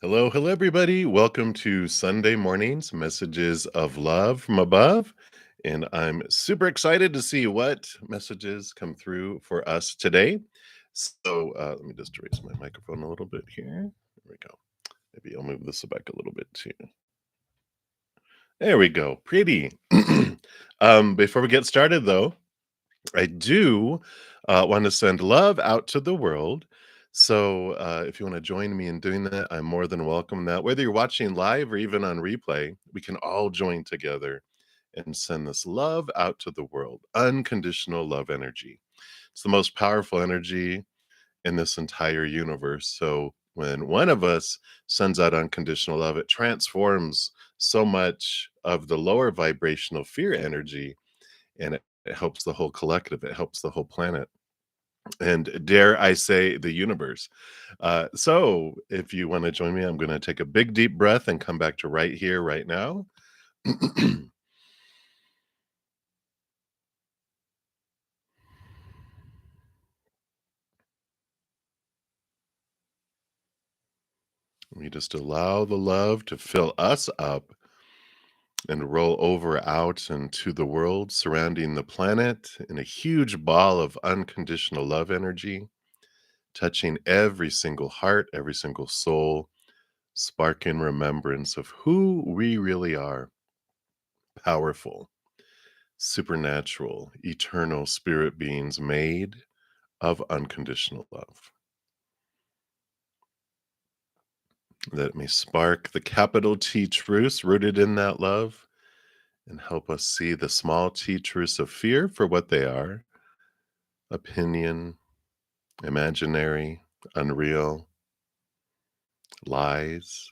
Hello, hello, everybody. Welcome to Sunday morning's messages of love from above. And I'm super excited to see what messages come through for us today. Let me just raise my microphone a little bit here. There we go. Maybe I'll move this back a little bit too. There we go. Pretty. Before we get started, though, I do want to send love out to the world. If you want to join me in doing that, I'm more than welcome that. Whether you're watching live or even on replay, we can all join together and send this love out to the world. Unconditional love energy. It's the most powerful energy in this entire universe. So when one of us sends out unconditional love, it transforms so much of the lower vibrational fear energy, and it helps the whole collective, it helps the whole planet, and dare I say, the universe. If you want to join me, I'm going to take a big, deep breath and come back to right here, right now. We just allow the love to fill us up and roll over out into the world surrounding the planet in a huge ball of unconditional love energy, touching every single heart, every single soul, sparking remembrance of who we really are: powerful, supernatural, eternal spirit beings made of unconditional love. Let me spark the capital T truths rooted in that love and help us see the small t truths of fear for what they are: opinion, imaginary, unreal, lies.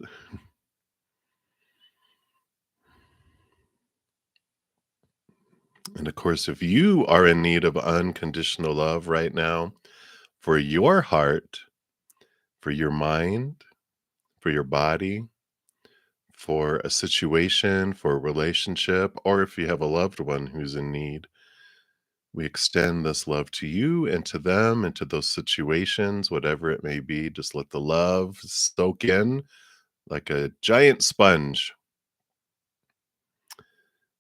And of course, if you are in need of unconditional love right now for your heart, for your mind, for your body, for a situation, for a relationship, or if you have a loved one who's in need, we extend this love to you and to them and to those situations, whatever it may be. Just let the love soak in like a giant sponge,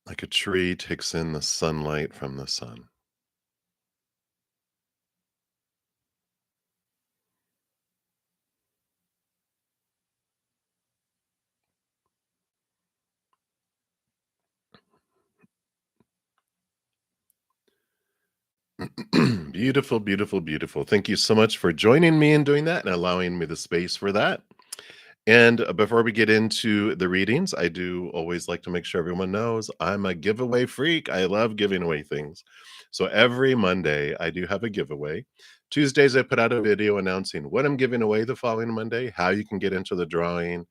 like a tree takes in the sunlight from the sun. Beautiful, beautiful, beautiful. Thank you so much for joining me in doing that and allowing me the space for that. And before we get into the readings, I do always like to make sure everyone knows I'm a giveaway freak. I love giving away things. So every Monday, I do have a giveaway. Tuesdays, I put out a video announcing what I'm giving away the following Monday, how you can get into the drawing,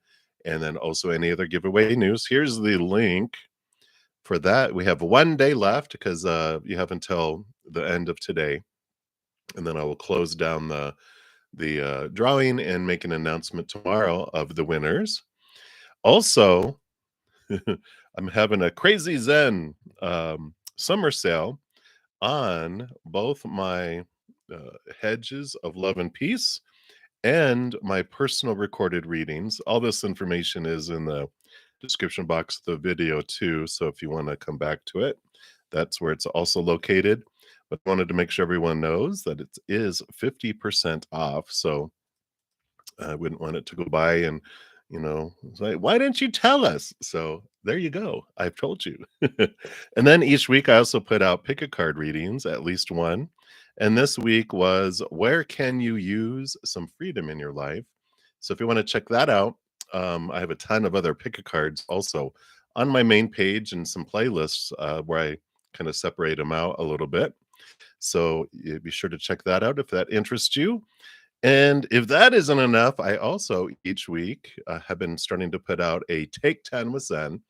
and then also any other giveaway news. Here's the link for that. We have 1 day left because you have until the end of today, and then I will close down the drawing and make an announcement tomorrow of the winners. Also, I'm having a crazy Zen summer sale on both my hedges of love and peace and my personal recorded readings. All this information is in the description box of the video too. So if you want to come back to it, that's where it's also located. But I wanted to make sure everyone knows that it is 50% off. So I wouldn't want it to go by and, it's like, why didn't you tell us? So there you go. I've told you. And then each week I also put out pick a card readings, at least one. And this week was where can you use some freedom in your life? So if you want to check that out, I have a ton of other pick a cards also on my main page and some playlists where I kind of separate them out a little bit. So be sure to check that out if that interests you. And if that isn't enough, I also each week have been starting to put out a Take 10 with Zen,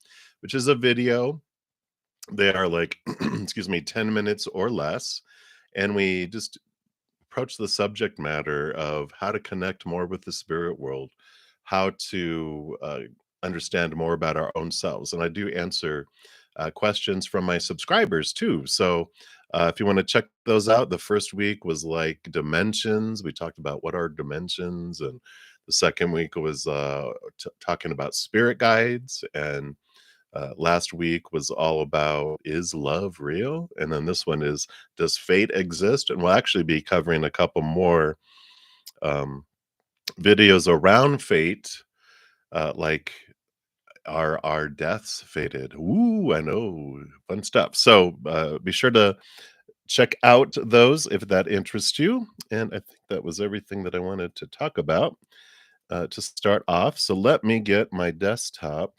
which is a video. They are like, excuse me, 10 minutes or less. And we just approach the subject matter of how to connect more with the spirit world, how to understand more about our own selves. And I do answer questions from my subscribers too. So if you want to check those out, the first week was like dimensions. We talked about what are dimensions, and The second week was talking about spirit guides, and last week was all about is love real? And then this one is does fate exist? And we'll actually be covering a couple more um, videos around fate, like are our deaths fated? Ooh, I know, fun stuff. So be sure to check out those if that interests you. And I think that was everything that I wanted to talk about to start off. So let me get my desktop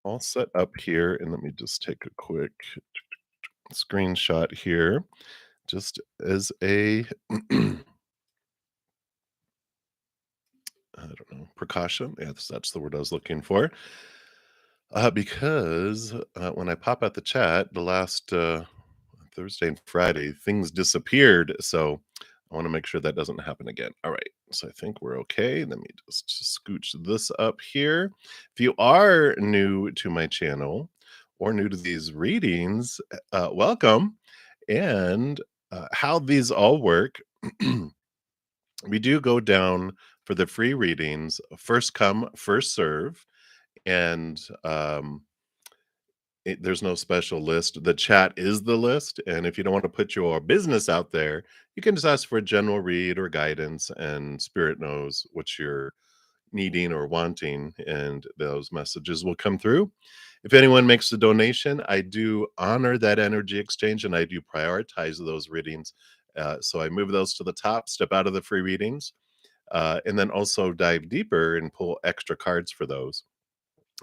all set up here, and let me just take a quick screenshot here, just as a I don't know, precaution. Yeah, that's the word I was looking for. Because when I pop out the chat, the last Thursday and Friday, things disappeared. So I want to make sure that doesn't happen again. All right. So I think we're okay. Let me just scooch this up here. If you are new to my channel or new to these readings, welcome. And how these all work, we do go down for the free readings, first come, first serve. And there's no special list. The chat is the list, and if you don't want to put your business out there, you can just ask for a general read or guidance, and Spirit knows what you're needing or wanting, and those messages will come through. If anyone makes a donation, I do honor that energy exchange, and I do prioritize those readings. So I move those to the top, step out of the free readings, and then also dive deeper and pull extra cards for those.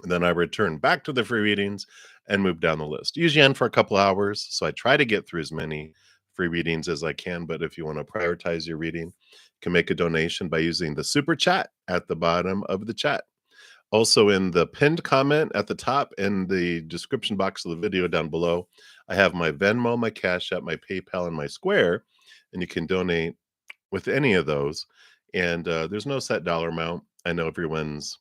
And then I return back to the free readings and move down the list. Usually end for a couple hours. So I try to get through as many free readings as I can. But if you want to prioritize your reading, you can make a donation by using the super chat at the bottom of the chat. Also, in the pinned comment at the top and the description box of the video down below, I have my Venmo, my Cash App, my PayPal, and my Square. And you can donate with any of those. And there's no set dollar amount. I know everyone's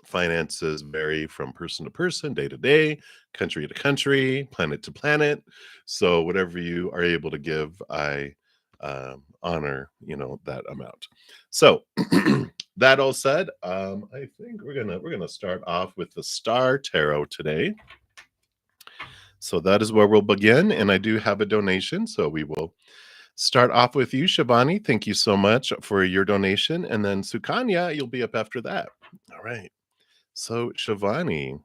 finances vary from person to person, day to day, country to country, planet to planet. So whatever you are able to give, I honor, that amount. So that all said, I think we're gonna start off with the Star Tarot today. So that is where we'll begin, and I do have a donation, so we will start off with you, Shivani. Thank you so much for your donation, and then Sukanya, you'll be up after that. All right. So, Shivani,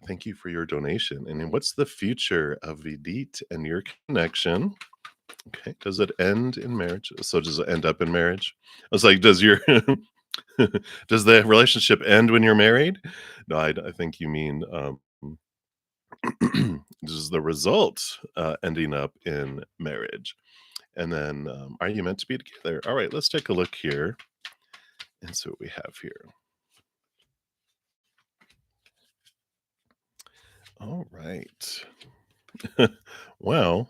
thank you for your donation. And then what's the future of Vidit and your connection? Okay. Does it end in marriage? So does it end up in marriage? I was like, does your does the relationship end when you're married? No, I think you mean does the result ending up in marriage? And then are you meant to be together? All right, let's take a look here and see what we have here. All right. Well,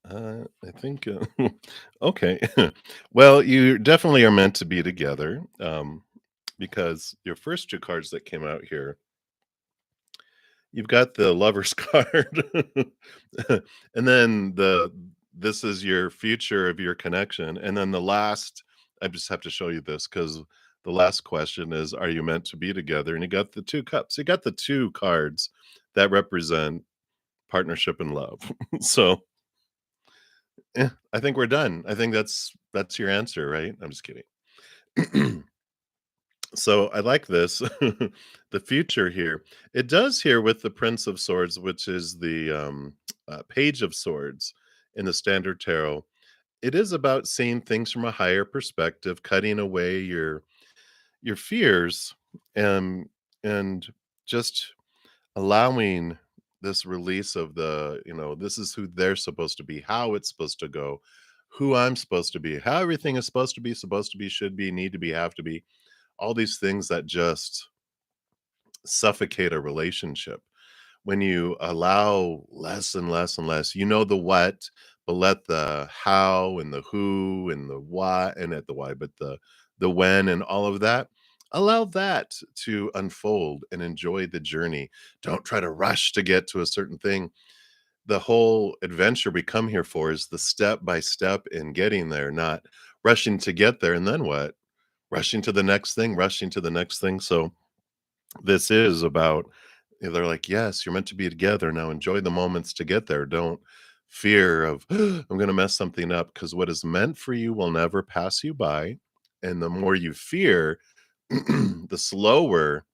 I think, okay. Well, you definitely are meant to be together, because your first 2 cards that came out here, you've got the Lover's card, and then this is your future of your connection, and then the last I just have to show you this because the last question is, "Are you meant to be together?" And you got the 2 cups. You got the 2 cards that represent partnership and love. So yeah, I think we're done. I think that's your answer, right? I'm just kidding. So I like this. The future here. It does here with the Prince of Swords, which is the Page of Swords in the Standard Tarot. It is about seeing things from a higher perspective, cutting away your fears, and and just allowing this release of this is who they're supposed to be, how it's supposed to go, who I'm supposed to be, how everything is supposed to be, should be, need to be, have to be, all these things that just suffocate a relationship. When you allow less and less and less, the what, but let the how and the who and the why, and at the why, but the when and all of that, allow that to unfold and enjoy the journey. Don't try to rush to get to a certain thing. the whole adventure we come here for is the step by step in getting there, not rushing to get there, and then what? Rushing to the next thing, rushing to the next thing. So this is about, they're like, yes, you're meant to be together. Now enjoy the moments to get there. Don't fear of, I'm going to mess something up, because what is meant for you will never pass you by. And the more you fear, the slower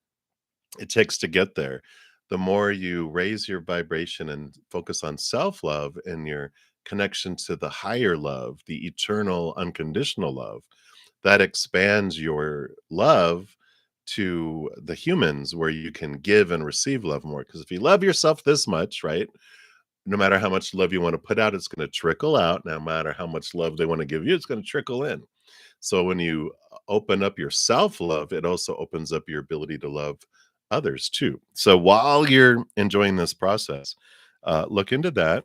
it takes to get there. The more you raise your vibration and focus on self love and your connection to the higher love, the eternal, unconditional love, that expands your love to the humans, where you can give and receive love more. Because if you love yourself this much, right? No matter how much love you want to put out, it's going to trickle out. No matter how much love they want to give you, it's going to trickle in. So when you open up your self-love, it also opens up your ability to love others too. So while you're enjoying this process, look into that.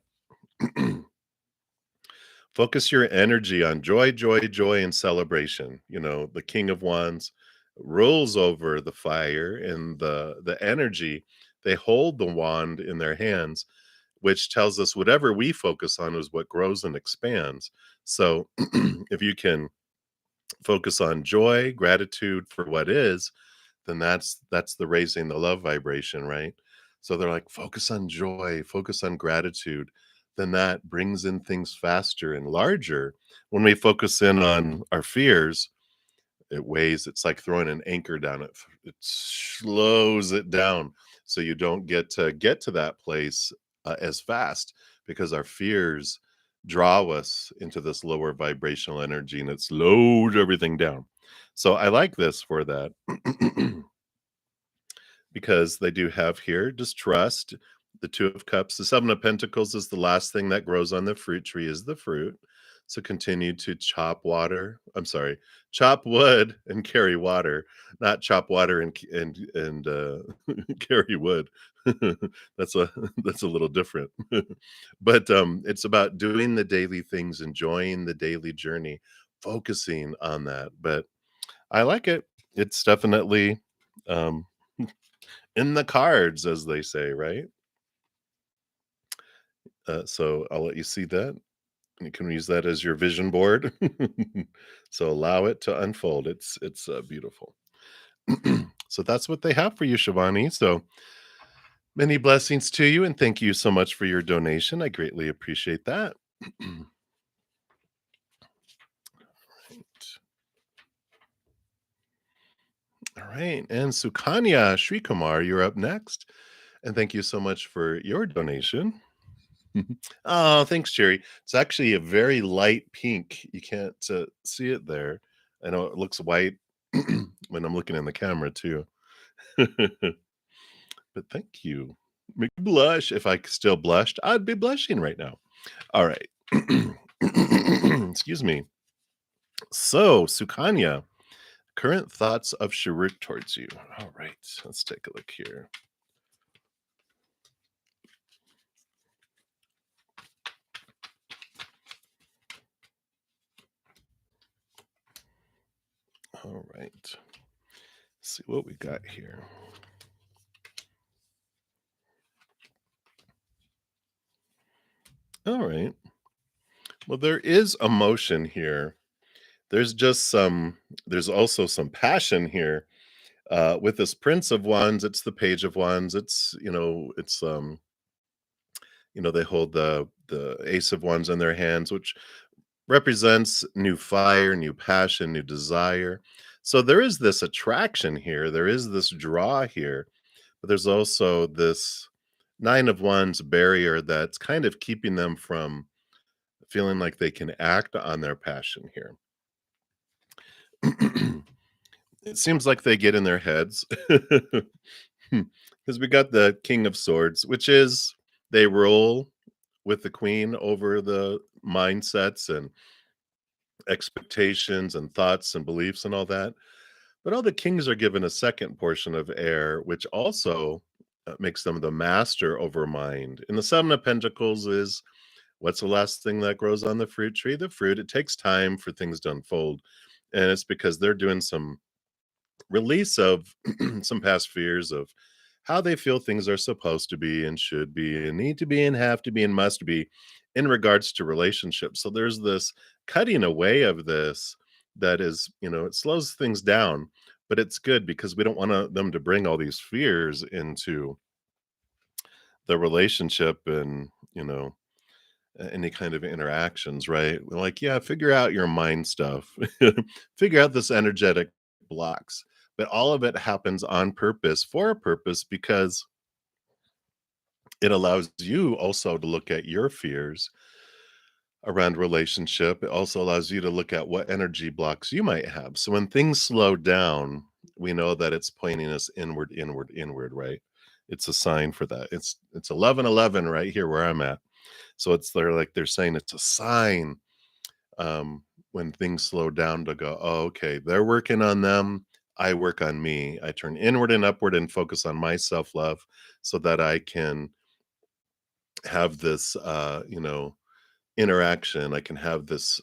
Focus your energy on joy, joy, joy, and celebration. The King of Wands rules over the fire and the energy. They hold the wand in their hands, which tells us whatever we focus on is what grows and expands. So if you can focus on joy, gratitude for what is, then that's the raising the love vibration, right? So they're like, focus on joy, focus on gratitude. Then that brings in things faster and larger. When we focus in on our fears, it weighs, it's like throwing an anchor down. It slows it down, so you don't get to that place as fast, because our fears draw us into this lower vibrational energy, and it slows everything down. So I like this for that. Because they do have here distrust, the Two of Cups. The Seven of Pentacles is the last thing that grows on the fruit tree, is the fruit. So continue to chop wood and carry water, not chop water and carry wood. That's a that's a little different. But it's about doing the daily things, enjoying the daily journey, focusing on that. But I like it. It's definitely um in the cards, as they say, right? So I'll let you see that. You can use that as your vision board. So allow it to unfold. It's beautiful. So that's what they have for you, Shivani. So many blessings to you, and thank you so much for your donation. I greatly appreciate that. All right, and Sukanya Srikumar, you're up next, and thank you so much for your donation. Oh, thanks, Jerry. It's actually a very light pink. You can't see it there. I know it looks white when I'm looking in the camera too. But thank you. Make me blush. If I still blushed, I'd be blushing right now. All right. Excuse me. So, Sukanya, current thoughts of Sharuk towards you. All right. Let's take a look here. All right. Let's see what we got here. All right. Well, there is emotion here. There's just there's also some passion here. With this Prince of Wands, it's the Page of Wands. They hold the Ace of Wands in their hands, which represents new fire, new passion, new desire. So there is this attraction here. There is this draw here, but there's also this Nine of Wands barrier that's kind of keeping them from feeling like they can act on their passion here. It seems like they get in their heads. Because we got the King of Swords, which is they rule with the Queen over the mindsets and expectations and thoughts and beliefs and all that. But all the kings are given a second portion of air, which also makes them the master over mind. And the Seven of Pentacles is, what's the last thing that grows on the fruit tree? The fruit. It takes time for things to unfold. And it's because they're doing some release of some past fears of how they feel things are supposed to be and should be and need to be and have to be and must be in regards to relationships. So there's this cutting away of this that is, it slows things down, but it's good because we don't want them to bring all these fears into the relationship and, any kind of interactions, right? We're like, yeah, figure out your mind stuff, figure out this energetic blocks. But all of it happens on purpose for a purpose because it allows you also to look at your fears around relationship. It also allows you to look at what energy blocks you might have. So when things slow down, we know that it's pointing us inward, inward, inward, right? It's a sign for that. It's 11:11 right here where I'm at. So they're saying it's a sign when things slow down to go, oh, okay, they're working on them. I work on me. I turn inward and upward and focus on my self love so that I can have this, interaction. I can have this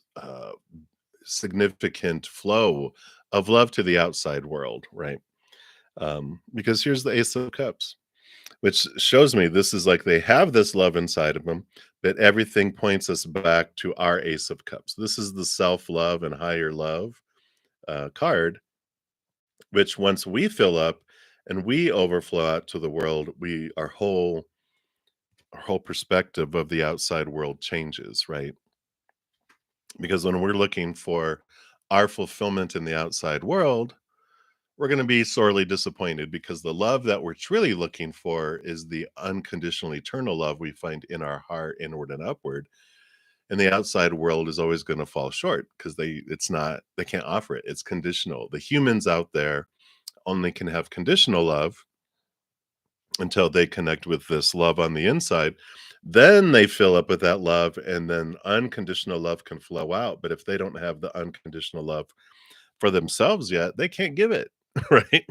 significant flow of love to the outside world, right? Because here's the Ace of Cups, which shows me this is like they have this love inside of them, but everything points us back to our Ace of Cups. This is the self love and higher love card, which once we fill up and we overflow out to the world, our whole perspective of the outside world changes, right? Because when we're looking for our fulfillment in the outside world, we're going to be sorely disappointed because the love that we're truly looking for is the unconditional eternal love we find in our heart, inward and upward. And the outside world is always going to fall short because they can't offer it. It's conditional. The humans out there only can have conditional love until they connect with this love on the inside. Then they fill up with that love, and then unconditional love can flow out. But if they don't have the unconditional love for themselves yet, they can't give it, right?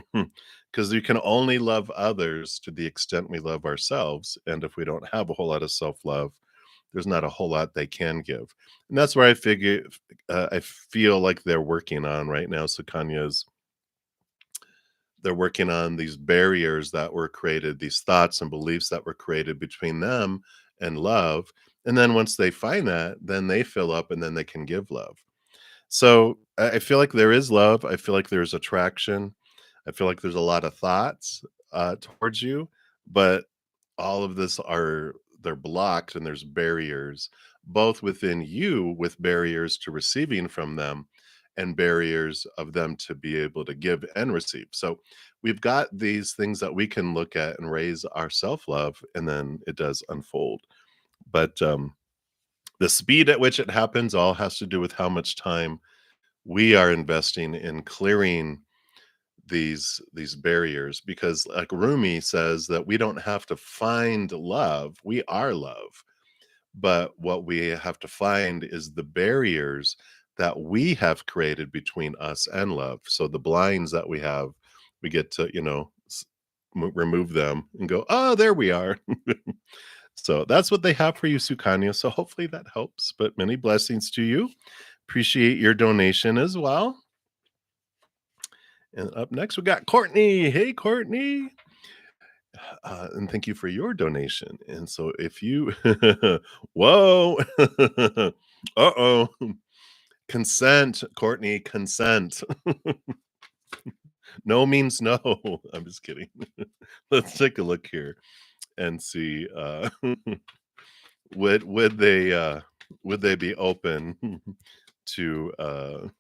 Because you can only love others to the extent we love ourselves. And if we don't have a whole lot of self love, there's not a whole lot they can give. And that's where I feel like they're working on right now. Sukanya's they're working on these barriers that were created, these thoughts and beliefs that were created between them and love. And then once they find that, then they fill up and then they can give love. So I feel like there is love. I feel like there's attraction. I feel like there's a lot of thoughts towards you, but all of this they're blocked and there's barriers both within you with barriers to receiving from them and barriers of them to be able to give and receive. So we've got these things that we can look at and raise our self-love and then it does unfold. But the speed at which it happens all has to do with how much time we are investing in clearing these barriers because like Rumi says that we don't have to find love, we are love, but what we have to find is the barriers that we have created between us and love. So the blinds that we have, we get to remove them and go, oh, there we are. So that's what they have for you, Sukanya. So hopefully that helps, but many blessings to you. Appreciate your donation as well. And up next, we got Courtney. Hey, Courtney. And thank you for your donation. And so if you, whoa, uh-oh, consent, Courtney, consent. No means no. I'm just kidding. Let's take a look here and see, would they be open to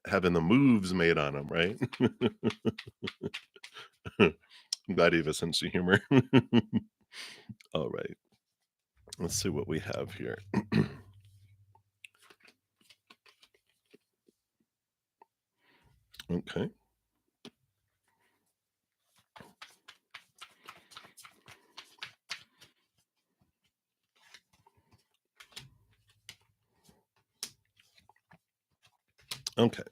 having the moves made on them, right? I'm glad you have a sense of humor. All right. Let's see what we have here. Okay. Okay.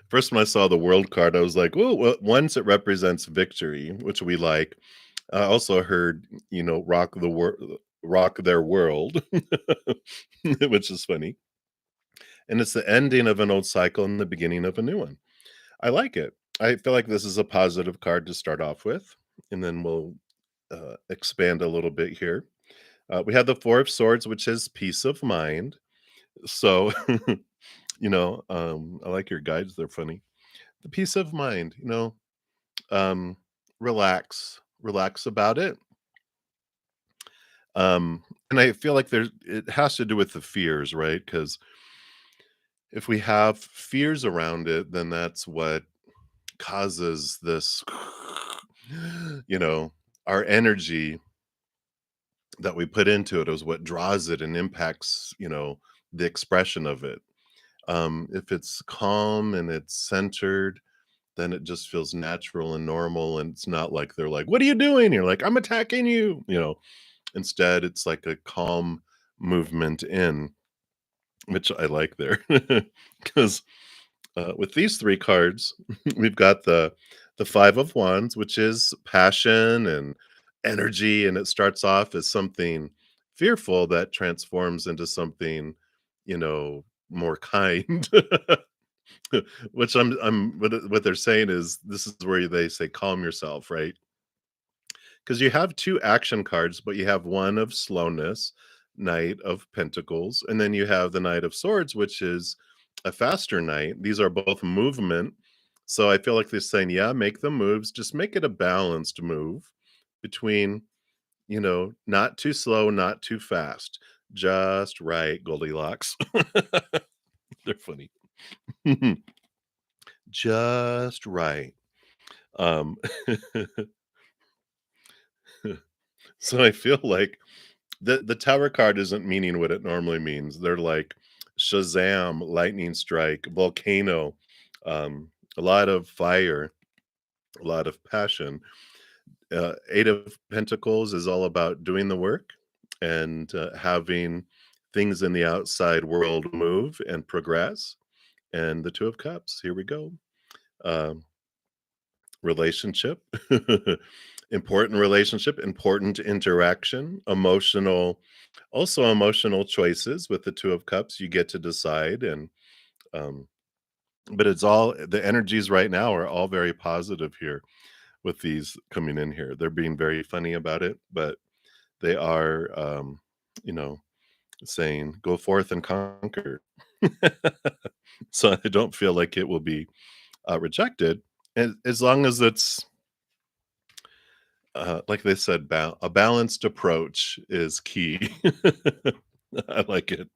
First, when I saw the world card, I was like, "Oh, well, once it represents victory, which we like." I also heard, rock their world, which is funny. And it's the ending of an old cycle and the beginning of a new one. I like it. I feel like this is a positive card to start off with, and then we'll expand a little bit here. We have the Four of Swords, which is peace of mind. So, I like your guides. They're funny. The peace of mind, um, relax about it. And I feel like it has to do with the fears, right? Because if we have fears around it, then that's what causes this, you know, our energy that we put into it is what draws it and impacts, the expression of it. If it's calm and it's centered, then it just feels natural and normal. And it's not like they're like, "What are you doing?" You're like, "I'm attacking you." Instead, it's like a calm movement in, which I like there. Because with these three cards, we've got the Five of Wands, which is passion and energy, and it starts off as something fearful that transforms into something, more kind. Which I'm what they're saying is this is where they say calm yourself, right? Because you have two action cards, but you have one of slowness, Knight of Pentacles, and then you have the Knight of Swords, which is a faster knight. These are both movement. So I feel like they're saying, yeah, make the moves, just make it a balanced move between, not too slow, not too fast. Just right, Goldilocks. They're funny. Just right. Um, so I feel like the Tower card isn't meaning what it normally means. They're like Shazam, lightning strike, volcano, a lot of fire, a lot of passion. Eight of Pentacles is all about doing the work and having things in the outside world move and progress. And the Two of Cups, here we go. Um, Relationship, important relationship, important interaction, emotional choices with the Two of Cups, you get to decide, and, um but it's all the energies right now are all very positive here with these coming in here. They're being very funny about it, but they are, you know, saying, "Go forth and conquer." So I don't feel like it will be, rejected, and as long as it's like they said, a balanced approach is key. I like it.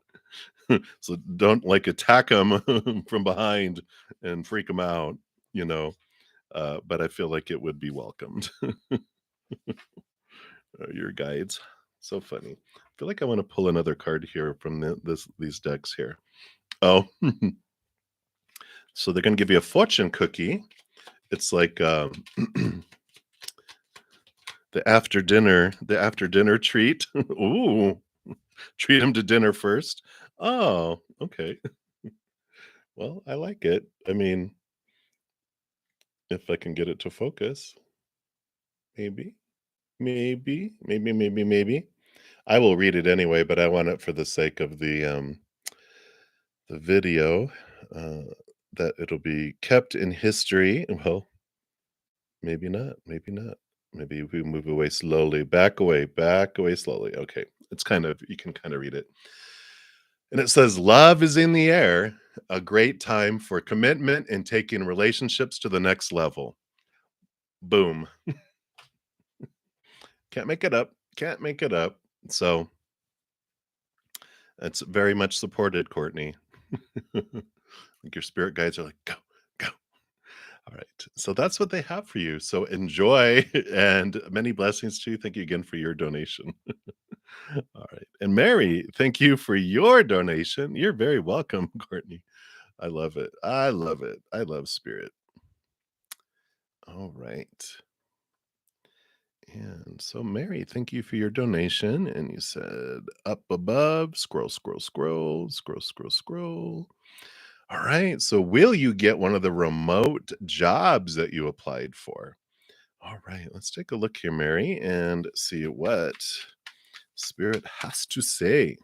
So don't like attack them from behind and freak them out, you know. But I feel like it would be welcomed. Your guides, so funny. I feel like I want to pull another card here from these decks here. Oh, so they're going to give you a fortune cookie. It's like the after dinner treat. Ooh, treat them to dinner first. Oh, okay. Well, I like it. I mean, if I can get it to focus, maybe, maybe. I will read it anyway, but I want it for the sake of the video, uh, that it'll be kept in history. Well, maybe not, maybe not. Maybe we move away slowly, back away slowly. Okay, it's kind of you can kind of read it. And it says, "Love is in the air, a great time for commitment and taking relationships to the next level." Boom. Can't make it up. Can't make it up. So it's very much supported, Courtney. Like your spirit guides are like, go, go. All right. So that's what they have for you. So enjoy and many blessings to you. Thank you again for your donation. All right. And Mary, thank you for your donation. You're very welcome, Courtney. I love it. I love it. I love spirit. All right. And so, Mary, thank you for your donation. And you said up above, scroll, scroll, scroll, scroll, scroll, scroll. All right. So, will you get one of the remote jobs that you applied for? All right. Let's take a look here, Mary, and see what Spirit has to say.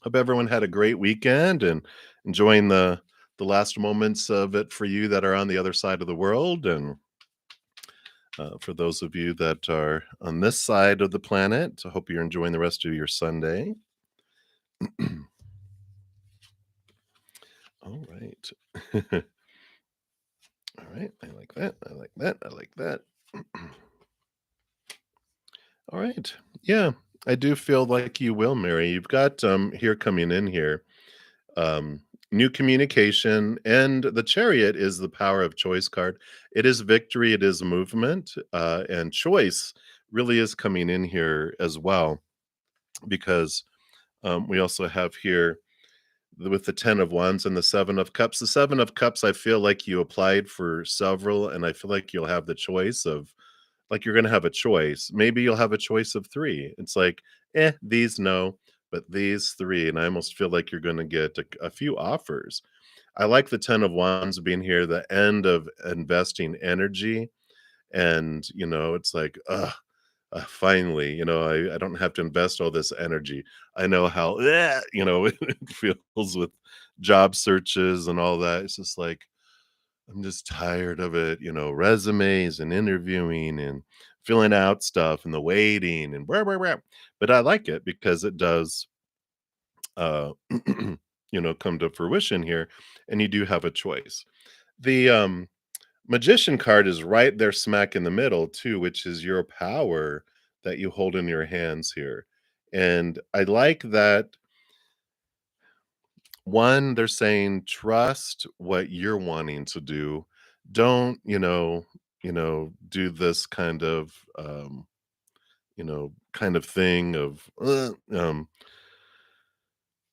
Hope everyone had a great weekend and enjoying the the last moments of it for you that are on the other side of the world, and for those of you that are on this side of the planet, I hope you're enjoying the rest of your Sunday. All right. All right. I like that. I like that. I like that. All right. Yeah. I do feel like you will, Mary. You've got here coming in here. Um New communication, and the chariot is the power of choice card. It is victory, it is movement, and choice really is coming in here as well, because we also have here with the 10 of wands and the 7 of cups. The 7 of cups, I feel like you applied for several, and I feel like you'll have the choice of, like, you're gonna have a choice. Maybe you'll have a choice of 3. It's like, these no, but these 3, and I almost feel like you're gonna get a few offers. I like the 10 of wands being here, the end of investing energy, and, it's like, ugh, finally, I don't have to invest all this energy. I know how, it feels with job searches and all that. It's just like, I'm just tired of it, resumes and interviewing and filling out stuff and the waiting and blah, blah, blah. But I like it because it does, uh, come to fruition here, and you do have a choice. The magician card is right there smack in the middle too, which is your power that you hold in your hands here. And I like that. One, they're saying trust what you're wanting to do. Don't, do this kind of thing of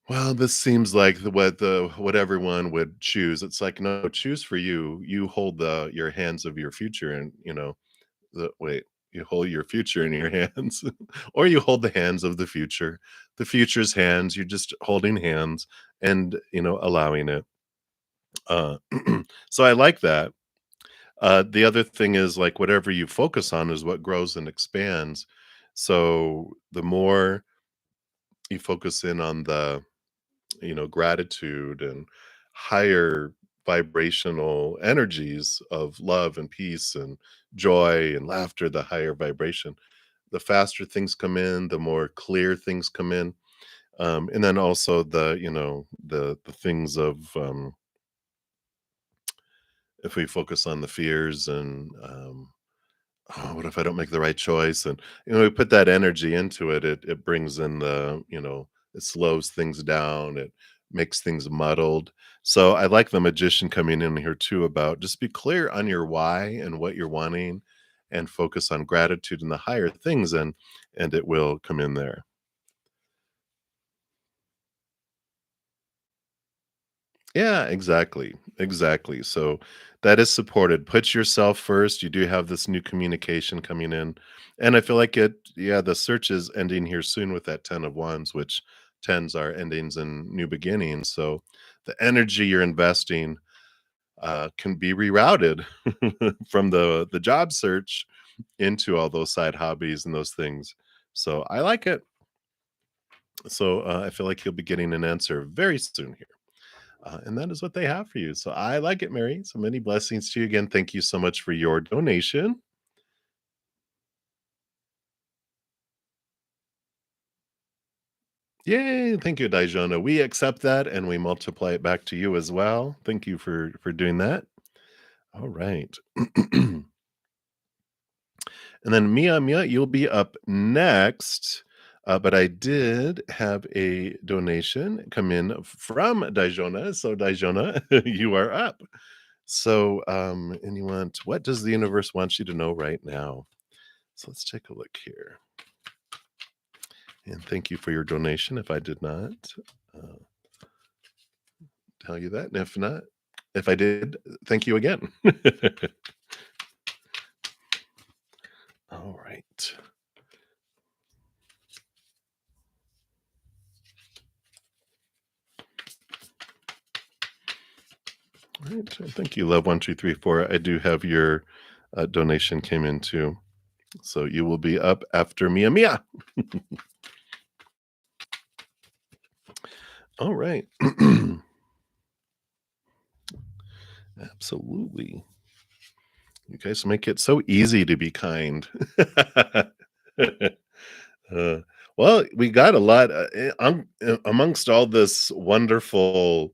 well, this seems like what everyone would choose. It's like, no, choose for you. You hold the your hands of your future, and you hold your future in your hands, or you hold the hands of the future's hands. You're just holding hands and allowing it. Uh, so I like that. The other thing is, like, whatever you focus on is what grows and expands. So the more you focus in on the gratitude and higher vibrational energies of love and peace and joy and laughter, the higher vibration, the faster things come in, the more clear things come in. And then also the things of, if we focus on the fears and oh, what if I don't make the right choice? And we put that energy into it. It brings in it slows things down. It makes things muddled. So I like the magician coming in here too, about just be clear on your why and what you're wanting, and focus on gratitude and the higher things, and it will come in there. Yeah, exactly. Exactly. So that is supported. Put yourself first. You do have this new communication coming in. And I feel like the search is ending here soon with that 10 of wands, which tens are endings and new beginnings. So the energy you're investing can be rerouted from the job search into all those side hobbies and those things. So I like it. So I feel like you'll be getting an answer very soon here. And that is what they have for you. So I like it, Mary. So many blessings to you again. Thank you so much for your donation. Yay. Thank you, Dijona. We accept that and we multiply it back to you as well. Thank you for doing that. All right. And then Mia, you'll be up next. But I did have a donation come in from Dijona. So Dijona, you are up. So and you want, what does the universe want you to know right now? So let's take a look here. And thank you for your donation if I did not uh, tell you that. And if not, if I did, thank you again. All right. All right. So thank you, Love1234. I do have your donation came in too. So you will be up after Mia. All right. Absolutely. You guys make it so easy to be kind. Uh, well, we got a lot, amongst all this wonderful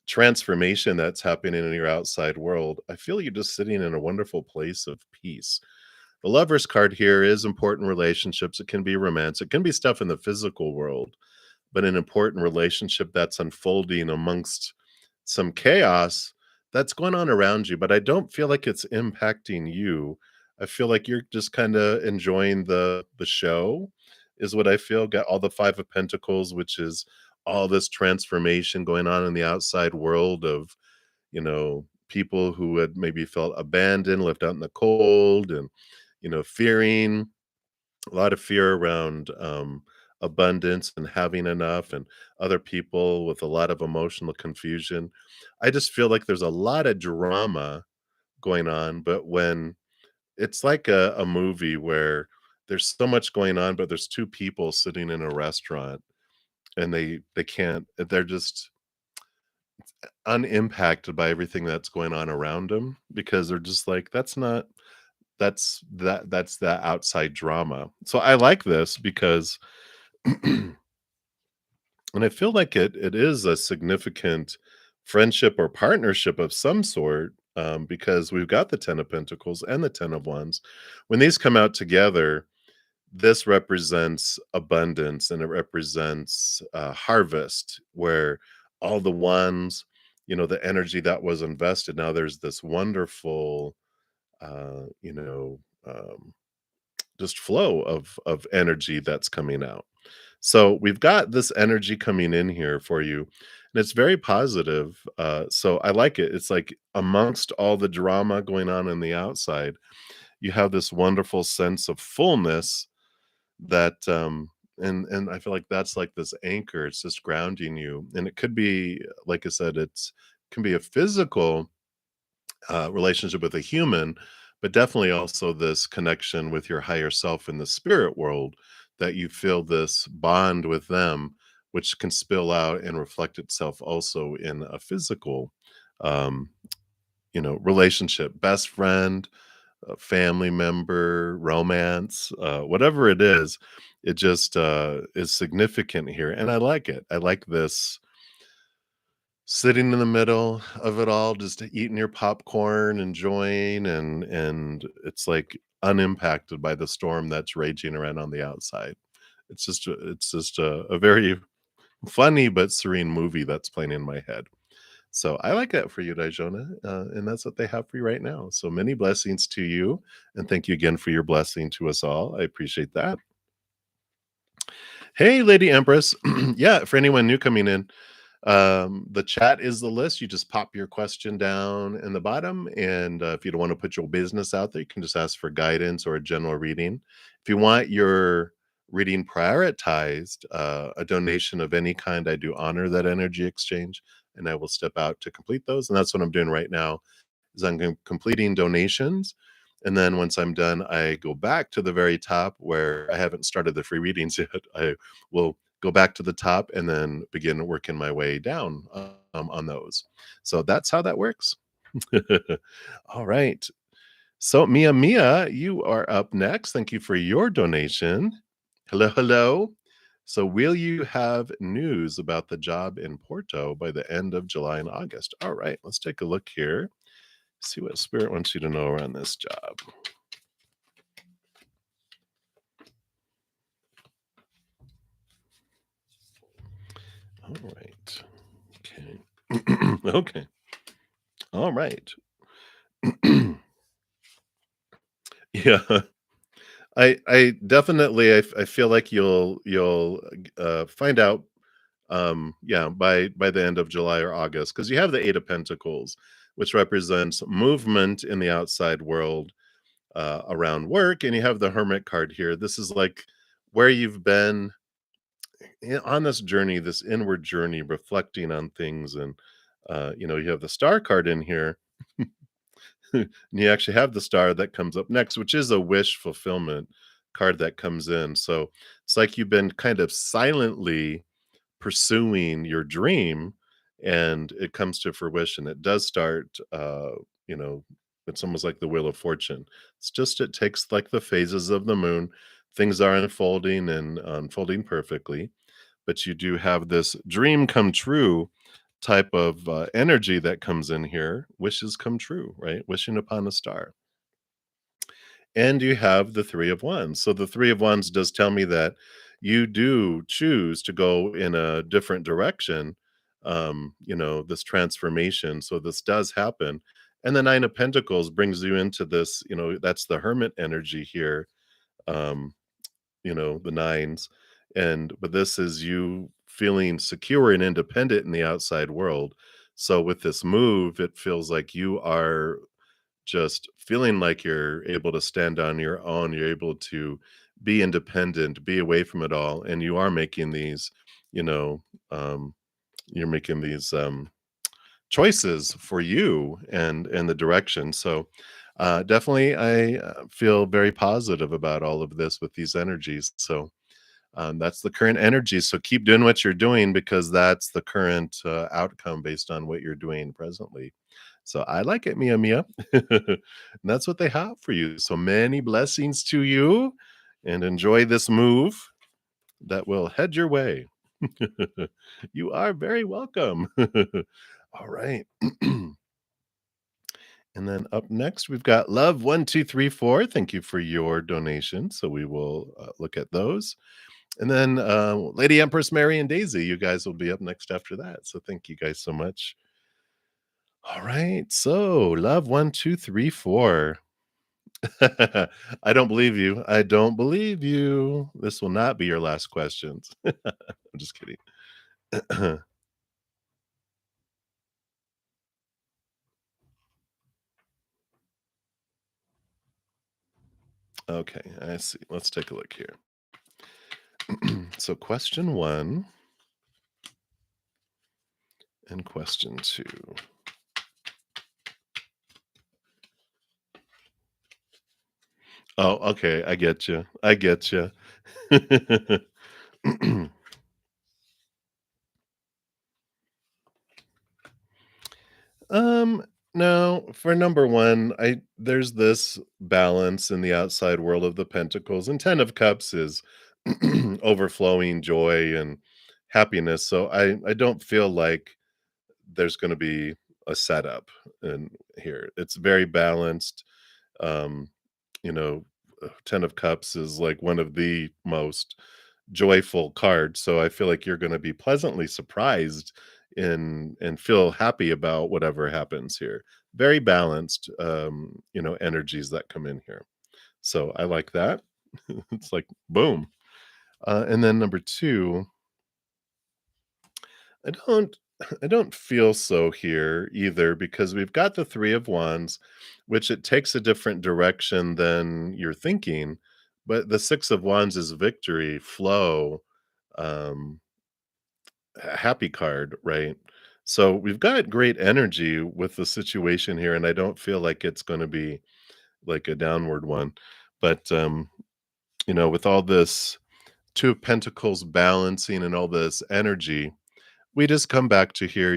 transformation that's happening in your outside world. I feel you're just sitting in a wonderful place of peace. The Lover's card here is important relationships. It can be romance. It can be stuff in the physical world, but an important relationship that's unfolding amongst some chaos that's going on around you, but I don't feel like it's impacting you. I feel like you're just kinda enjoying the show is what I feel. Got all the 5 of Pentacles, which is all this transformation going on in the outside world of, people who had maybe felt abandoned, left out in the cold, and, fearing a lot of fear around abundance and having enough, and other people with a lot of emotional confusion. I just feel like there's a lot of drama going on, but when it's like a movie where there's so much going on, but there's two people sitting in a restaurant and they can't, they're just unimpacted by everything that's going on around them because they're just like, that's not, that's that outside drama. So I like this because and I feel like it is a significant friendship or partnership of some sort, because we've got the 10 of Pentacles and the 10 of Wands. When these come out together, this represents abundance and it represents harvest, where all the ones, the energy that was invested. Now there's this wonderful, uh, you know, um, just flow of energy that's coming out. So we've got this energy coming in here for you, and it's very positive. So I like it. It's like amongst all the drama going on in the outside, you have this wonderful sense of fullness that and I feel like that's like this anchor. It's just grounding you. And it could be, like I said, it's can be a physical relationship with a human, but definitely also this connection with your higher self in the spirit world, that you feel this bond with them, which can spill out and reflect itself also in a physical, um, relationship, best friend, a family member, romance, whatever it is. It just is significant here, and I like it. I like this sitting in the middle of it all, just eating your popcorn, enjoying, and it's, like, unimpacted by the storm that's raging around on the outside. It's just a very funny but serene movie that's playing in my head. So, I like that for you, Dajona, and that's what they have for you right now. So, many blessings to you, and thank you again for your blessing to us all. I appreciate that. Hey, Lady Empress. Yeah, for anyone new coming in, the chat is the list. You just pop your question down in the bottom, and if you don't want to put your business out there, you can just ask for guidance or a general reading. If you want your reading prioritized, a donation of any kind, I do honor that energy exchange, and I will step out to complete those. And that's what I'm doing right now. Is completing donations, and then once I'm done, I go back to the very top where I haven't started the free readings yet. I will go back to the top and then begin working my way down, on those. So that's how that works. All right. So Mia, you are up next. Thank you for your donation. Hello, hello. So will you have news about the job in Porto by the end of July and August? All right, let's take a look here. See what spirit wants you to know around this job. All right. Okay. Okay. All right. Yeah. I definitely I feel like you'll find out yeah, by the end of July or August, because you have the 8 of Pentacles, which represents movement in the outside world, around work, and you have the Hermit card here. This is like where you've been on this journey, this inward journey, reflecting on things. And you have the Star card in here. And you actually have the star that comes up next, which is a wish fulfillment card that comes in. So it's like you've been kind of silently pursuing your dream, and it comes to fruition. It does start, you know, it's almost like the wheel of fortune. It's just it takes like the phases of the moon. Things are unfolding and unfolding perfectly, but you do have this dream come true type of energy that comes in here. Wishes come true, right? Wishing upon a star. And you have the 3 of Wands. So the 3 of Wands does tell me that you do choose to go in a different direction, this transformation. So this does happen. And the 9 of Pentacles brings you into this, that's the hermit energy here, um, the nines. But this is you feeling secure and independent in the outside world. So with this move, it feels like you are just feeling like you're able to stand on your own, you're able to be independent, be away from it all, and you are making these, you know, um, you're making these choices for you and the direction. So definitely, I feel very positive about all of this with these energies. So that's the current energy. So keep doing what you're doing because that's the current outcome based on what you're doing presently. So I like it, Mia Mia. And that's what they have for you. So many blessings to you and enjoy this move that will head your way. You are very welcome. All right. And then up next, we've got Love 1234. Thank you for your donation. So we will look at those. And then Lady Empress Mary and Daisy, you guys will be up next after that. So thank you guys so much. All right. So Love 1234. I don't believe you. I don't believe you. This will not be your last questions. I'm just kidding. Okay, I see. Let's take a look here. So, question one and question two. Oh, okay. I get you. I get you. Um, no, for number 1, I there's this balance in the outside world of the pentacles, and 10 of cups is overflowing joy and happiness, so I don't feel like there's gonna be a setup in here. It's very balanced, um, you know, 10 of cups is, like, one of the most joyful card, so I feel like you're gonna be pleasantly surprised and feel happy about whatever happens here. Very balanced, energies that come in here. So I like that. It's like, boom. And then number 2, I don't I don't feel so here either because we've got the 3 of Wands, which it takes a different direction than you're thinking, but the 6 of Wands is victory, flow, um happy card, right? So we've got great energy with the situation here, and I don't feel like it's going to be like a downward one. But with all this two of pentacles balancing and all this energy, we just come back to here,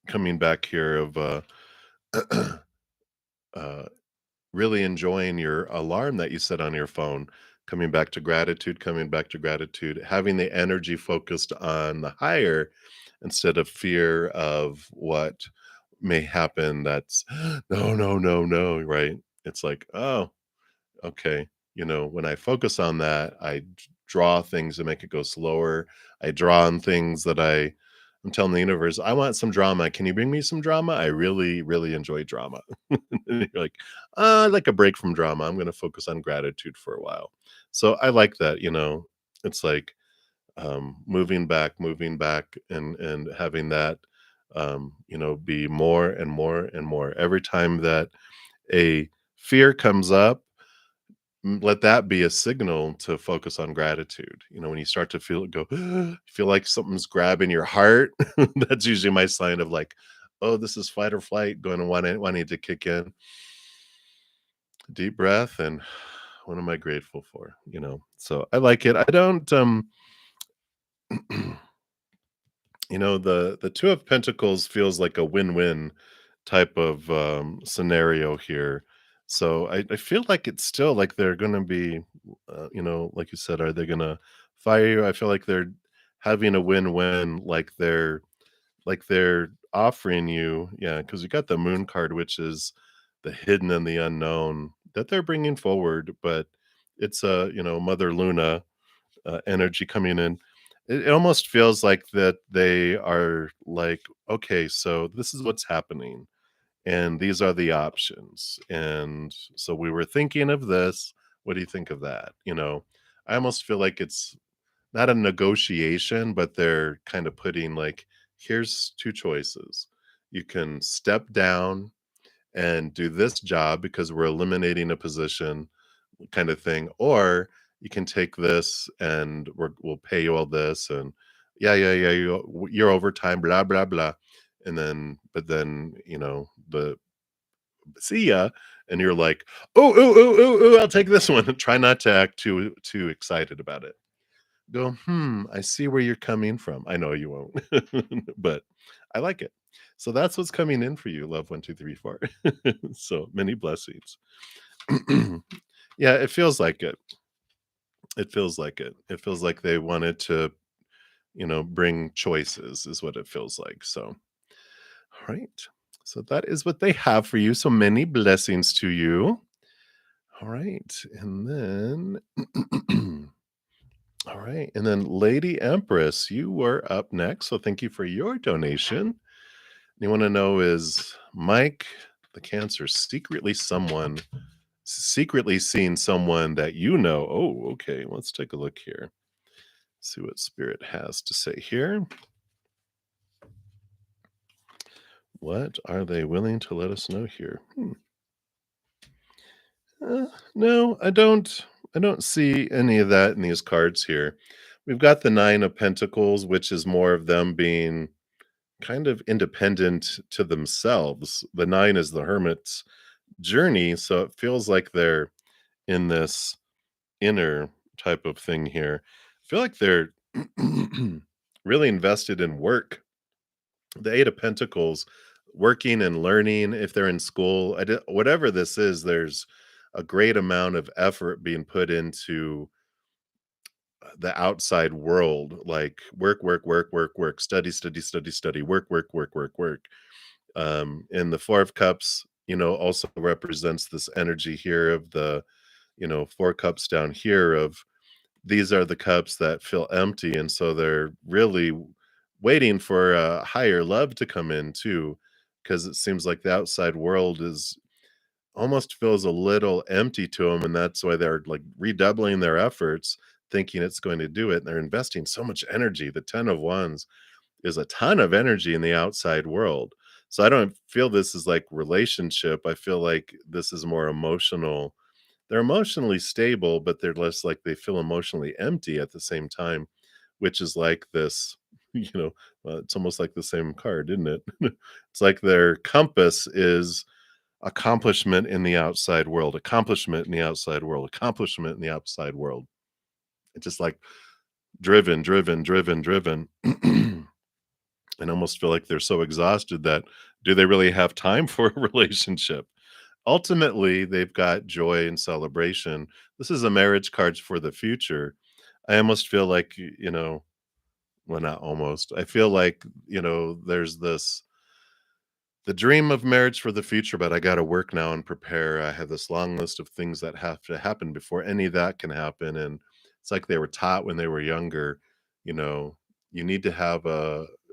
coming back here of uh really enjoying your alarm that you set on your phone, coming back to gratitude, having the energy focused on the higher instead of fear of what may happen that's no, no, no, no, right? It's like, oh, okay. When I focus on that, draw things to make it go slower. I draw on things that I'm telling the universe, I want some drama. Can you bring me some drama? I really, really enjoy drama. And you're like, I'd like a break from drama. I'm going to focus on gratitude for a while. So I like that. It's like moving back, and having that, be more and more and more. Every time that a fear comes up, let that be a signal to focus on gratitude. When you start to feel it go, feel like something's grabbing your heart, that's usually my sign of like, oh, this is fight or flight going to wanting to kick in. Deep breath and what am I grateful for? So I like it. I don't The Two of Pentacles feels like a win-win type of, scenario here. So I feel like it's still like they're gonna be, like you said, are they gonna fire you? I feel like they're having a win-win, like they're offering you, yeah, because you got the Moon card, which is the hidden and the unknown that they're bringing forward, but it's a, Mother Luna energy coming in. It almost feels like that they are like, okay, so this is what's happening, and these are the options. And so we were thinking of this. What do you think of that? I almost feel like it's not a negotiation, but they're kind of putting like, here's two choices. You can step down and do this job because we're eliminating a position kind of thing, or you can take this and we'll pay you all this, and yeah, yeah, yeah, your overtime, blah, blah, blah. And then, but then, the see ya. And you're like, oh, oh, oh, oh, oh, I'll take this one. Try not to act too excited about it. Go, I see where you're coming from. I know you won't, but I like it. So that's what's coming in for you, love 1, 2, 3, 4. So many blessings. Yeah, it feels like it. It feels like it. It feels like they wanted to, bring choices, is what it feels like. So, all right. So that is what they have for you. So many blessings to you. All right. And then all right. And then Lady Empress, you were up next. So thank you for your donation. You want to know, is Mike the Cancer secretly seeing someone that you know? Oh, okay. Let's take a look here. See what Spirit has to say here. What are they willing to let us know here? No, I don't. I don't see any of that in these cards here. We've got the Nine of Pentacles, which is more of them being kind of independent to themselves. The nine is the hermit's journey, so it feels like they're in this inner type of thing here. I feel like they're really invested in work. The Eight of Pentacles, working and learning. If they're in school, whatever this is, there's a great amount of effort being put into the outside world, like work, work, work, work, work, study, study, study, study, work, work, work, work, work. And the Four of Cups, also represents this energy here of the, Four Cups down here of, these are the cups that feel empty, and so they're really waiting for a higher love to come in too, because it seems like the outside world is almost feels a little empty to them, and that's why they're like redoubling their efforts, thinking it's going to do it. And they're investing so much energy. The Ten of Wands is a ton of energy in the outside world. So I don't feel this is like relationship. I feel like this is more emotional. They're emotionally stable, but they're less like they feel emotionally empty at the same time, which is like this, it's almost like the same card, isn't it? It's like their compass is accomplishment in the outside world, accomplishment in the outside world, accomplishment in the outside world. It's just like driven, driven, driven, driven. And almost feel like they're so exhausted that do they really have time for a relationship? Ultimately, they've got joy and celebration. This is a marriage card for the future. I almost feel like, well, not almost. I feel like, there's the dream of marriage for the future, but I got to work now and prepare. I have this long list of things that have to happen before any of that can happen. And it's like they were taught when they were younger, you know, you need to have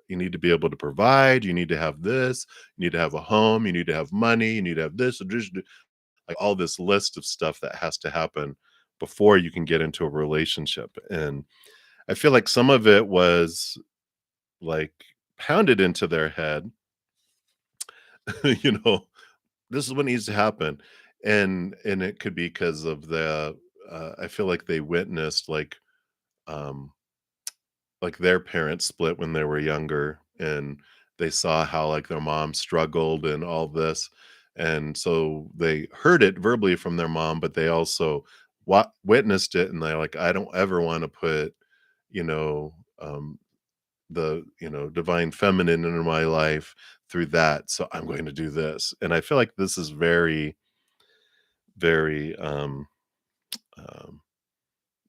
you need to be able to provide, you need to have this, you need to have a home, you need to have money, you need to have this, like all this list of stuff that has to happen before you can get into a relationship. And I feel like some of it was like pounded into their head, you know, this is what needs to happen. And it could be because of the I feel like they witnessed um like their parents split when they were younger, and they saw how like their mom struggled and all this. And so they heard it verbally from their mom, but they also witnessed it, and they're like, I don't ever want to put, you know, um the, divine feminine in my life through that, so I'm going to do this. And I feel like this is very, very, um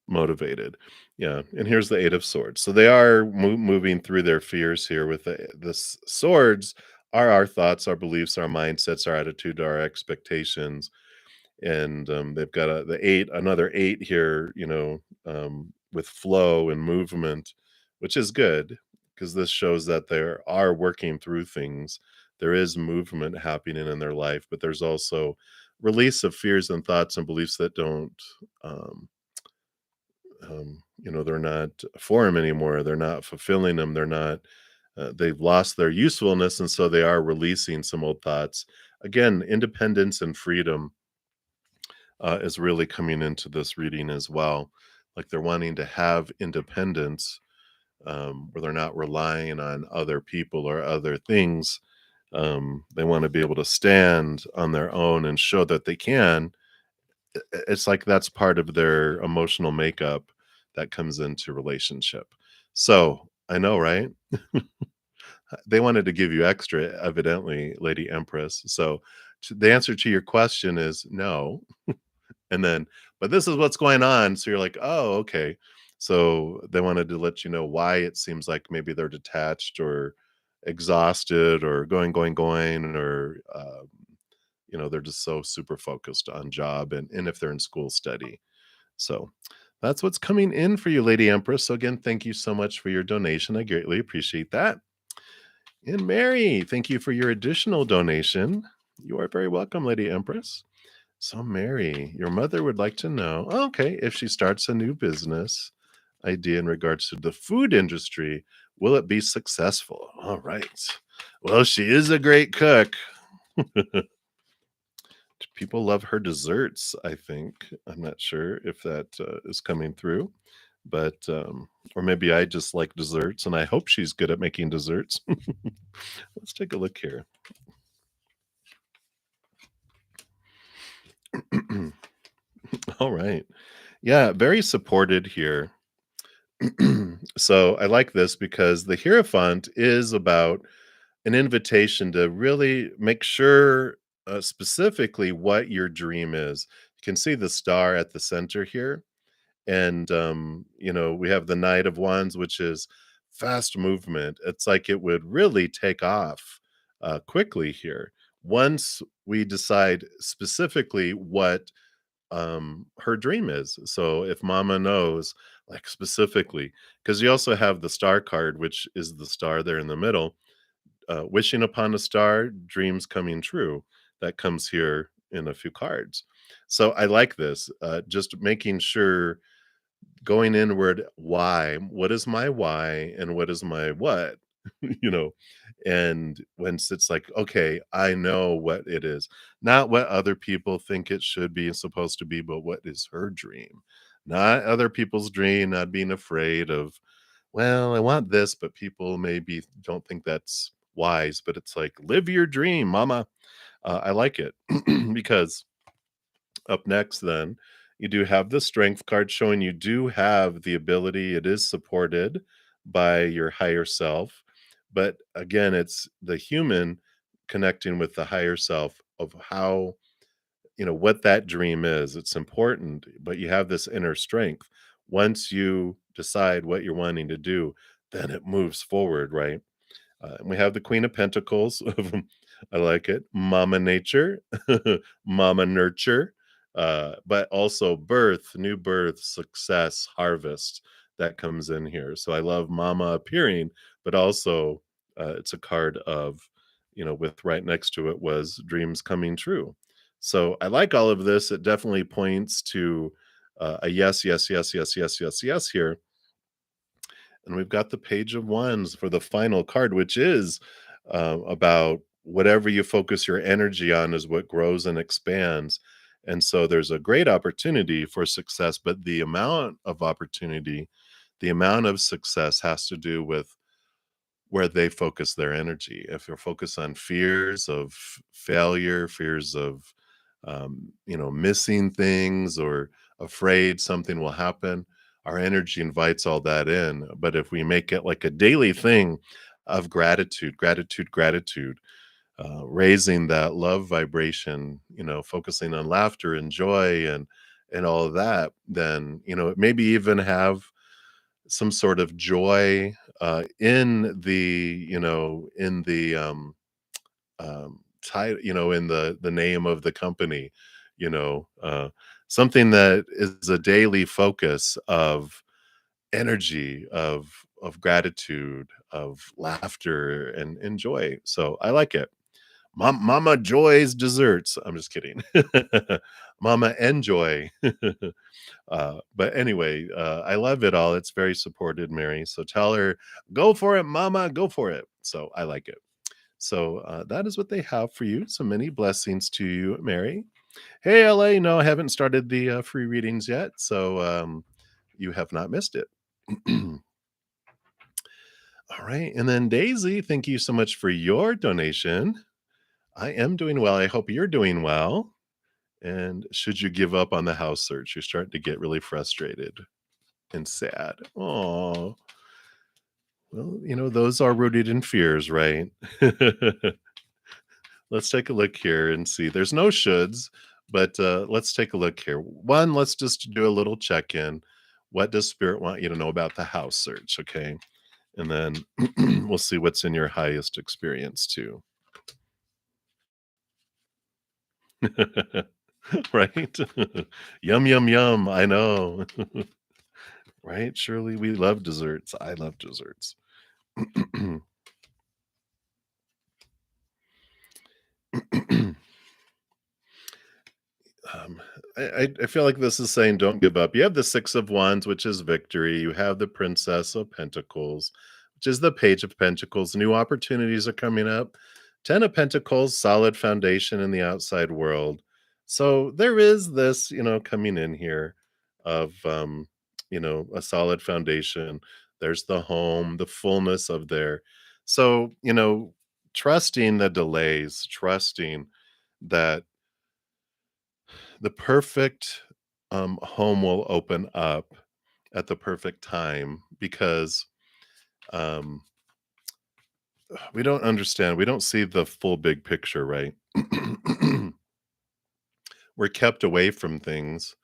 motivated. Yeah, and here's the 8 of swords. So they are moving through their fears here with this swords are our thoughts, our beliefs, our mindsets, our attitude, our expectations. And they've got the 8, another 8 here, with flow and movement, which is good because this shows that they are working through things. There is movement happening in their life, but there's also release of fears and thoughts and beliefs that don't um, they're not for him anymore. They're not fulfilling them. They're not, they've lost their usefulness. And so they are releasing some old thoughts. Again, independence and freedom is really coming into this reading as well. Like they're wanting to have independence where they're not relying on other people or other things. They want to be able to stand on their own and show that they can. It's like that's part of their emotional makeup that comes into relationship. So, I know, right? They wanted to give you extra, evidently, Lady Empress. So, the answer to your question is no. And then, but this is what's going on. So you're like, oh, okay. So they wanted to let you know why it seems like maybe they're detached or exhausted or going, or they're just so super focused on job and if they're in school, study. So that's what's coming in for you, Lady Empress. So again, thank you so much for your donation. I greatly appreciate that. And Mary, thank you for your additional donation. You are very welcome, Lady Empress. So, Mary, your mother would like to know, okay, if she starts a new business idea in regards to the food industry, will it be successful? All right. Well, she is a great cook. People love her desserts, I think. I'm not sure if that is coming through, but, or maybe I just like desserts and I hope she's good at making desserts. Let's take a look here. All right. Yeah, very supported here. So I like this because the Hierophant is about an invitation to really make sure specifically what your dream is. You can see the star at the center here. And, we have the Knight of Wands, which is fast movement. It's like it would really take off quickly here. Once we decide specifically what her dream is. So if mama knows, like specifically, because you also have the star card, which is the star there in the middle, wishing upon a star, dreams coming true. That comes here in a few cards. So I like this, just making sure going inward, why? What is my why and what is my what? You know? And once it's like, okay, I know what it is, not what other people think it should be and supposed to be, but what is her dream? Not other people's dream, not being afraid of, well, I want this, but people maybe don't think that's wise, but it's like, live your dream, mama. I like it because up next, then, you do have the strength card showing you do have the ability. It is supported by your higher self. But again, it's the human connecting with the higher self of how, what that dream is. It's important, but you have this inner strength. Once you decide what you're wanting to do, then it moves forward, right? And we have the Queen of Pentacles. I like it. Mama Nature, Mama Nurture, but also birth, new birth, success, harvest that comes in here. So I love Mama appearing, but also it's a card of, with right next to it was dreams coming true. So I like all of this. It definitely points to a yes, yes, yes, yes, yes, yes, yes here, and we've got the Page of Wands for the final card, which is about whatever you focus your energy on is what grows and expands. And so there's a great opportunity for success, but the amount of opportunity, the amount of success has to do with where they focus their energy. If you're focused on fears of failure, fears of, missing things or afraid something will happen, our energy invites all that in. But if we make it like a daily thing of gratitude, gratitude, gratitude, raising that love vibration, focusing on laughter and joy and all of that, then maybe even have some sort of joy in in the name of the company, you know, uh, something that is a daily focus of energy, of gratitude, of laughter and joy. So I like it. Mama Joy's desserts. I'm just kidding. Mama Enjoy. But anyway, I love it all. It's very supported, Mary. So tell her, go for it, Mama, go for it. So I like it. So that is what they have for you. So many blessings to you, Mary. Hey, LA. No, I haven't started the free readings yet. So you have not missed it. All right. And then Daisy, thank you so much for your donation. I am doing well. I hope you're doing well. And should you give up on the house search, you're starting to get really frustrated and sad. Oh, well, those are rooted in fears, right? Let's take a look here and see. There's no shoulds, but let's take a look here. One, let's just do a little check in. What does Spirit want you to know about the house search? Okay. And then we'll see what's in your highest experience too. Right? Yum, yum, yum. I know. Right? Surely we love desserts. I love desserts. Um, I feel like this is saying don't give up. You have the Six of Wands, which is victory. You have the Princess of Pentacles, which is the Page of Pentacles. New opportunities are coming up. Ten of Pentacles, solid foundation in the outside world. So there is this, coming in here of, a solid foundation. There's the home, the fullness of there. So, trusting the delays, trusting that the perfect home will open up at the perfect time because um, we don't understand. We don't see the full big picture, right? We're kept away from things.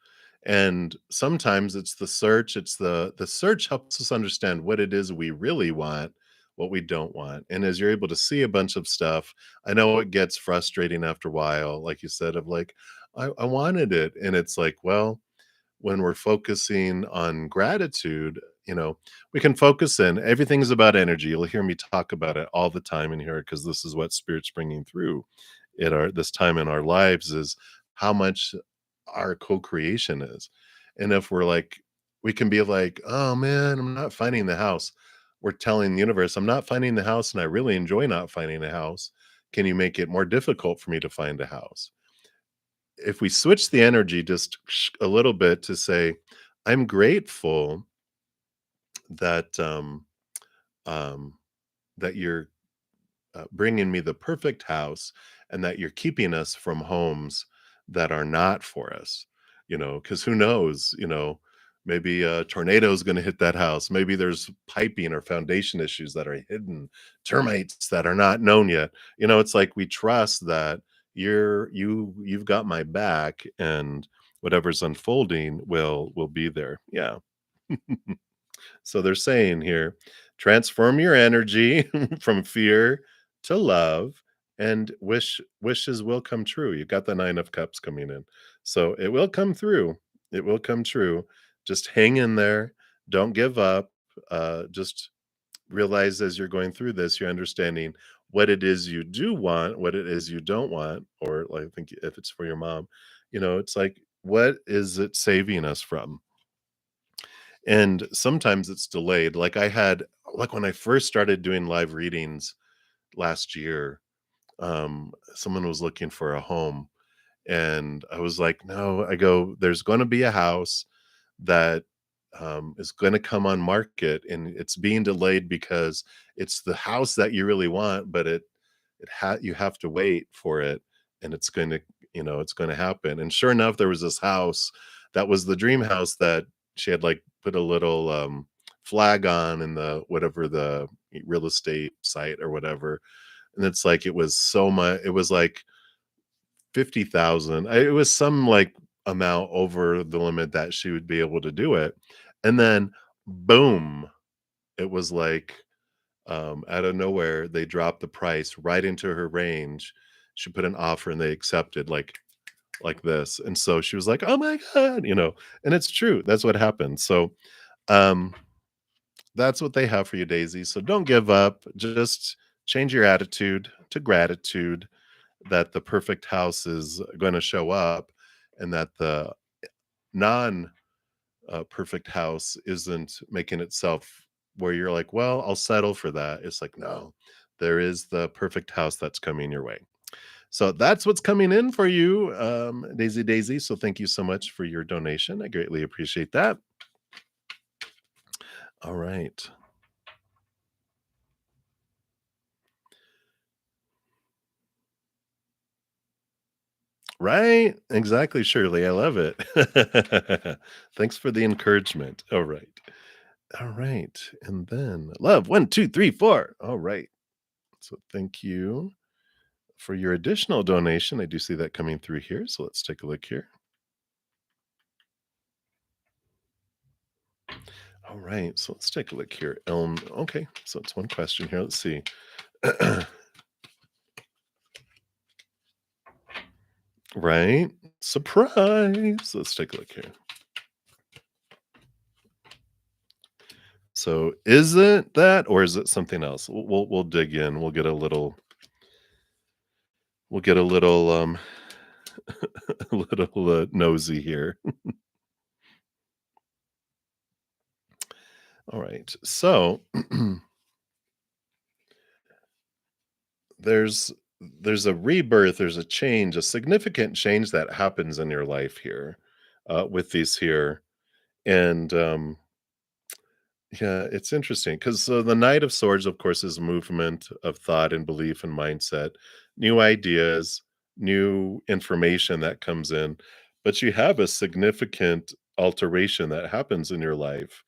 And sometimes it's the search. It's the search helps us understand what it is we really want, what we don't want. And as you're able to see a bunch of stuff, I know it gets frustrating after a while, like you said, of like, I wanted it. And it's like, well, when we're focusing on gratitude, we can focus in. Everything's about energy. You'll hear me talk about it all the time in here because this is what Spirit's bringing through at our this time in our lives is how much our co-creation is. And if we're like, we can be like, oh man, I'm not finding the house. We're telling the universe, I'm not finding the house, and I really enjoy not finding a house. Can you make it more difficult for me to find a house? If we switch the energy just a little bit to say, I'm grateful that um, that you're bringing me the perfect house and that you're keeping us from homes that are not for us, because who knows, maybe a tornado is going to hit that house. Maybe there's piping or foundation issues that are hidden, termites that are not known yet. It's like we trust that you've got my back and whatever's unfolding will be there. Yeah. So they're saying here, transform your energy from fear to love, and wishes will come true. You got the 9 of cups coming in. So it will come through. It will come true. Just hang in there. Don't give up. Just realize as you're going through this, you're understanding what it is you do want, what it is you don't want, or like I think if it's for your mom, it's like, what is it saving us from? And sometimes it's delayed. Like when I first started doing live readings last year, someone was looking for a home and I was like, no, I go, there's going to be a house that is going to come on market and it's being delayed because it's the house that you really want, but you have to wait for it and it's going to, it's going to happen. And sure enough, there was this house that was the dream house that she had, like, put a little, flag on in the whatever the real estate site or whatever, and it's like it was so much. It was like 50,000. It was some, like, amount over the limit that she would be able to do it, and then boom, it was like, out of nowhere, they dropped the price right into her range. She put an offer and they accepted like this, and so she was like, "Oh my god," and it's true, that's what happened. So, um, that's what they have for you, Daisy, so don't give up, just change your attitude to gratitude that the perfect house is gonna show up and that the non, perfect house isn't making itself where you're like, "Well, I'll settle for that." It's like, "No, there is the perfect house that's coming your way." So that's what's coming in for you, Daisy Daisy. So thank you so much for your donation. I greatly appreciate that. All right. Right. Exactly, Shirley. I love it. Thanks for the encouragement. All right. All right. And then love 1, 2, 3, 4. All right. So thank you for your additional donation. I do see that coming through here. So let's take a look here. All right. So let's take a look here. Okay. So it's one question here. Let's see. Right? Surprise! Let's take a look here. So, is it that or is it something else? We'll dig in. We'll get a little, a little, nosy here. Alright. So, there's there's a rebirth, there's a change, a significant change that happens in your life here, with these here, and, yeah, it's interesting because so the Knight of Swords, of course, is movement of thought and belief and mindset, new ideas, new information that comes in, but you have a significant alteration that happens in your life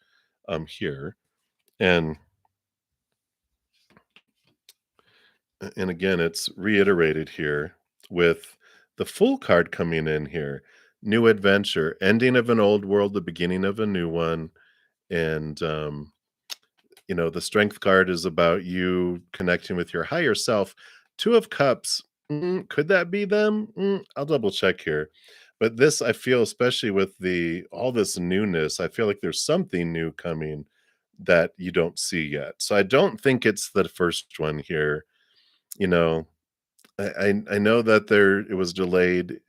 here. And and again, it's reiterated here with the full card coming in here. New adventure, ending of an old world, the beginning of a new one. And the strength card is about you connecting with your higher self. Two of cups, could that be them? I'll double check here. But this, I feel, especially with the all this newness, I feel like there's something new coming that you don't see yet. So I don't think it's the first one here. You know, I know that it was delayed,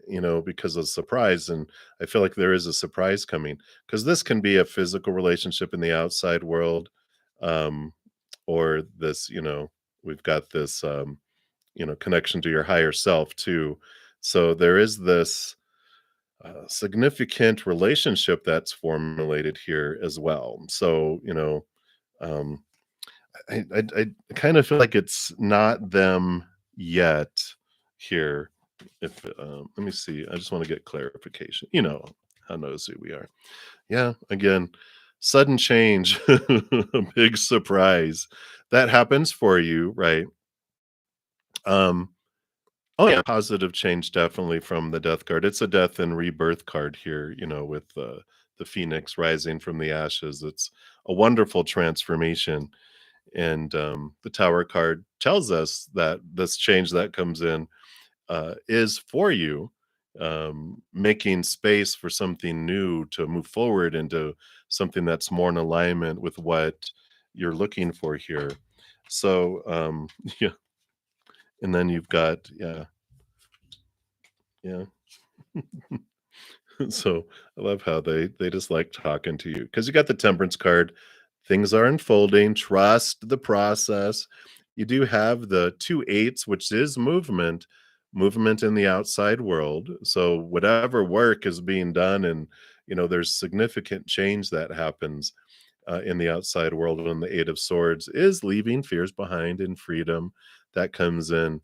because of surprise, and I feel like there is a surprise coming because this can be a physical relationship in the outside world, um, or this, we've got this, connection to your higher self too. So there is this significant relationship that's formulated here as well. So, um, I kind of feel like it's not them yet here. If let me see, I just want to get clarification. You know how nosy we are. Yeah, again, sudden change, a big surprise that happens for you, right? Um, oh yeah, positive change definitely from the death card. It's a death and rebirth card here, with the phoenix rising from the ashes. It's a wonderful transformation. And the Tower card tells us that this change that comes in is for you, making space for something new to move forward into something that's more in alignment with what you're looking for here. So, yeah, and then you've got, yeah, yeah. So I love how they just like talking to you because you got the temperance card. Things are unfolding. Trust the process. You do have the two eights, which is movement in the outside world. So whatever work is being done, and there's significant change that happens in the outside world. And the Eight of Swords is leaving fears behind and freedom that comes in.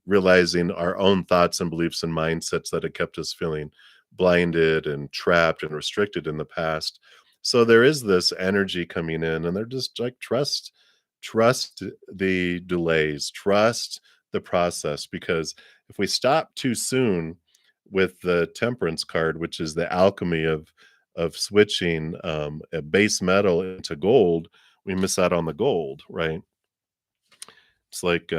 Realizing our own thoughts and beliefs and mindsets that have kept us feeling blinded and trapped and restricted in the past. So there is this energy coming in, and they're just like, trust the delays, trust the process, because if we stop too soon with the temperance card, which is the alchemy of switching a base metal into gold, we miss out on the gold, right? It's like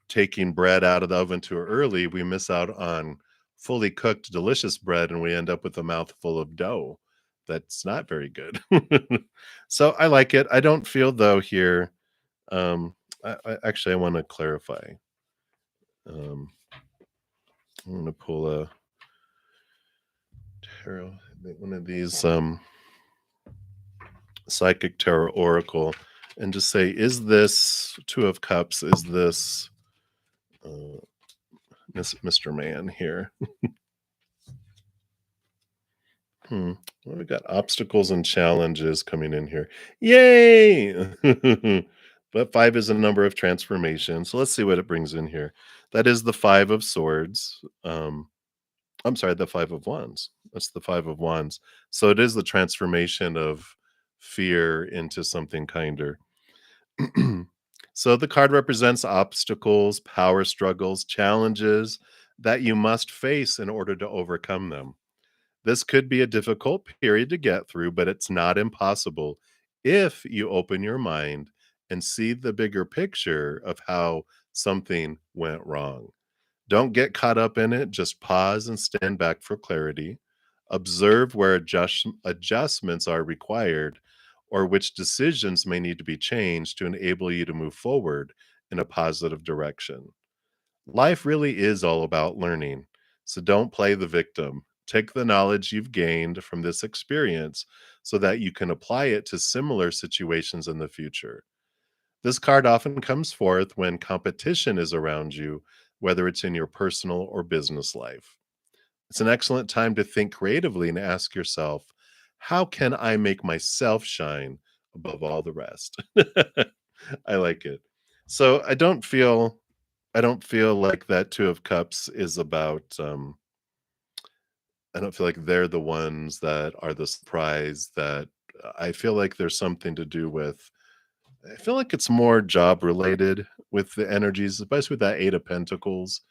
taking bread out of the oven too early. We miss out on fully cooked, delicious bread, and we end up with a mouthful of dough that's not very good. So I like it. I don't feel though here. Actually, I want to clarify. Um, I'm going to pull a tarot, one of these psychic tarot oracle, and just say, is this Two of Cups? Is this uh, Mr. Man here? Well, we got obstacles and challenges coming in here. Yay! But five is a number of transformation. So let's see what it brings in here. That is the Five of Swords. I'm sorry, the Five of Wands. That's the Five of Wands. So it is the transformation of fear into something kinder. So the card represents obstacles, power struggles, challenges that you must face in order to overcome them. This could be a difficult period to get through, but it's not impossible if you open your mind and see the bigger picture of how something went wrong. Don't get caught up in it. Just pause and stand back for clarity. Observe where adjustments are required or which decisions may need to be changed to enable you to move forward in a positive direction. Life really is all about learning. So don't play the victim. Take the knowledge you've gained from this experience so that you can apply it to similar situations in the future. This card often comes forth when competition is around you, whether it's in your personal or business life. It's an excellent time to think creatively and ask yourself, how can I make myself shine above all the rest? I like it. So I don't feel like that Two of Cups is about I don't feel like they're the ones that are the surprise that I feel like there's something to do with. I feel like it's more job related with the energies, especially with that 8 of Pentacles.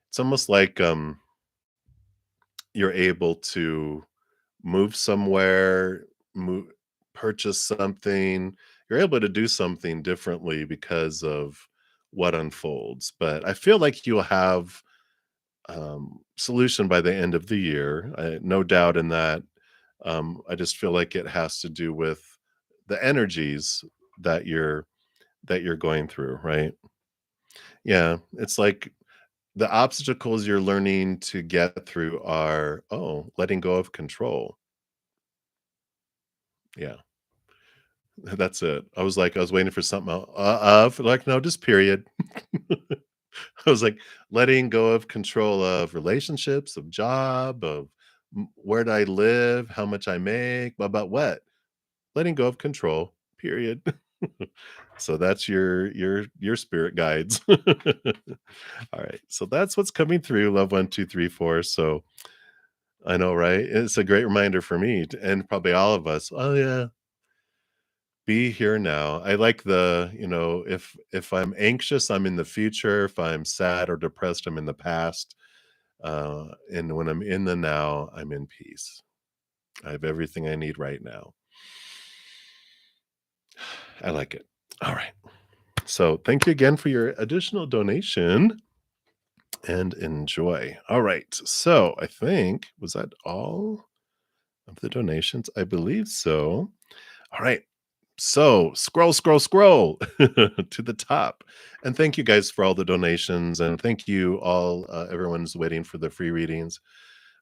It's almost like you're able to move somewhere, move, purchase something. You're able to do something differently because of what unfolds. But I feel like you'll have solution by the end of the year. No doubt in that. I just feel like it has to do with the energies that you're going through, right? Yeah, it's like the obstacles you're learning to get through are, oh, letting go of control. Yeah, that's it. I was waiting for something like, no, just period. I was like, letting go of control of relationships, of job, of where do I live, how much I make, about what? Letting go of control, period. So that's your spirit guides. All right. So that's what's coming through. Love 1, 2, 3, 4. So I know, right? It's a great reminder for me and probably all of us. Oh yeah, be here now. I like if I'm anxious, I'm in the future. If I'm sad or depressed, I'm in the past. And when I'm in the now, I'm in peace. I have everything I need right now. I like it. All right. So thank you again for your additional donation and enjoy. All right. So I think, was that all of the donations? I believe so. All right. So scroll to the top. And thank you guys for all the donations. And thank you all, everyone's waiting for the free readings.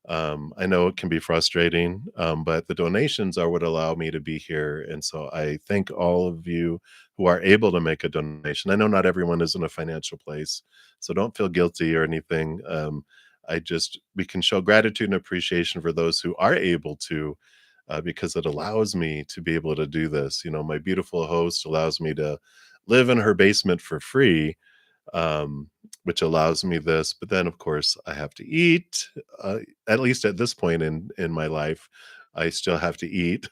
I know it can be frustrating, but the donations are what allow me to be here. And so I thank all of you who are able to make a donation. I know not everyone is in a financial place, so don't feel guilty or anything. We can show gratitude and appreciation for those who are able to, because it allows me to be able to do this. My beautiful host allows me to live in her basement for free, um, which allows me this. But then, of course, I have to eat. At least at this point in my life, I still have to eat,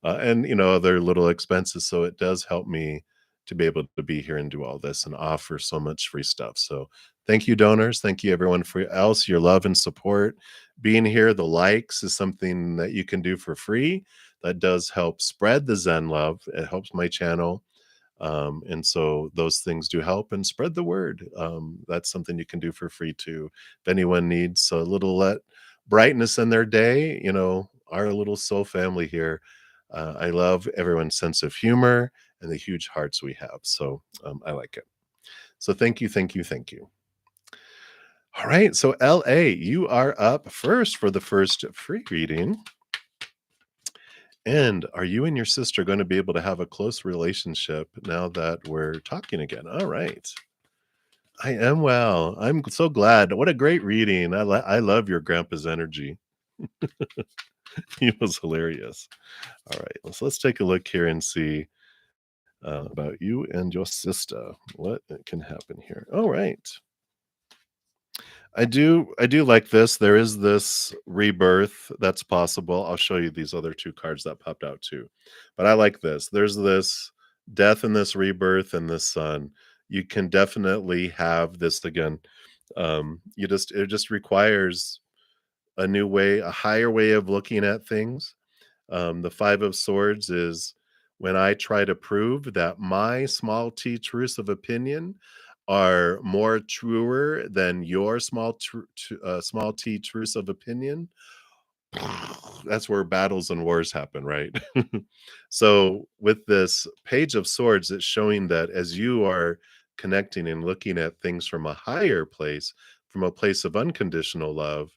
and other little expenses. So it does help me to be able to be here and do all this and offer so much free stuff. So thank you, donors. Thank you, everyone, for your love and support. Being here, the likes is something that you can do for free. That does help spread the Zen love. It helps my channel, and so those things do help and spread the word. That's something you can do for free too. If anyone needs a little brightness in their day, our little soul family here. I love everyone's sense of humor and the huge hearts we have. So I like it. So thank you, thank you, thank you. All right. So LA, you are up first for the first free reading. And are you and your sister going to be able to have a close relationship now that we're talking again? All right. I am well. I'm so glad. What a great reading. I love your grandpa's energy. He was hilarious. All right. Let's take a look here and see about you and your sister. What can happen here? All right. I do like this. There is this rebirth that's possible. I'll show you these other two cards that popped out too. But I like this. There's this death and this rebirth and this sun. You can definitely have this again. It just requires a new way, a higher way of looking at things. The Five of Swords is when I try to prove that my small t truths of opinion are more truer than your small t truths of opinion. That's where battles and wars happen, right? So with this Page of Swords, it's showing that as you are connecting and looking at things from a higher place, from a place of unconditional love,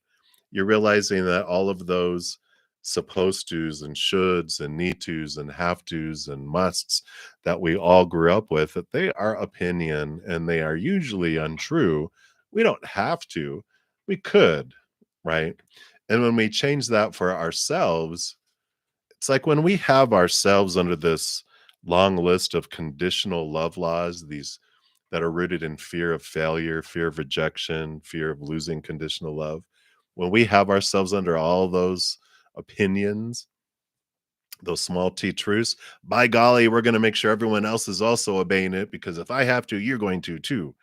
you're realizing that all of those supposed tos and shoulds and need tos and have tos and musts that we all grew up with, that they are opinion and they are usually untrue. We don't have to. We could, right? And when we change that for ourselves, it's like when we have ourselves under this long list of conditional love laws, these that are rooted in fear of failure, fear of rejection, fear of losing conditional love. When we have ourselves under all those opinions, those small t truths, by golly, we're going to make sure everyone else is also obeying it, because if I have to, you're going to too.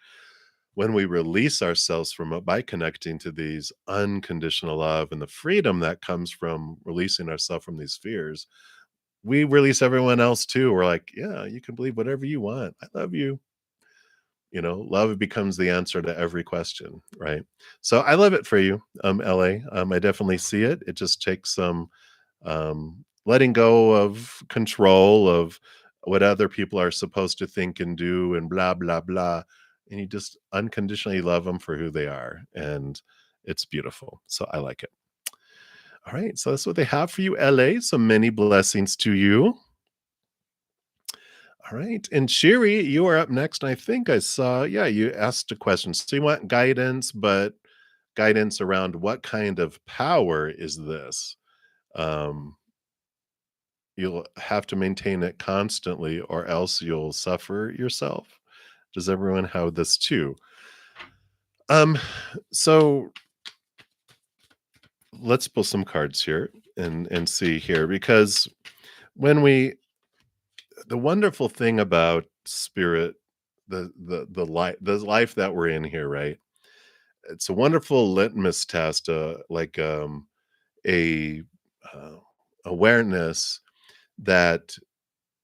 When we release ourselves from it by connecting to these unconditional love and the freedom that comes from releasing ourselves from these fears, we release everyone else too. We're like, yeah, you can believe whatever you want. I love you. Love becomes the answer to every question, right? So I love it for you, LA. I definitely see it. It just takes some letting go of control of what other people are supposed to think and do and blah blah blah, and you just unconditionally love them for who they are, and it's beautiful. So I like it. All right, so that's what they have for you, LA. So many blessings to you. All right, and Sherry, you are up next. I think I saw, yeah, you asked a question. So you want guidance, but guidance around what kind of power is this? Um, You'll have to maintain it constantly or else you'll suffer yourself. Does everyone have this too? Um, so let's pull some cards here and see here, because when we the wonderful thing about spirit, the life that we're in here, right? It's a wonderful litmus test, like a uh, awareness that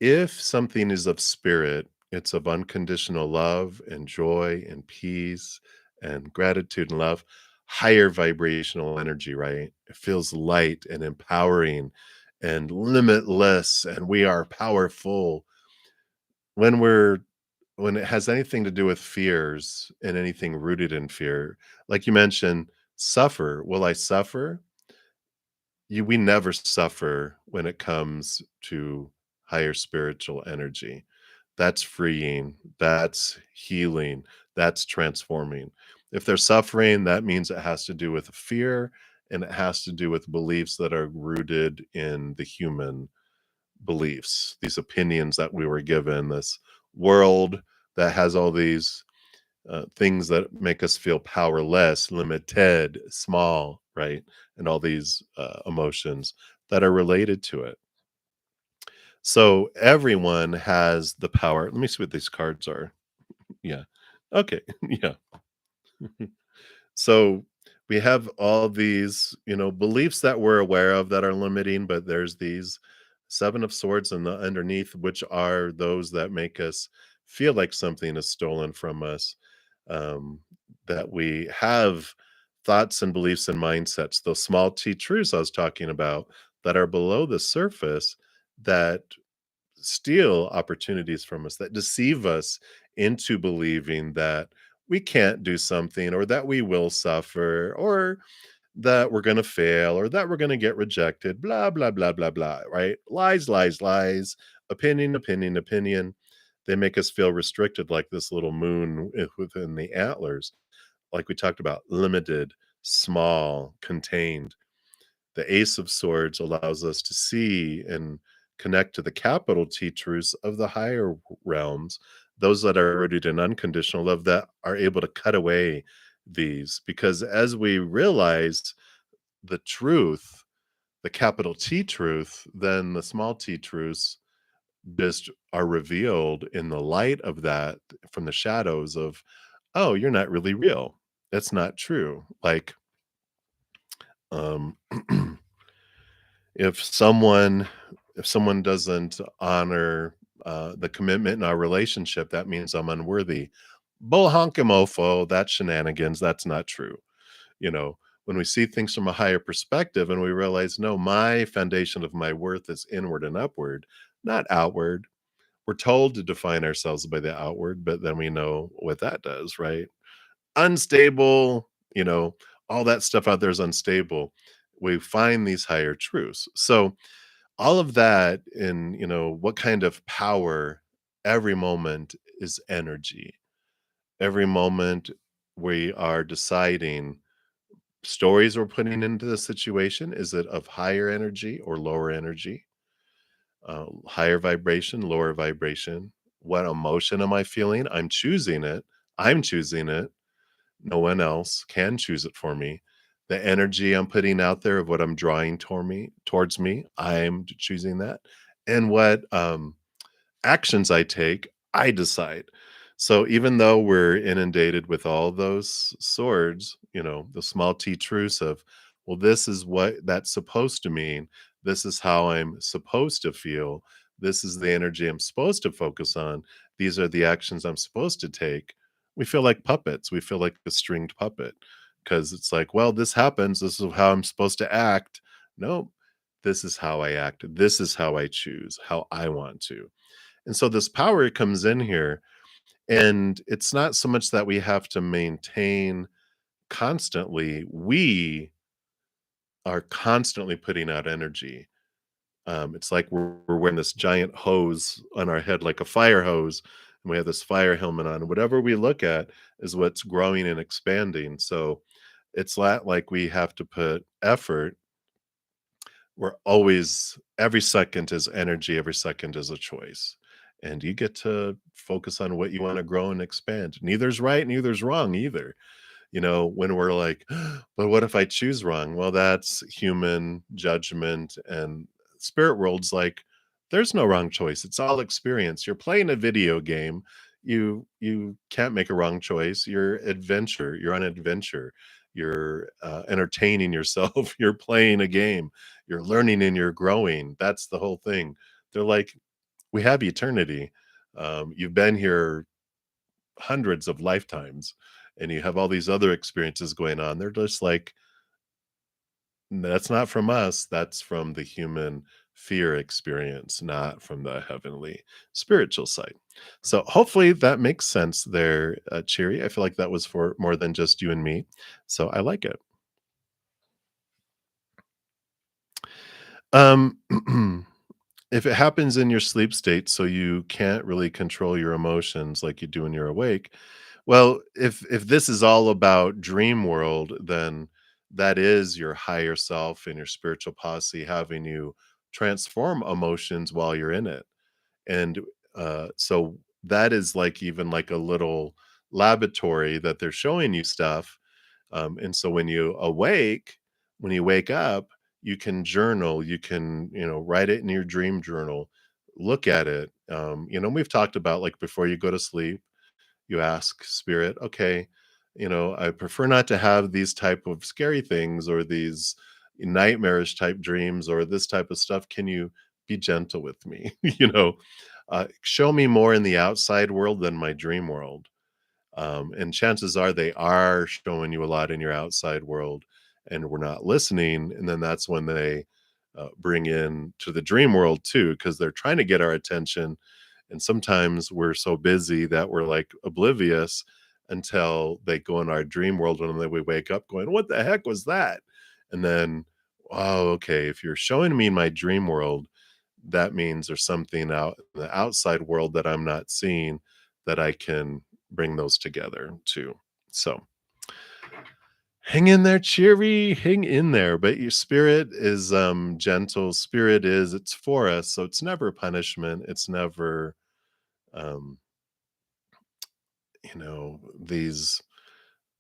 if something is of spirit, it's of unconditional love and joy and peace and gratitude and love, higher vibrational energy, right? It feels light and empowering and limitless, and we are powerful. When we're when it has anything to do with fears and anything rooted in fear, like you mentioned, suffer. Will I suffer? We never suffer when it comes to higher spiritual energy. That's freeing, that's healing, that's transforming. If they're suffering, that means it has to do with fear, and it has to do with beliefs that are rooted in the human beliefs, these opinions that we were given, this world that has all these. things that make us feel powerless, limited, small, right? And all these emotions that are related to it. So everyone has the power. Let me see what these cards are. Yeah. Okay. Yeah. So we have all these, beliefs that we're aware of that are limiting, but there's these seven of swords and the underneath, which are those that make us feel like something is stolen from us. Um, that we have thoughts and beliefs and mindsets, those small t truths I was talking about that are below the surface that steal opportunities from us, that deceive us into believing that we can't do something or that we will suffer or that we're going to fail or that we're going to get rejected, blah, blah, blah, blah, blah, right? Lies, lies, lies, opinion, opinion, opinion. They make us feel restricted like this little moon within the antlers, like we talked about, limited, small, contained. The Ace of Swords allows us to see and connect to the capital T truths of the higher realms, those that are rooted in unconditional love that are able to cut away these. Because as we realize the truth, the capital T truth, then the small t truths just are revealed in the light of that from the shadows of, oh, you're not really real. That's not true. Like, um, If someone if someone doesn't honor, the commitment in our relationship, that means I'm unworthy. Bull honky that's shenanigans, that's not true. You know, when we see things from a higher perspective and we realize, no, my foundation of my worth is inward and upward, not outward. We're told to define ourselves by the outward, but then we know what that does, right? Unstable, all that stuff out there is unstable. We find these higher truths. So all of that in, what kind of power every moment is energy. Every moment we are deciding stories we're putting into the situation. Is it of higher energy or lower energy? Higher vibration, lower vibration? What emotion am I feeling? I'm choosing it. I'm choosing it. No one else can choose it for me. The energy I'm putting out there of what I'm drawing towards me, I'm choosing that. And what actions I take, I decide. So even though we're inundated with all those swords, the small t truths of, well, this is what that's supposed to mean. This is how I'm supposed to feel. This is the energy I'm supposed to focus on. These are the actions I'm supposed to take. We feel like puppets. We feel like a stringed puppet because it's like, well, this happens. This is how I'm supposed to act. No, this is how I act. This is how I choose, how I want to. And so this power comes in here, and it's not so much that we have to maintain constantly. We are constantly putting out energy. It's like we're wearing this giant hose on our head, like a fire hose, and we have this fire helmet on. And whatever we look at is what's growing and expanding. So it's not like we have to put effort. We're always every second is energy, every second is a choice. And you get to focus on what you want to grow and expand. Neither's right, neither's wrong either. When we're like, but what if I choose wrong? Well, that's human judgment and spirit world's like, there's no wrong choice. It's all experience. You're playing a video game. You can't make a wrong choice. You're on adventure. You're entertaining yourself. You're playing a game. You're learning and you're growing. That's the whole thing. They're like, we have eternity. You've been here hundreds of lifetimes and you have all these other experiences going on. They're just like, that's not from us. That's from the human fear experience, not from the heavenly spiritual side. So hopefully that makes sense there, Cheery. I feel like that was for more than just you and me. So I like it. Um, if it happens in your sleep state, so you can't really control your emotions like you do when you're awake, well, if this is all about dream world, then that is your higher self and your spiritual posse having you transform emotions while you're in it. And so that is like even like a little laboratory that they're showing you stuff. And so when you wake up, you can journal, you can, write it in your dream journal, look at it. We've talked about like before you go to sleep, you ask spirit, okay, I prefer not to have these type of scary things or these nightmarish type dreams or this type of stuff. Can you be gentle with me? Show me more in the outside world than my dream world. And chances are they are showing you a lot in your outside world and we're not listening. And then that's when they bring in to the dream world too, because they're trying to get our attention. And sometimes we're so busy that we're like oblivious until they go in our dream world and then we wake up going, what the heck was that? And then, oh, okay, if you're showing me my dream world, that means there's something out in the outside world that I'm not seeing that I can bring those together too. So hang in there, cheery, hang in there. But your spirit is gentle. Spirit is it's for us. So it's never punishment. It's never um, these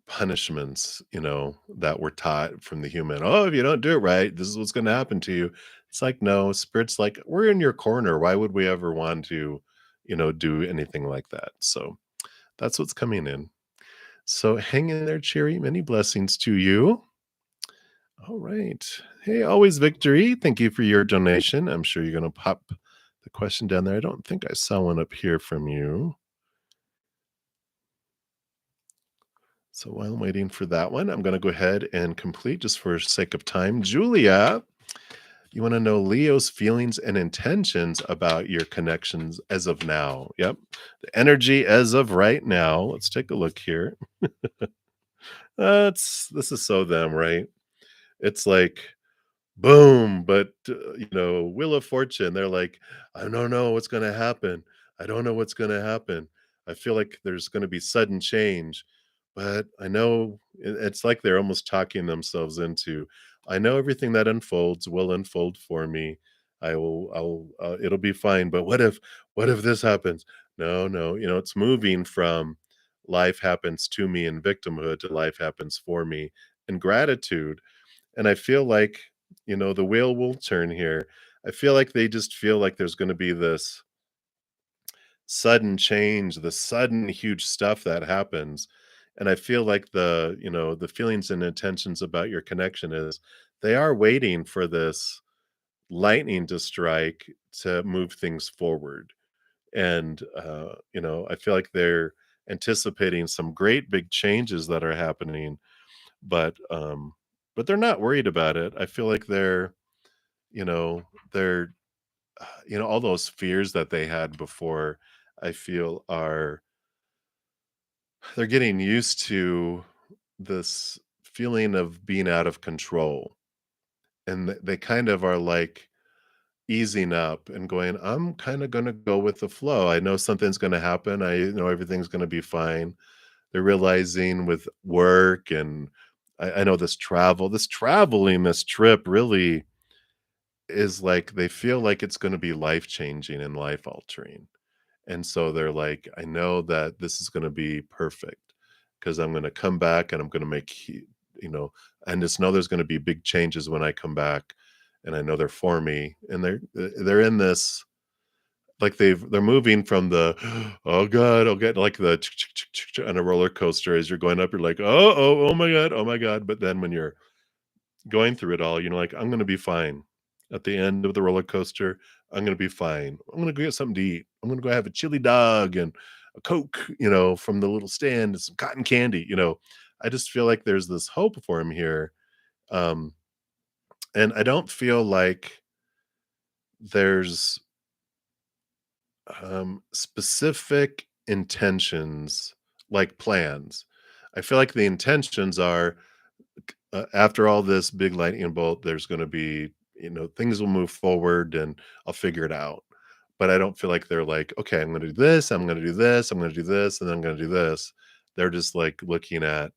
punishments, that we're taught from the human. Oh, if you don't do it right, this is what's going to happen to you. It's like, no, spirit's like, we're in your corner. Why would we ever want to, do anything like that? So that's what's coming in. So hang in there, Cherry. Many blessings to you. All right. Hey, always victory. Thank you for your donation. I'm sure you're going to pop the question down there. I don't think I saw one up here from you. So while I'm waiting for that one, I'm going to go ahead and complete just for sake of time. Julia, you want to know Leo's feelings and intentions about your connections as of now. Yep. The energy as of right now. Let's take a look here. This is so them, right? It's like boom, but, Wheel of Fortune, they're like, "I don't know what's gonna happen. I don't know what's gonna happen. I feel like there's gonna be sudden change, but I know." It's like they're almost talking themselves into, "I know everything that unfolds will unfold for me. It'll be fine, but what if this happens? No, no." It's moving from life happens to me in victimhood to life happens for me in gratitude. And I feel like, the wheel will turn here. I feel like they just feel like there's gonna be this sudden change, the sudden huge stuff that happens. And I feel like the feelings and intentions about your connection is they are waiting for this lightning to strike to move things forward. And I feel like they're anticipating some great big changes that are happening, but but they're not worried about it. I feel like you know, they're all those fears that they had before, I feel they're getting used to this feeling of being out of control. And they kind of are like easing up and going, I'm kind of going to go with the flow. I know something's going to happen. I know everything's going to be fine. They're realizing with work and I know this traveling, this trip really is like they feel like it's gonna be life changing and life altering. And so they're like, I know that this is gonna be perfect because I'm gonna come back and I'm gonna make, you know, and just know there's gonna be big changes when I come back. And I know they're for me. And they're in this like they're moving from the oh god, oh god, like the on a roller coaster as you're going up, you're like, oh my god. But then when you're going through it all, like, "I'm gonna be fine." At the end of the roller coaster, "I'm gonna be fine. I'm gonna go get something to eat. I'm gonna go have a chili dog and a Coke, from the little stand and some cotton candy." I just feel like there's this hope for him here, um, and I don't feel like there's, specific intentions, like plans. I feel like the intentions are after all this big lightning bolt, there's going to be, things will move forward and I'll figure it out. But I don't feel like they're like, okay, I'm going to do this, I'm going to do this, I'm going to do this, and then I'm going to do this. They're just like looking at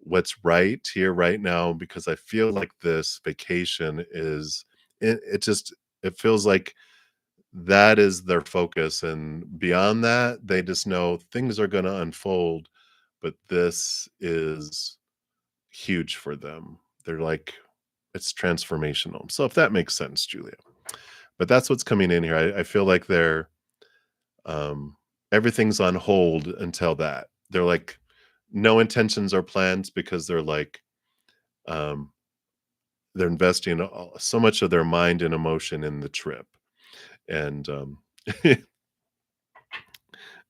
what's right here, right now, because I feel like this vacation is, it feels like that is their focus, and beyond that, they just know things are gonna unfold, but this is huge for them. They're like, it's transformational. So if that makes sense, Julia. But that's what's coming in here. I feel like they're um everything's on hold until that. They're like no intentions or plans because um they're investing so much of their mind and emotion in the trip. And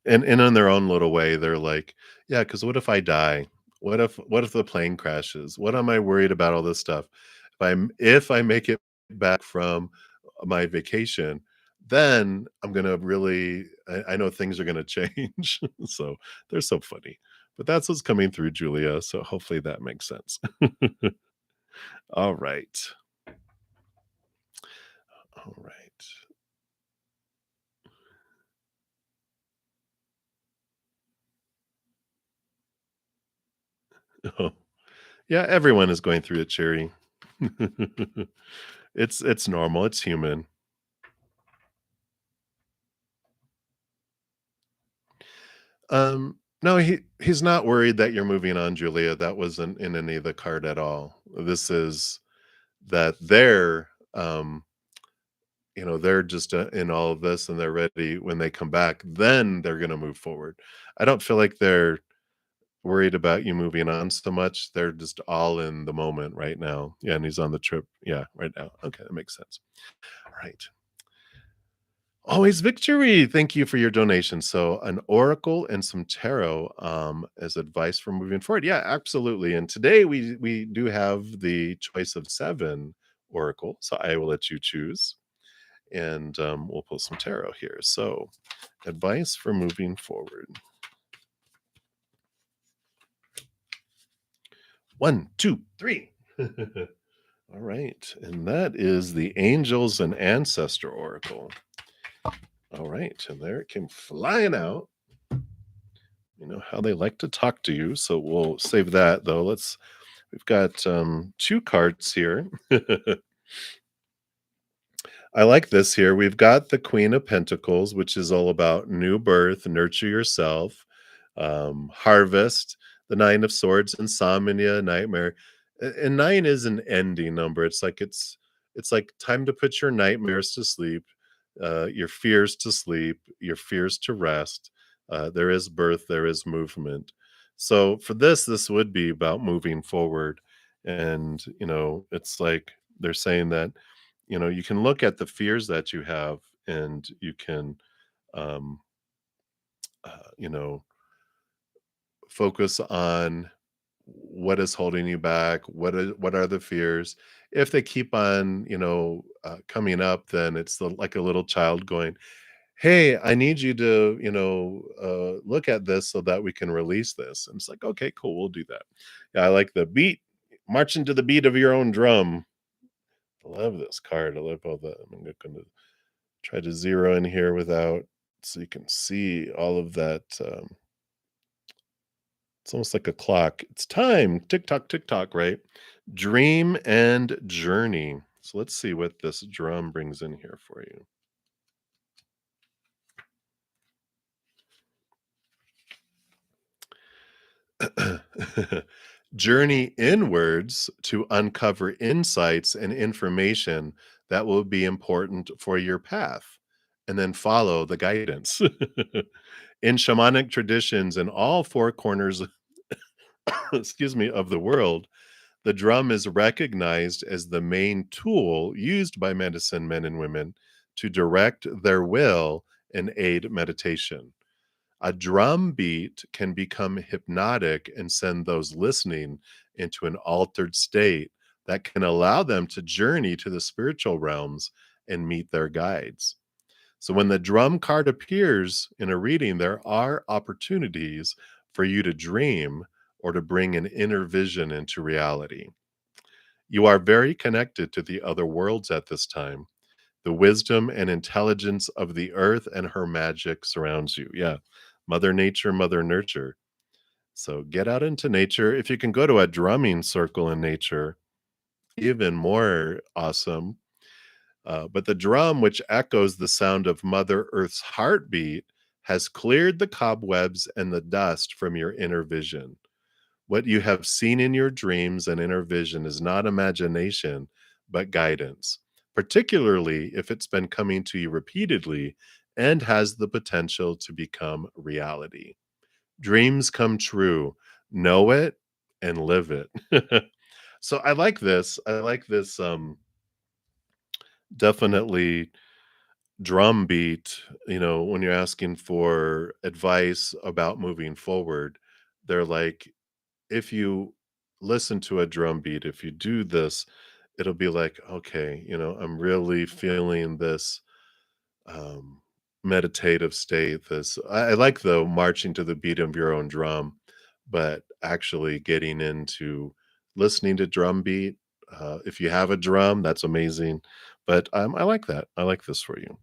and in their own little way, they're like, "Yeah, because what if I die? What if the plane crashes? What am I worried about all this stuff? If I make it back from my vacation, then I'm gonna really I know things are gonna change." So, they're so funny. But that's what's coming through, Julia, so hopefully that makes sense. Alright. Alright. Oh, yeah, everyone is going through it, Cherry. It's normal, it's human. No, he's not worried that you're moving on, Julia. That wasn't in any of the card at all. This is that they're just in all of this and they're ready when they come back, then they're going to move forward. I don't feel like they're worried about you moving on so much. They're just all in the moment right now. Yeah, and he's on the trip. Yeah, right now. Okay, that makes sense. All right. Always victory. Thank you for your donation. So, an oracle and some tarot as advice for moving forward. Yeah, absolutely. And today we do have the choice of 7 oracle. So, I will let you choose and we'll pull some tarot here. So, advice for moving forward. 1, 2, 3. All right. And that is the Angels and Ancestor Oracle. All right. And there it came flying out. You know how they like to talk to you, so we'll save that though. We've got 2 cards here. I like this here. We've got the Queen of Pentacles, which is all about new birth, nurture yourself, harvest, the Nine of Swords, insomnia, nightmare. And 9 is an ending number. It's like time to put your nightmares to sleep, your fears to sleep, your fears to rest. There is birth, there is movement. So for this would be about moving forward. And, it's like they're saying that you can look at the fears that you have and you can um you know focus on what is holding you back, what are the fears. If they keep on coming up, then it's like a little child going, hey, I need you to look at this so that we can release this. And it's like, okay, cool, we'll do that. Yeah, I like the beat, marching to the beat of your own drum. I love this card. I love all that. I'm gonna try to zero in here without so you can see all of that. It's almost like a clock. It's time. Tick tock, tick tock, right? Dream and journey. So let's see what this drum brings in here for you. Journey inwards to uncover insights and information that will be important for your path, and then follow the guidance. In shamanic traditions in all 4 corners excuse me, of the world, the drum is recognized as the main tool used by medicine men and women to direct their will and aid meditation. A drum beat can become hypnotic and send those listening into an altered state that can allow them to journey to the spiritual realms and meet their guides. So when the drum card appears in a reading, there are opportunities for you to dream or to bring an inner vision into reality. You are very connected to the other worlds at this time. The wisdom and intelligence of the earth and her magic surrounds you. Yeah. Mother nature, mother nurture. So get out into nature. If you can go to a drumming circle in nature, even more awesome. But the drum, which echoes the sound of Mother Earth's heartbeat, has cleared the cobwebs and the dust from your inner vision. What you have seen in your dreams and inner vision is not imagination, but guidance, particularly if it's been coming to you repeatedly and has the potential to become reality. Dreams come true. Know it and live it. So I like this. I like this definitely drum beat, when you're asking for advice about moving forward. They're like, if you listen to a drum beat, if you do this, it'll be like, okay, I'm really feeling this um, meditative state. This I like though marching to the beat of your own drum, but actually getting into listening to drum beat. If you have a drum, that's amazing. But I like that. I like this for you.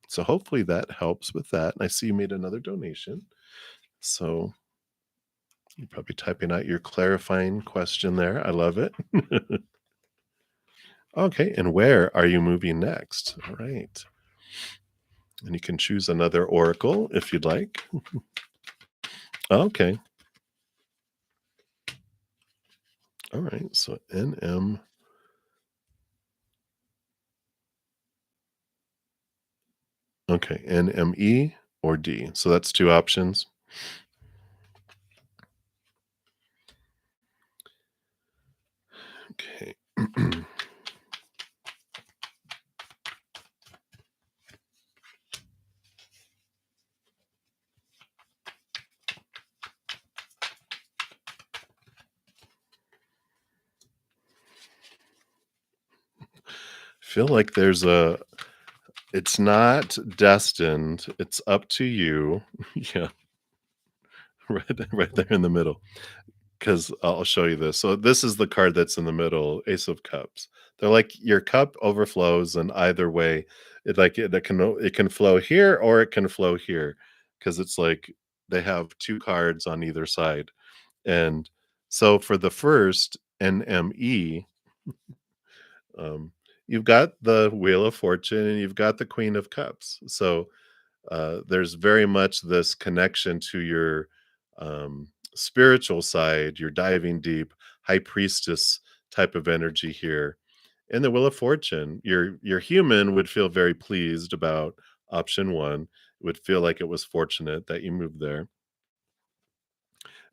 So hopefully that helps with that. And I see you made another donation. So you're probably typing out your clarifying question there. I love it. Okay. And where are you moving next? All right. And you can choose another oracle if you'd like. Okay. All right. So NM. Okay. NME or D. So that's two options. Okay. Feel like it's not destined. It's up to you. Yeah. Right there in the middle. 'Cause I'll show you this. So this is the card that's in the middle, Ace of Cups. They're like your cup overflows, and either way, it can flow here or it can flow here, because it's like they have 2 cards on either side. And so for the first NME, um, you've got the Wheel of Fortune and you've got the Queen of Cups. So there's very much this connection to your spiritual side. You're diving deep, high priestess type of energy here. In the Wheel of Fortune, your human would feel very pleased about option one. It would feel like it was fortunate that you moved there.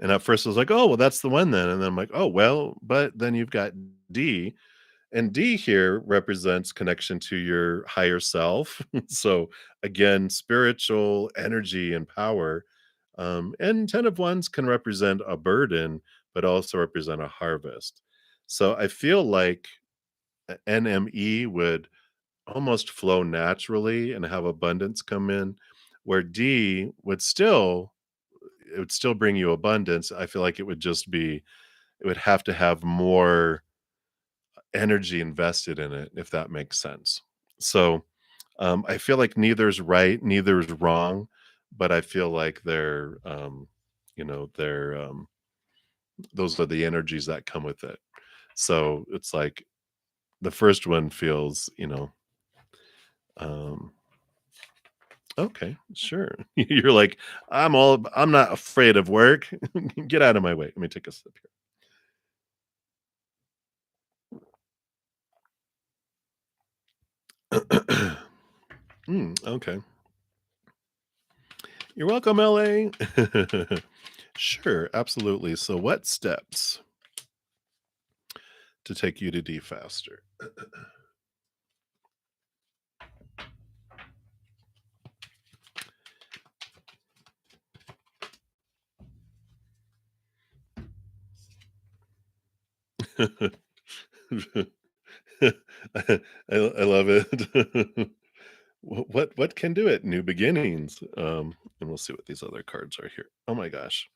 And at first I was like, oh, well, that's the one then. And then I'm like, oh, well, but then you've got D, and D here represents connection to your higher self. So again, spiritual energy and power. And 10 of Wands can represent a burden, but also represent a harvest. So I feel like NME would almost flow naturally and have abundance come in, where D would still bring you abundance. I feel like it would have to have more energy invested in it, if that makes sense. So, I feel like neither's right, neither's wrong, but I feel like they're those are the energies that come with it. So it's like the first one feels, um, okay, sure. You're like, I'm not afraid of work. Get out of my way. Let me take a sip here. Okay. You're welcome, LA. Sure, absolutely. So, what steps to take you to D faster? I love it. What can do it? New beginnings. And we'll see what these other cards are here. Oh my gosh!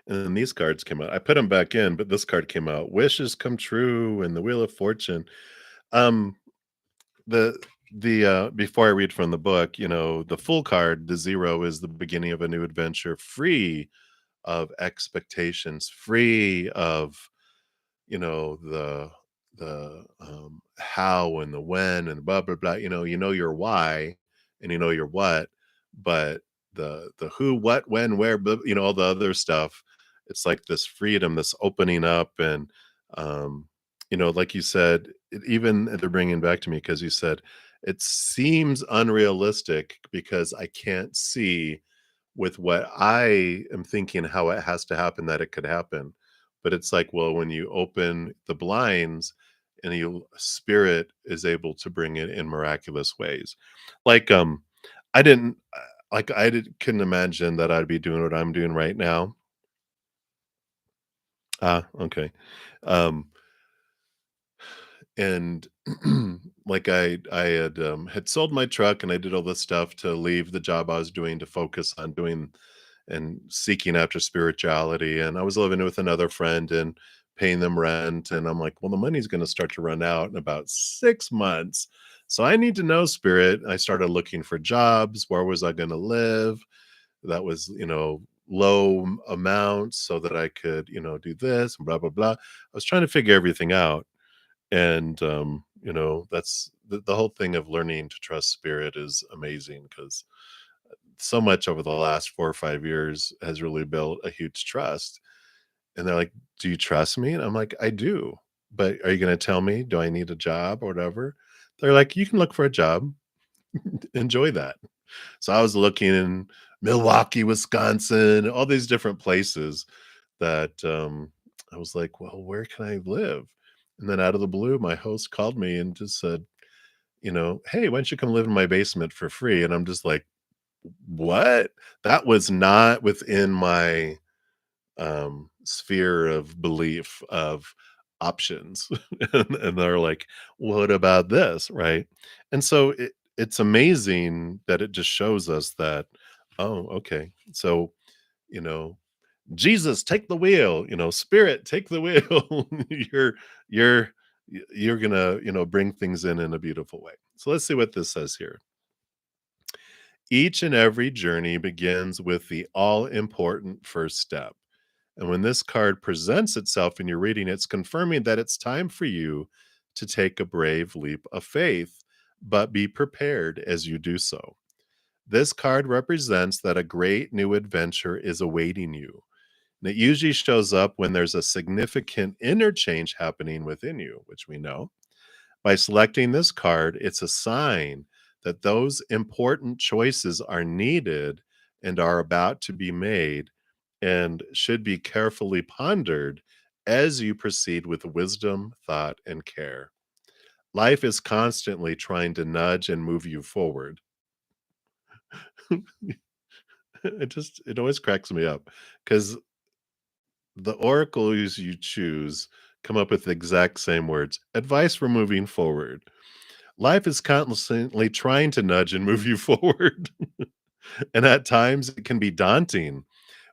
And then these cards came out. I put them back in, but this card came out. Wishes come true and the Wheel of Fortune. Um, the before I read from the book, the full card, the 0 is the beginning of a new adventure, free of expectations, free of, the the how and the when and blah blah blah. You know your why and you know your what, but the who, what, when, where, all the other stuff. It's like this freedom, this opening up, and like you said, even they're bringing back to me because you said it seems unrealistic because I can't see with what I am thinking how it has to happen that it could happen. But it's like, well, when you open the blinds and you spirit is able to bring it in miraculous ways. Like I didn't couldn't imagine that I'd be doing what I'm doing right now. Ah, okay. Um and like I had sold my truck and I did all this stuff to leave the job I was doing to focus on doing and seeking after spirituality. And I was living with another friend and paying them rent. And I'm like, well, the money's going to start to run out in about 6 months. So I need to know spirit. I started looking for jobs. Where was I going to live? That was, low amounts so that I could, do this and blah, blah, blah. I was trying to figure everything out. And, that's the whole thing of learning to trust spirit is amazing because so much over the last 4 or 5 years has really built a huge trust. And they're like, "Do you trust me?" And I'm like, "I do, but are you gonna tell me, do I need a job or whatever?" They're like, "You can look for a job, enjoy that." So I was looking in Milwaukee, Wisconsin, all these different places that, I was like, "Well, where can I live?" And then out of the blue, my host called me and just said, "Hey, why don't you come live in my basement for free?" And I'm just like, what? That was not within my, sphere of belief of options. And they're like, "What about this?" Right? And so it's amazing that it just shows us that, oh, okay. So, you know, Jesus, take the wheel, spirit, take the wheel. You're you're you're gonna, bring things in a beautiful way. So let's see what this says here. Each and every journey begins with the all important first step. And when this card presents itself in your reading, it's confirming that it's time for you to take a brave leap of faith, but be prepared as you do so. This card represents that a great new adventure is awaiting you. And it usually shows up when there's a significant interchange happening within you, which we know. By selecting this card, it's a sign that those important choices are needed and are about to be made and should be carefully pondered as you proceed with wisdom, thought, and care. Life is constantly trying to nudge and move you forward. It always cracks me up because the oracles you choose come up with the exact same words advice for moving forward. Life is constantly trying to nudge and move you forward. And at times it can be daunting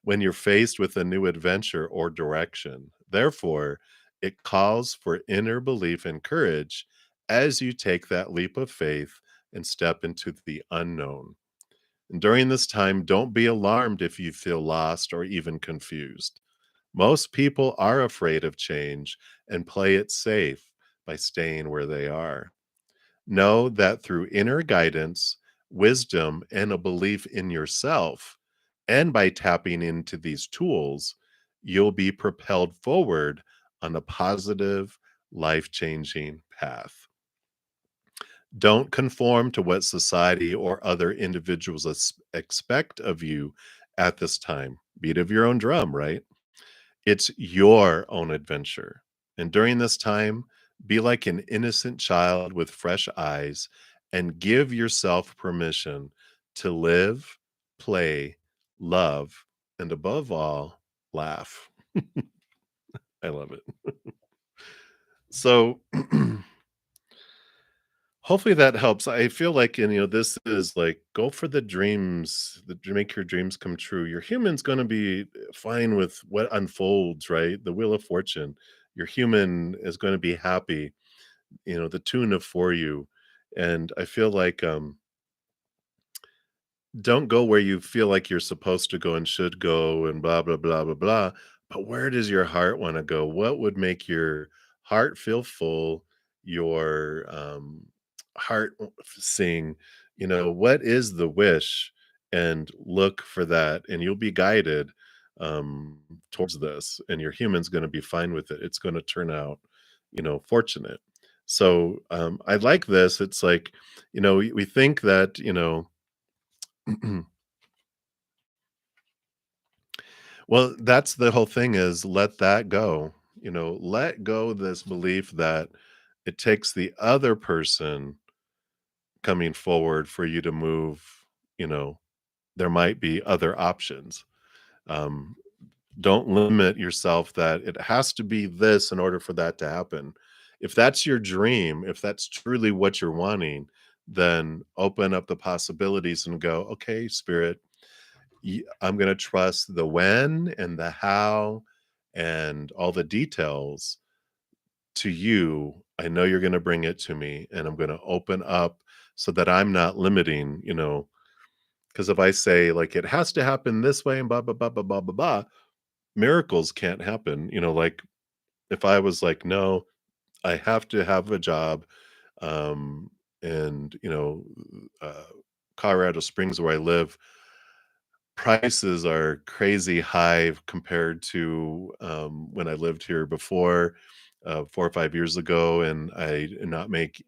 when you're faced with a new adventure or direction. Therefore, it calls for inner belief and courage as you take that leap of faith and step into the unknown. And during this time, don't be alarmed if you feel lost or even confused. Most people are afraid of change and play it safe by staying where they are. Know that through inner guidance, wisdom, and a belief in yourself, and by tapping into these tools, you'll be propelled forward on a positive, life changing path. Don't conform to what society or other individuals expect of you at this time. Beat of your own drum, right? It's your own adventure. And during this time, be like an innocent child with fresh eyes and give yourself permission to live, play, love, and above all, laugh. I love it. So, hopefully that helps. I feel like, and this is like go for the dreams, to make your dreams come true. Your human's going to be fine with what unfolds, right? The wheel of fortune. Your human is going to be happy, the tune of for you. And I feel like don't go where you feel like you're supposed to go and should go and blah blah blah blah blah. But where does your heart want to go? What would make your heart feel full, your heart sing, what is the wish, and look for that, and you'll be guided um, towards this, and your human's going to be fine with it. It's going to turn out, fortunate. So I like this. It's like, we think that, well, that's the whole thing is let that go. Let go this belief that it takes the other person coming forward for you to move, you know, there might be other options. Um, don't limit yourself that it has to be this in order for that to happen. If that's your dream, if that's truly what you're wanting, then open up the possibilities and go, okay, spirit, I'm going to trust the when and the how and all the details to you. I know you're going to bring it to me, and I'm going to open up so that I'm not limiting, because if I say, like, it has to happen this way and blah, blah, blah, blah, blah, blah, blah, miracles can't happen. Like if I was like, no, I have to have a job, um, and, uh, Colorado Springs, where I live, prices are crazy high compared to, when I lived here before, 4 or 5 years ago, and I did not make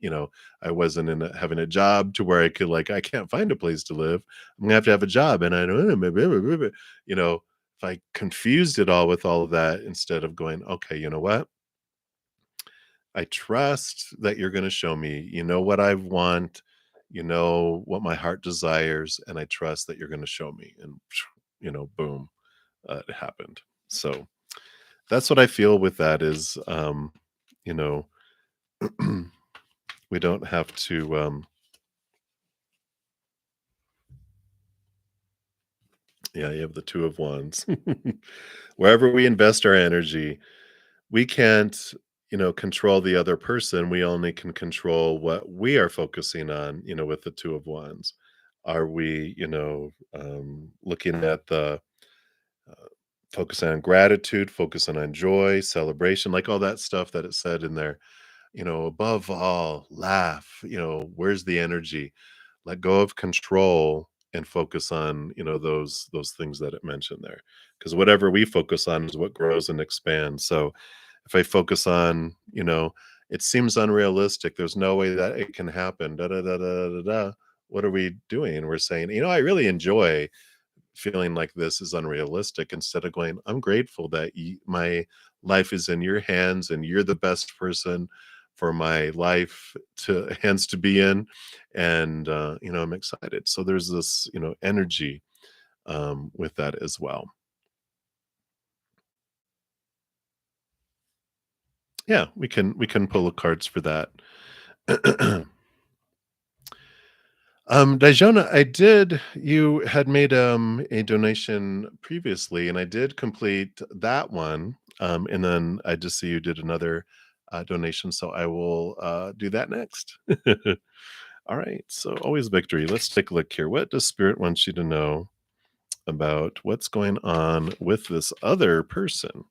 I wasn't having a job to where I could, like, I can't find a place to live. I'm gonna have a job, and I don't if I confused it all with all of that instead of going, "Okay, you know what? I trust that you're gonna show me, what I want, what my heart desires, and I trust that you're gonna show me." And, boom, it happened. So, that's what I feel with that is, you know, we don't have to, yeah, you have the 2 of Wands. Wherever we invest our energy, we can't, control the other person. We only can control what we are focusing on, with the 2 of Wands. Are we, looking at the uh, focusing on gratitude, focusing on joy, celebration, like all that stuff that it said in there, above all, laugh, where's the energy? Let go of control and focus on, those things that it mentioned there. Because whatever we focus on is what grows and expands. So if I focus on, it seems unrealistic. There's no way that it can happen. Da da da da da da. What are we doing? We're saying, I really enjoy feeling like this is unrealistic instead of going, I'm grateful that my life is in your hands and you're the best person for my life to hands to be in. And, I'm excited. So there's this, energy with that as well. Yeah, we can pull the cards for that. Dajona, you had made a donation previously, and I did complete that one. And then I just see you did another donation, so I will do that next. All right, so always victory. Let's take a look here. What does Spirit want you to know about what's going on with this other person?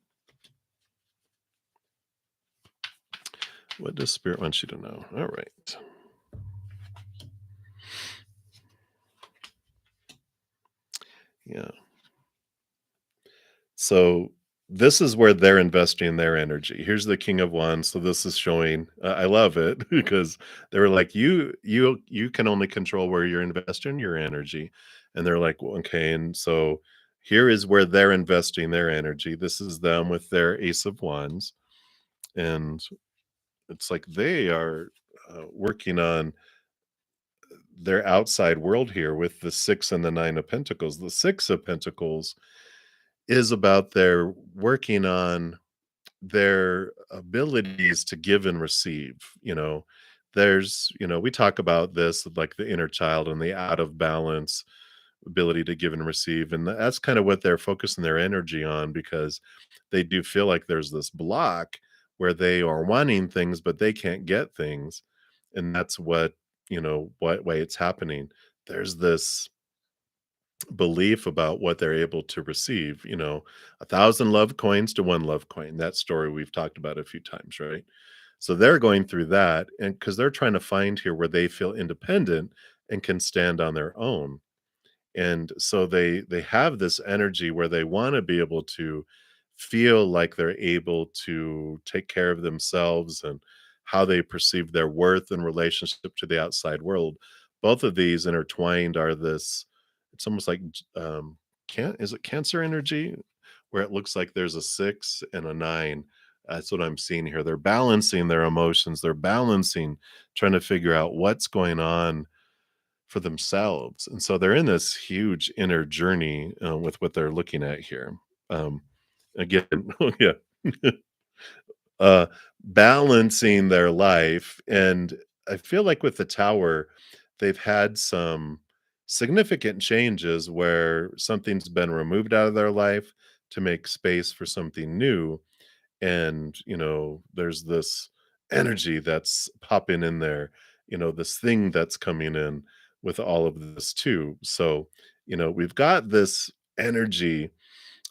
What does Spirit want you to know? All right. Yeah. So this is where they're investing their energy. Here's the King of Wands. So this is showing. I love it because they were like, you can only control where you're investing your energy, and they're like, well, okay, and so here is where they're investing their energy. This is them with their Ace of Wands, and it's like they are working on their outside world here with the Six and the Nine of Pentacles. The Six of Pentacles is about their working on their abilities to give and receive. There's, we talk about this, like the inner child and the out of balance ability to give and receive, and that's kind of what they're focusing their energy on, because they do feel like there's this block where they are wanting things but they can't get things, and that's what way it's happening. There's this belief about what they're able to receive. 1,000 love coins to one love coin. That story we've talked about a few times, right? So they're going through that, and because they're trying to find here where they feel independent and can stand on their own. And so they have this energy where they want to be able to feel like they're able to take care of themselves and how they perceive their worth in relationship to the outside world. Both of these intertwined are this, it's almost like can is it cancer energy, where it looks like there's a 6 and a 9. That's what I'm seeing here. They're balancing their emotions, they're balancing, trying to figure out what's going on for themselves. And so they're in this huge inner journey with what they're looking at here. Um, again, yeah, uh, balancing their life. And I feel like with the tower, they've had some significant changes where something's been removed out of their life to make space for something new. And there's this energy that's popping in there, this thing that's coming in with all of this too. So we've got this energy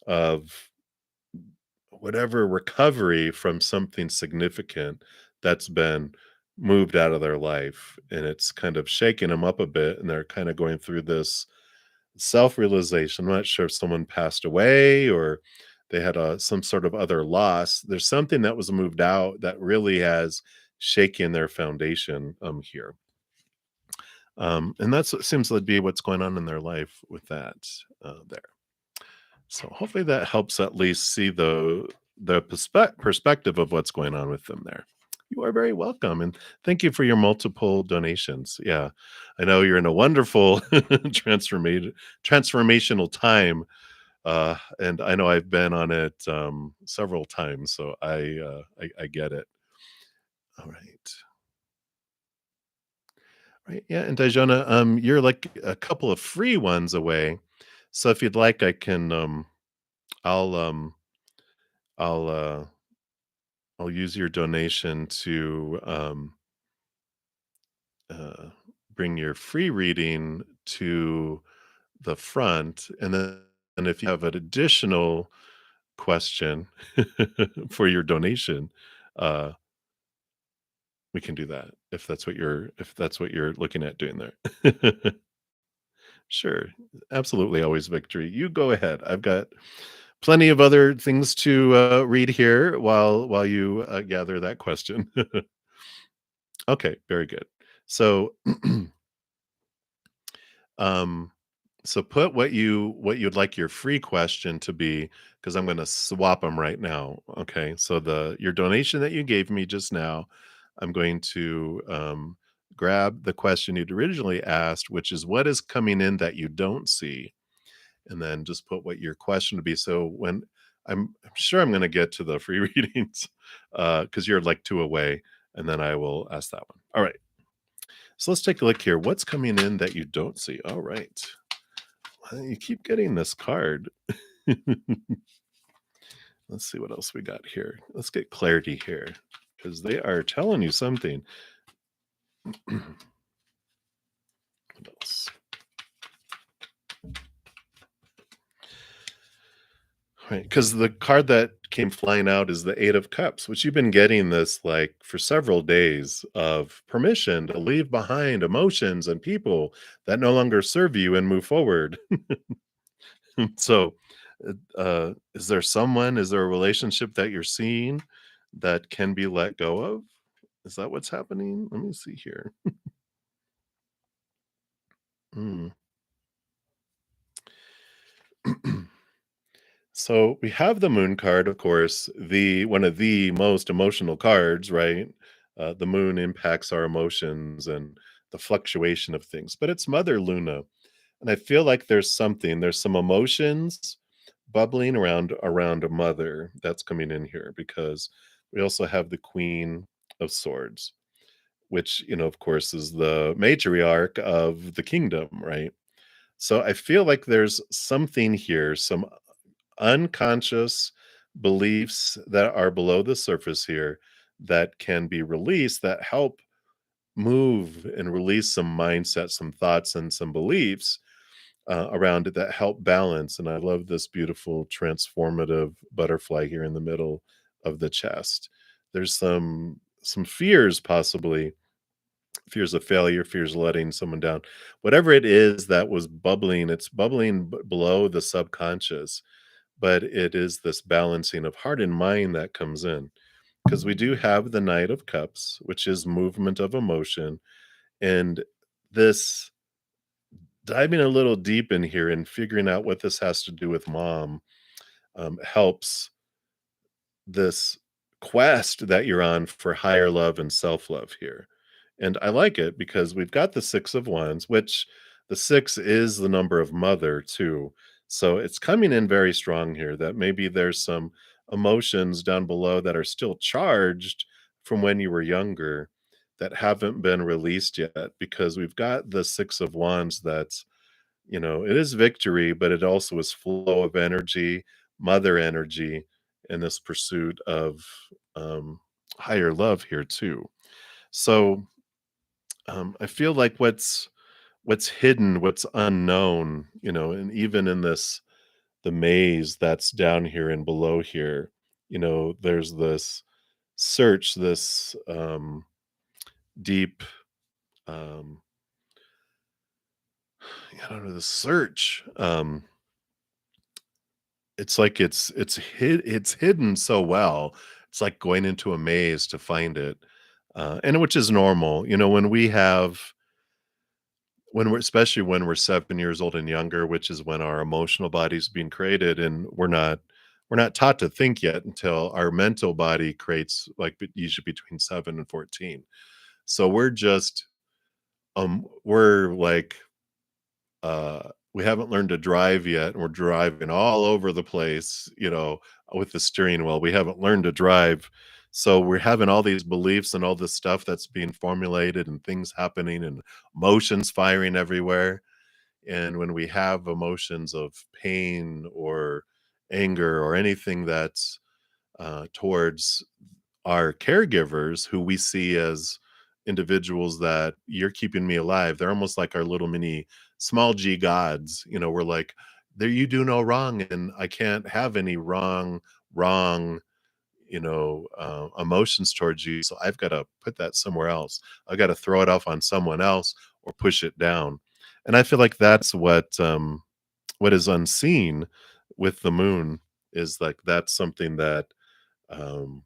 of whatever recovery from something significant that's been moved out of their life, and it's kind of shaking them up a bit, and they're kind of going through this self-realization. I'm not sure if someone passed away or they had some sort of other loss. There's something that was moved out that really has shaken their foundation here. And that's what seems to be what's going on in their life with that there. So hopefully that helps at least see the perspective of what's going on with them there. You are very welcome, and thank you for your multiple donations. Yeah, I know you're in a wonderful transformational time, and I know I've been on it several times, so I get it. All right, right, yeah, and Dajona, you're like a couple of free ones away, so if you'd like, I'll um, I'll I'll use your donation to uh, bring your free reading to the front, and then and if you have an additional question for your donation, uh, we can do that if that's what you're looking at doing there. Sure, absolutely, always victory. You go ahead. I've got plenty of other things to read here while you gather that question. Okay, very good. So, um, so put what you'd like your free question to be, because I'm going to swap them right now. Okay, so the your donation that you gave me just now, I'm going to grab the question you'd originally asked, which is what is coming in that you don't see, and then just put what your question would be. So when I'm sure I'm going to get to the free readings, because you're like two away, and then I will ask that one. All right. So let's take a look here. What's coming in that you don't see? All right. You keep getting this card. Let's see what else we got here. Let's get clarity here because they are telling you something. What else? Right, because the card that came flying out is the 8 of Cups, which you've been getting this like for several days of permission to leave behind emotions and people that no longer serve you and move forward. So, is there a relationship that you're seeing that can be let go of? Is that what's happening? Let me see here. Mm. So we have the moon card, of course, the one of the most emotional cards, right? The moon impacts our emotions and the fluctuation of things, but it's Mother Luna. And I feel like there's some emotions bubbling around a mother that's coming in here because we also have the Queen of Swords, which, of course, is the matriarch of the kingdom, right? So I feel like there's something here, some unconscious beliefs that are below the surface here that can be released that help move and release some mindset, some thoughts, and some beliefs around it that help balance. And I love this beautiful transformative butterfly here in the middle of the chest. There's some fears, possibly fears of failure, fears of letting someone down. Whatever it is that was bubbling, it's bubbling below the subconscious, but it is this balancing of heart and mind that comes in. Because we do have the Knight of Cups, which is movement of emotion. And this diving a little deep in here and figuring out what this has to do with mom helps this quest that you're on for higher love and self-love here. And I like it because we've got the 6 of Wands, which the 6 is the number of mother too. So it's coming in very strong here that maybe there's some emotions down below that are still charged from when you were younger that haven't been released yet, because we've got the 6 of Wands that's, it is victory, but it also is flow of energy, mother energy, in this pursuit of um, higher love here too. So I feel like what's hidden, what's unknown, and even in this the maze that's down here and below here, there's this search, this deep, um, I don't know, the search. It's like it's hidden so well. It's like going into a maze to find it, and which is normal. When we're especially when we're 7 years old and younger, which is when our emotional body's being created, and we're not taught to think yet until our mental body creates, like, usually between 7 and 14. So we're like we haven't learned to drive yet, and we're driving all over the place, with the steering wheel. We haven't learned to drive. So we're having all these beliefs and all this stuff that's being formulated and things happening and emotions firing everywhere. And when we have emotions of pain or anger or anything that's towards our caregivers, who we see as individuals that you're keeping me alive. They're almost like our little mini small g gods. We're like, there, you do no wrong, and I can't have any wrong emotions towards you. So I've got to put that somewhere else. I've got to throw it off on someone else or push it down. And I feel like that's what is unseen with the moon, is like that's something that um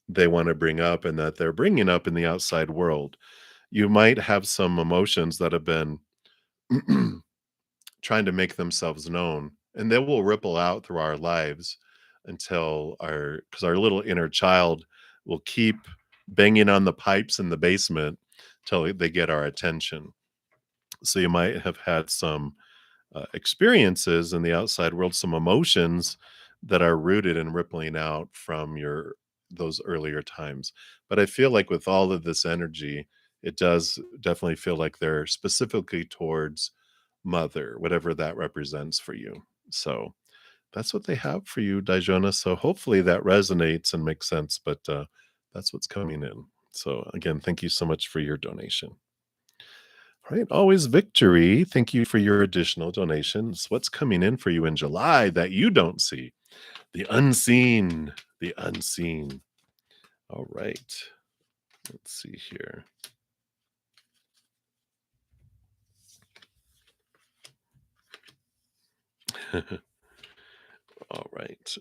they wanna bring up and that they're bringing up in the outside world. You might have some emotions that have been trying to make themselves known, and they will ripple out through our lives until our little inner child will keep banging on the pipes in the basement till they get our attention. So you might have had some experiences in the outside world, some emotions that are rooted and rippling out from your those earlier times. But I feel like with all of this energy, it does definitely feel like they're specifically towards mother, whatever that represents for you. So that's what they have for you, Dijona. So hopefully that resonates and makes sense. But that's what's coming in. So again, thank you so much for your donation. All right, always victory. Thank you for your additional donations. What's coming in for you in July that you don't see? The unseen, the unseen. All right, let's see here. All right.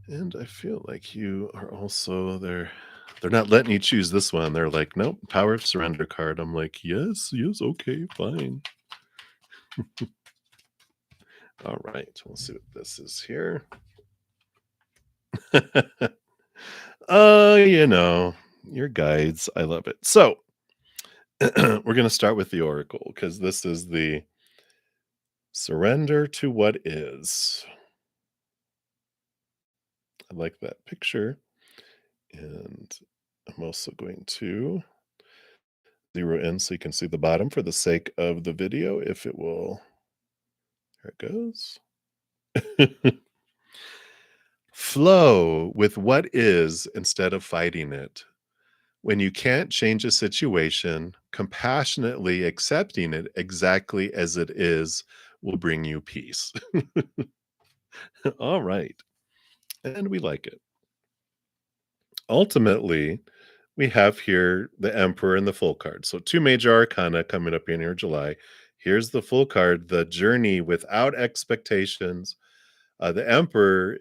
And I feel like you are also there. They're not letting you choose this one. They're like, nope, power of surrender card. I'm like, yes, yes, okay, fine. All right, we'll see what this is here. You know, your guides. I love it. So we're going to start with the oracle because this is the surrender to what is. I like that picture. And I'm also going to zero in so you can see the bottom for the sake of the video, if it will. There it goes. Flow with what is instead of fighting it. When you can't change a situation, compassionately accepting it exactly as it is will bring you peace. All right. And we like it. Ultimately, we have here the Emperor and the Full card. So, two major arcana coming up in here, July. Here's the Full card, the journey without expectations. The Emperor,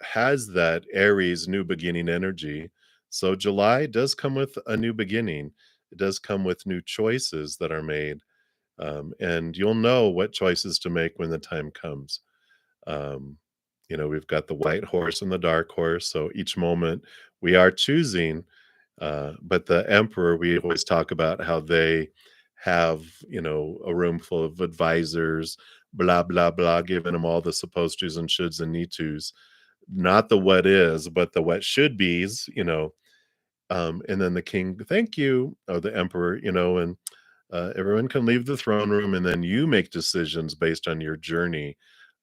has that Aries new beginning energy. So, July does come with a new beginning. It does come with new choices that are made. And you'll know what choices to make when the time comes. Um, we've got the white horse and the dark horse. So each moment we are choosing. But the emperor, we always talk about how they have, a room full of advisors, blah, blah, blah, giving them all the supposed tos and shoulds and need tos. Not the what is, but the what should be's, and then the king, thank you, or the emperor, and everyone can leave the throne room, and then you make decisions based on your journey,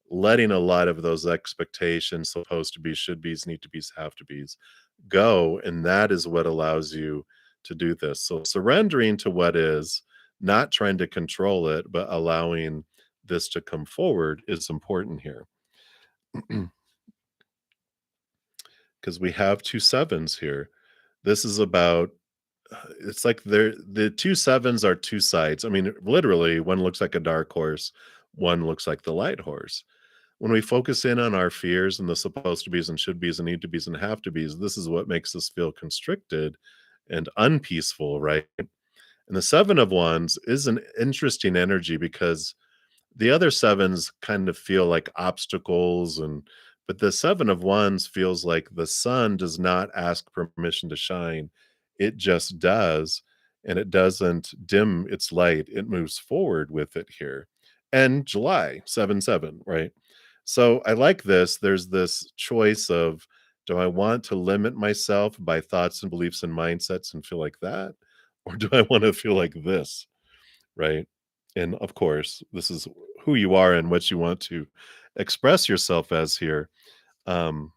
letting a lot of those expectations, supposed to be, should be's, need to be's, have to be's, go. And that is what allows you to do this. So surrendering to what is, not trying to control it, but allowing this to come forward is important here. Because we have two sevens here. This is about it's like the two sevens are two sides. I mean, literally, one looks like a dark horse, one looks like the light horse. When we focus in on our fears and the supposed to be's and should be's and need to be's and have to be's, this is what makes us feel constricted and unpeaceful, right? And the seven of wands is an interesting energy because the other sevens kind of feel like obstacles, but the seven of wands feels like the sun does not ask permission to shine. It just does, and it doesn't dim its light. It moves forward with it here. And July 7-7, right? So I like this. There's this choice of, do I want to limit myself by thoughts and beliefs and mindsets and feel like that? Or do I want to feel like this? Right? And of course, this is who you are and what you want to express yourself as here. Um,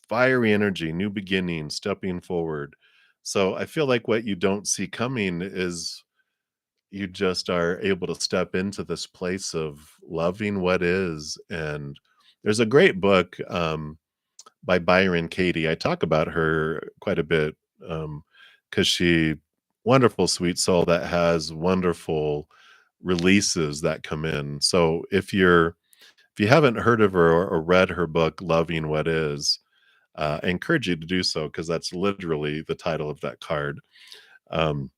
Fiery energy, new beginning, stepping forward. So I feel like what you don't see coming is you just are able to step into this place of loving what is. And there's a great book by Byron Katie. I talk about her quite a bit because she wonderful sweet soul that has wonderful releases that come in. So if you haven't heard of her or read her book, Loving What Is, I encourage you to do so because that's literally the title of that card. Um,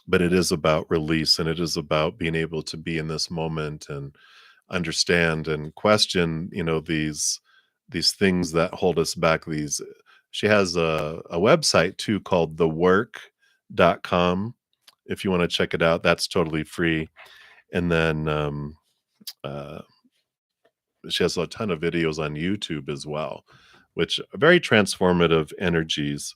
but it is about release and it is about being able to be in this moment and understand and question, these things that hold us back. These She has a website too called thework.com. If you want to check it out, that's totally free. And then uh, she has a ton of videos on YouTube as well, which are very transformative energies.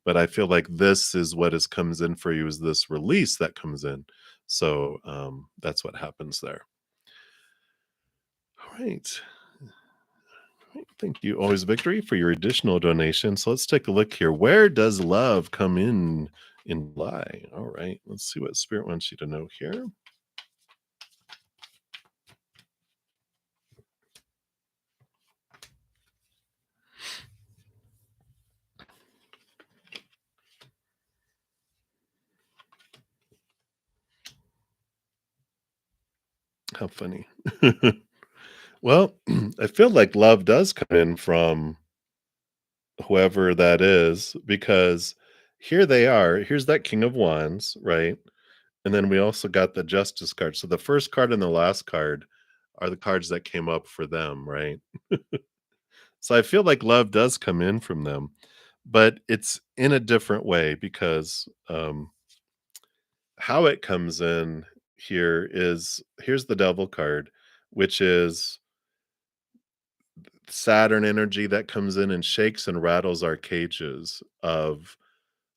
But I feel like this is what is comes in for you is this release that comes in. So that's what happens there. All right. Thank you, Always Victory, for your additional donation. So let's take a look here. Where does love come in July? All right. Let's see what Spirit wants you to know here. How funny. Well, I feel like love does come in from whoever that is because here they are. Here's that King of Wands, right? And then we also got the Justice card. So the first card and the last card are the cards that came up for them, right? So I feel like love does come in from them, but it's in a different way because how it comes in here is here's the Devil card, which is Saturn energy that comes in and shakes and rattles our cages of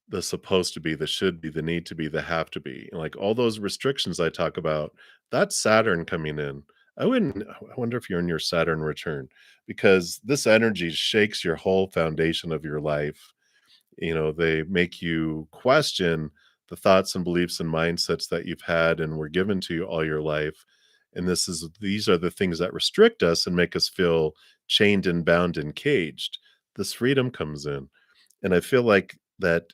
the supposed to be, the should be, the need to be, the have to be. Like all those restrictions I talk about, that's Saturn coming in. I wonder if you're in your Saturn return because this energy shakes your whole foundation of your life They make you question the thoughts and beliefs and mindsets that you've had and were given to you all your life. And these are the things that restrict us and make us feel chained and bound and caged. This freedom comes in. And I feel like that,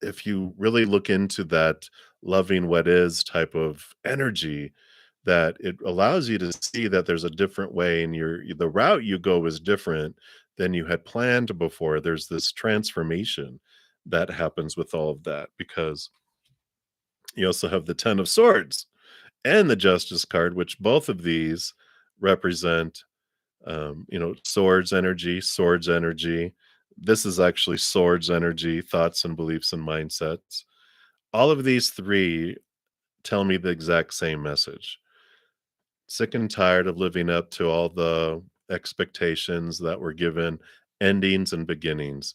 if you really look into that loving what is type of energy, that it allows you to see that there's a different way and the route you go is different than you had planned before. There's this transformation that happens with all of that because you also have the 10 of swords and the justice card, which both of these represent swords energy. This is actually swords energy, thoughts and beliefs and mindsets. All of these three tell me the exact same message. Sick and tired of living up to all the expectations that were given, endings and beginnings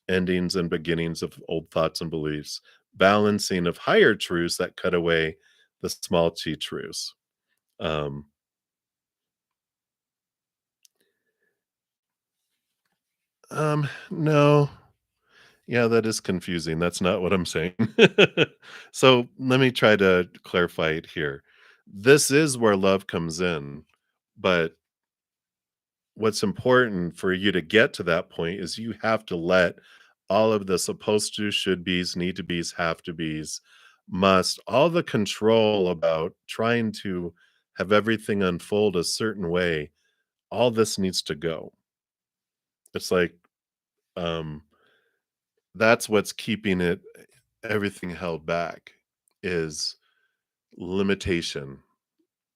of old thoughts and beliefs, balancing of higher truths that cut away the small t truths. Um, no, yeah, that is confusing. That's not what I'm saying. So let me try to clarify it here. This is where love comes in, but what's important for you to get to that point is you have to let all of the supposed to, should be's, need to be's, have to be's, must, all the control about trying to have everything unfold a certain way, all this needs to go. It's like, um, that's what's keeping everything held back is limitation,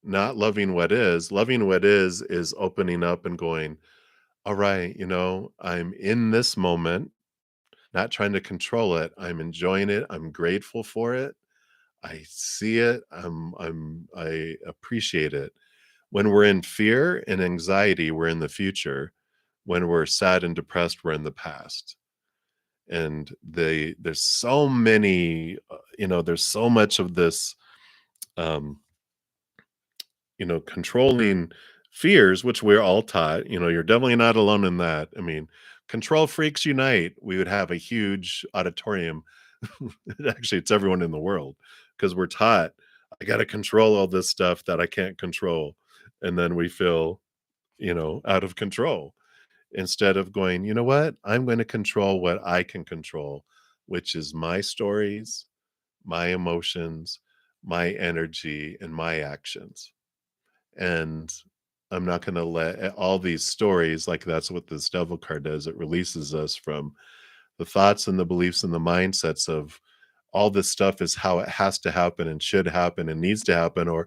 not loving what is. Loving what is opening up and going, all right, I'm in this moment, not trying to control it. I'm enjoying it. I'm grateful for it. I see it. I appreciate it. When we're in fear and anxiety, we're in the future. When we're sad and depressed, we're in the past. And there's so many, there's so much of this, um, controlling fears, which we're all taught. You're definitely not alone in that. I mean, control freaks unite. We would have a huge auditorium. Actually, it's everyone in the world because we're taught I got to control all this stuff that I can't control. And then we feel, out of control instead of going, you know what? I'm going to control what I can control, which is my stories, my emotions, my energy, and my actions. And I'm not gonna let all these stories, like that's what this devil card does. It releases us from the thoughts and the beliefs and the mindsets of all this stuff is how it has to happen and should happen and needs to happen or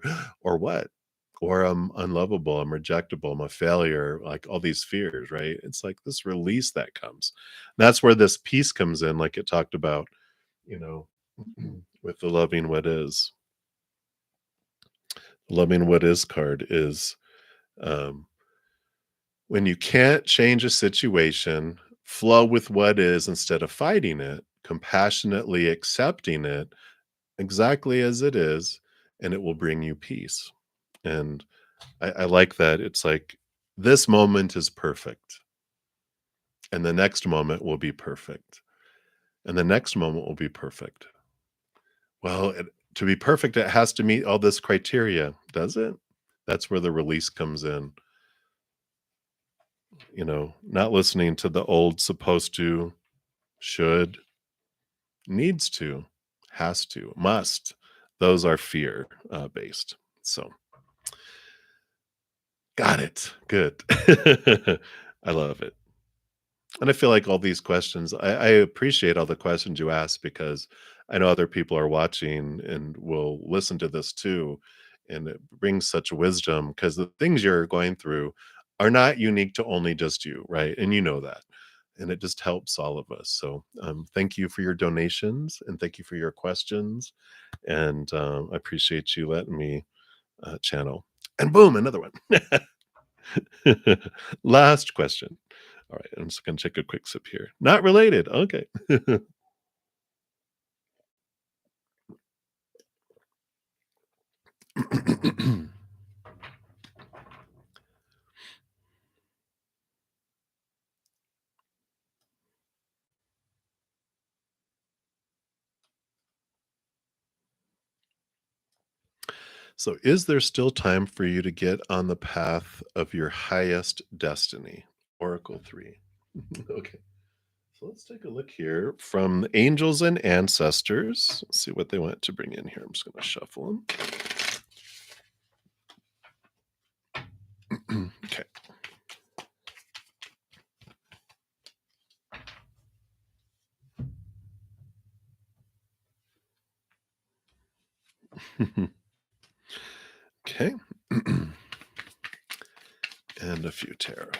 what? Or I'm unlovable, I'm rejectable, I'm a failure, like all these fears, right? It's like this release that comes. That's where this peace comes in, like it talked about, you know, with the loving what is. Loving what is card is um when you can't change a situation, flow with what is instead of fighting it, compassionately accepting it exactly as it is, and it will bring you peace. And I like that. It's like this moment is perfect, and the next moment will be perfect, and the next moment will be perfect. Well, to be perfect, it has to meet all this criteria, does it? That's where the release comes in. Not listening to the old supposed to, should, needs to, has to, must. Those are fear based. So, got it. Good. I love it. And I feel like all these questions, I appreciate all the questions you ask because I know other people are watching and will listen to this too. And it brings such wisdom because the things you're going through are not unique to only just you, right? And you know that. And it just helps all of us. So thank you for your donations and thank you for your questions. And I appreciate you letting me channel. And boom, another one. Last question. All right, I'm just gonna take a quick sip here. Not related. Okay. So, is there still time for you to get on the path of your highest destiny? Oracle 3. Okay. So let's take a look here from angels and ancestors. Let's see what they want to bring in here. I'm just going to shuffle them. Okay. Okay. And a few tarot.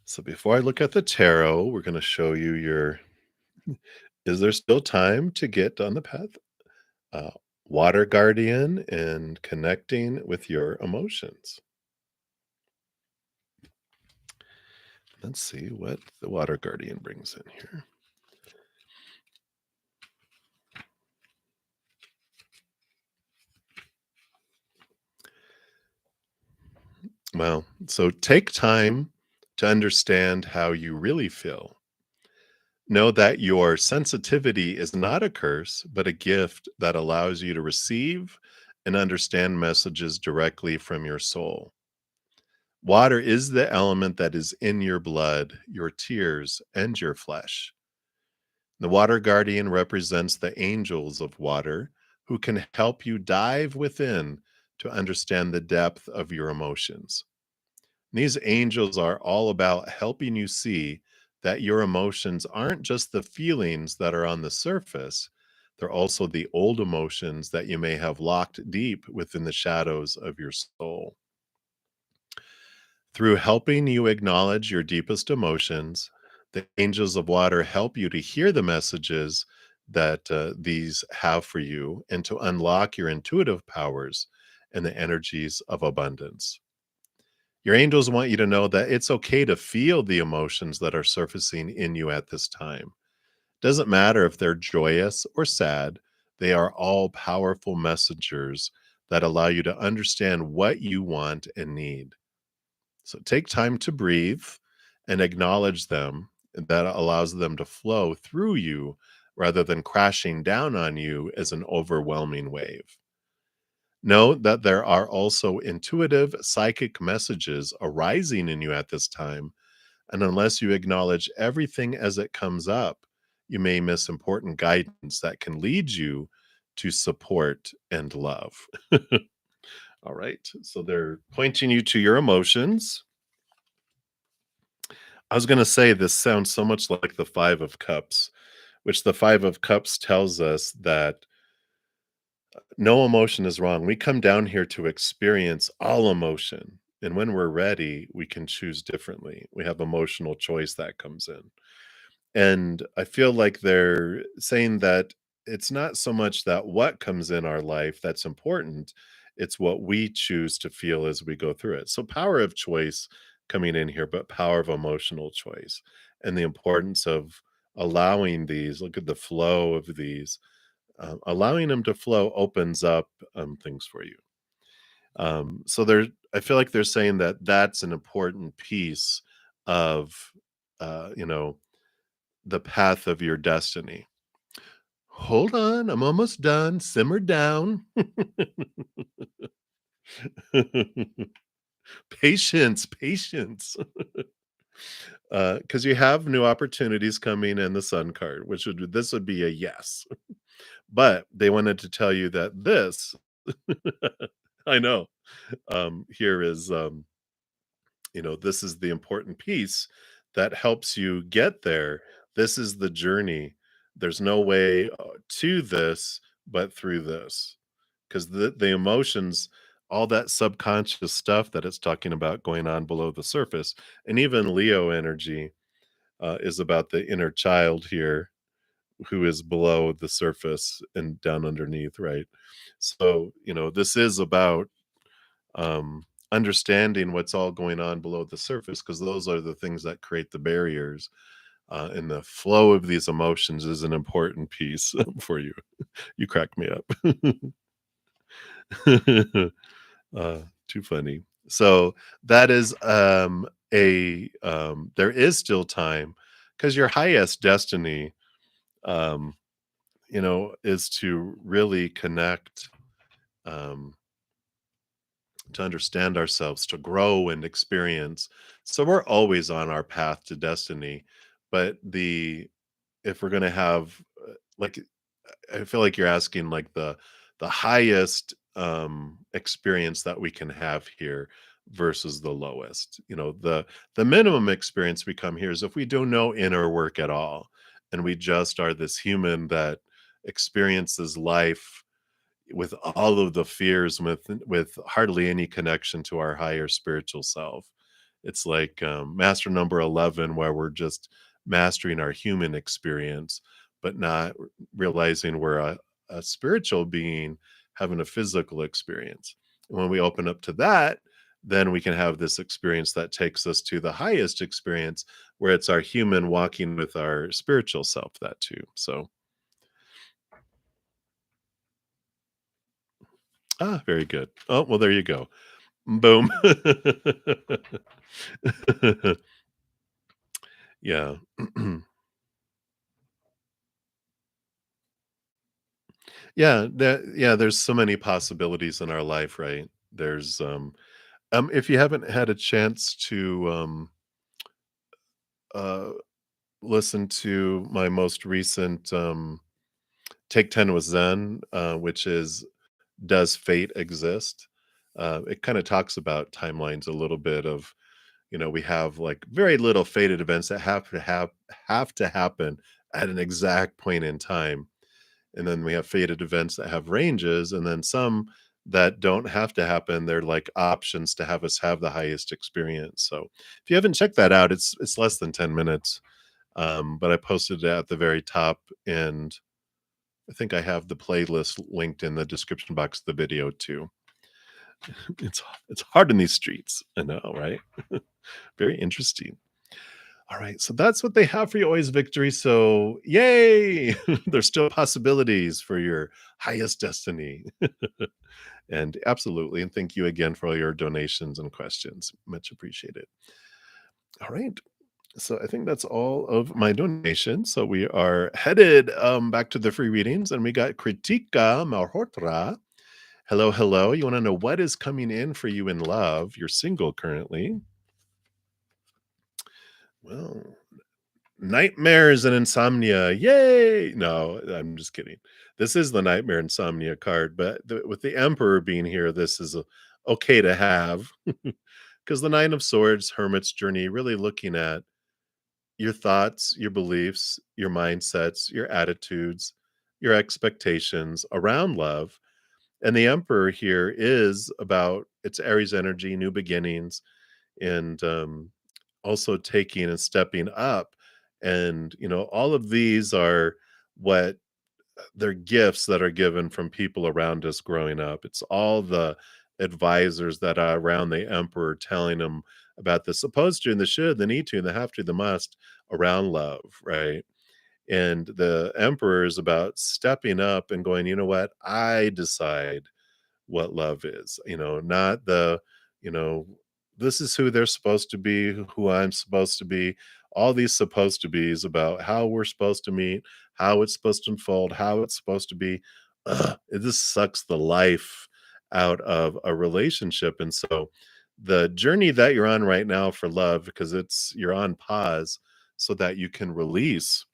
So before I look at the tarot, we're going to show you your is there still time to get on the path? Uh, Water guardian and connecting with your emotions. Let's see what the water guardian brings in here. Well, so take time to understand how you really feel. Know that your sensitivity is not a curse, but a gift that allows you to receive and understand messages directly from your soul. Water is the element that is in your blood, your tears, and your flesh. The water guardian represents the angels of water who can help you dive within to understand the depth of your emotions. These angels are all about helping you see that your emotions aren't just the feelings that are on the surface, they're also the old emotions that you may have locked deep within the shadows of your soul. Through helping you acknowledge your deepest emotions, the angels of water help you to hear the messages that these have for you and to unlock your intuitive powers and the energies of abundance. Your angels want you to know that it's okay to feel the emotions that are surfacing in you at this time. Doesn't matter if they're joyous or sad, they are all powerful messengers that allow you to understand what you want and need. So take time to breathe and acknowledge them. And that allows them to flow through you rather than crashing down on you as an overwhelming wave. Know that there are also intuitive psychic messages arising in you at this time, and unless you acknowledge everything as it comes up, you may miss important guidance that can lead you to support and love. All right. So they're pointing you to your emotions. I was going to say this sounds so much like the 5 of cups, which the 5 of cups tells us that no emotion is wrong. We come down here to experience all emotion. And when we're ready, we can choose differently. We have emotional choice that comes in. And I feel like they're saying that it's not so much that what comes in our life that's important, it's what we choose to feel as we go through it. So, power of choice coming in here, but power of emotional choice and the importance of allowing these, look at the flow of these, allowing them to flow opens up things for you. So, I feel like they're saying that that's an important piece of, you know, the path of your destiny. Hold on, I'm almost done. Simmer down. Patience, patience. Because you have new opportunities coming in the Sun card, which would this would be a yes. But they wanted to tell you that this I know, here is, this is the important piece that helps you get there. This is the journey. There's no way to this but through this. Because the emotions, all that subconscious stuff that it's talking about going on below the surface, and even Leo energy is about the inner child here who is below the surface and down underneath, right? So, this is about understanding what's all going on below the surface because those are the things that create the barriers. And the flow of these emotions is an important piece for you. You crack me up. Too funny. So that is a there is still time because your highest destiny, um, is to really connect, um, to understand ourselves, to grow and experience. So we're always on our path to destiny, but the if we're gonna have, like, I feel like you're asking like the highest experience that we can have here versus the lowest. The minimum experience we come here is if we do no inner work at all and we just are this human that experiences life with all of the fears, with hardly any connection to our higher spiritual self. It's like master number 11, where we're just mastering our human experience, but not realizing we're a spiritual being having a physical experience. And when we open up to that, then we can have this experience that takes us to the highest experience, where it's our human walking with our spiritual self, that too. So, very good. Oh, well, there you go. Boom. Yeah. There's so many possibilities in our life, right? If you haven't had a chance to, uh, listen to my most recent, Take 10 with Zen, which is "Does Fate Exist?" It kinda talks about timelines a little bit of, we have, like, very little fated events that have to happen at an exact point in time. And then we have fated events that have ranges, and then some that don't have to happen. They're like options to have us have the highest experience. So if you haven't checked that out, it's less than 10 minutes. But I posted it at the very top, and I think I have the playlist linked in the description box of the video too. It's hard in these streets. I know, right? Very interesting. All right, so that's what they have for you, always victory. So yay! There's still possibilities for your highest destiny. And absolutely, and thank you again for all your donations and questions. Much appreciated. All right. So I think that's all of my donations. So we are headed back to the free readings, and we got Kritika Malhotra. Hello, hello. You want to know what is coming in for you in love? You're single currently. Well, nightmares and insomnia. Yay! No, I'm just kidding. This is the nightmare insomnia card, but with the Emperor being here, this is okay to have, because the Nine of Swords, Hermit's journey, really looking at your thoughts, your beliefs, your mindsets, your attitudes, your expectations around love. And the Emperor here is about it's Aries energy, new beginnings, and also taking and stepping up. And all of these are what they're gifts that are given from people around us growing up. It's all the advisors that are around the emperor telling them about the supposed to and the should, the need to, and the have to, the must around love, right? And the emperor is about stepping up and going, you know what, I decide what love is, not you know, this is who they're supposed to be, who I'm supposed to be. All these supposed to be's about how we're supposed to meet, how it's supposed to unfold, how it's supposed to be. Ugh, it just sucks the life out of a relationship. And so the journey that you're on right now for love, because you're on pause so that you can release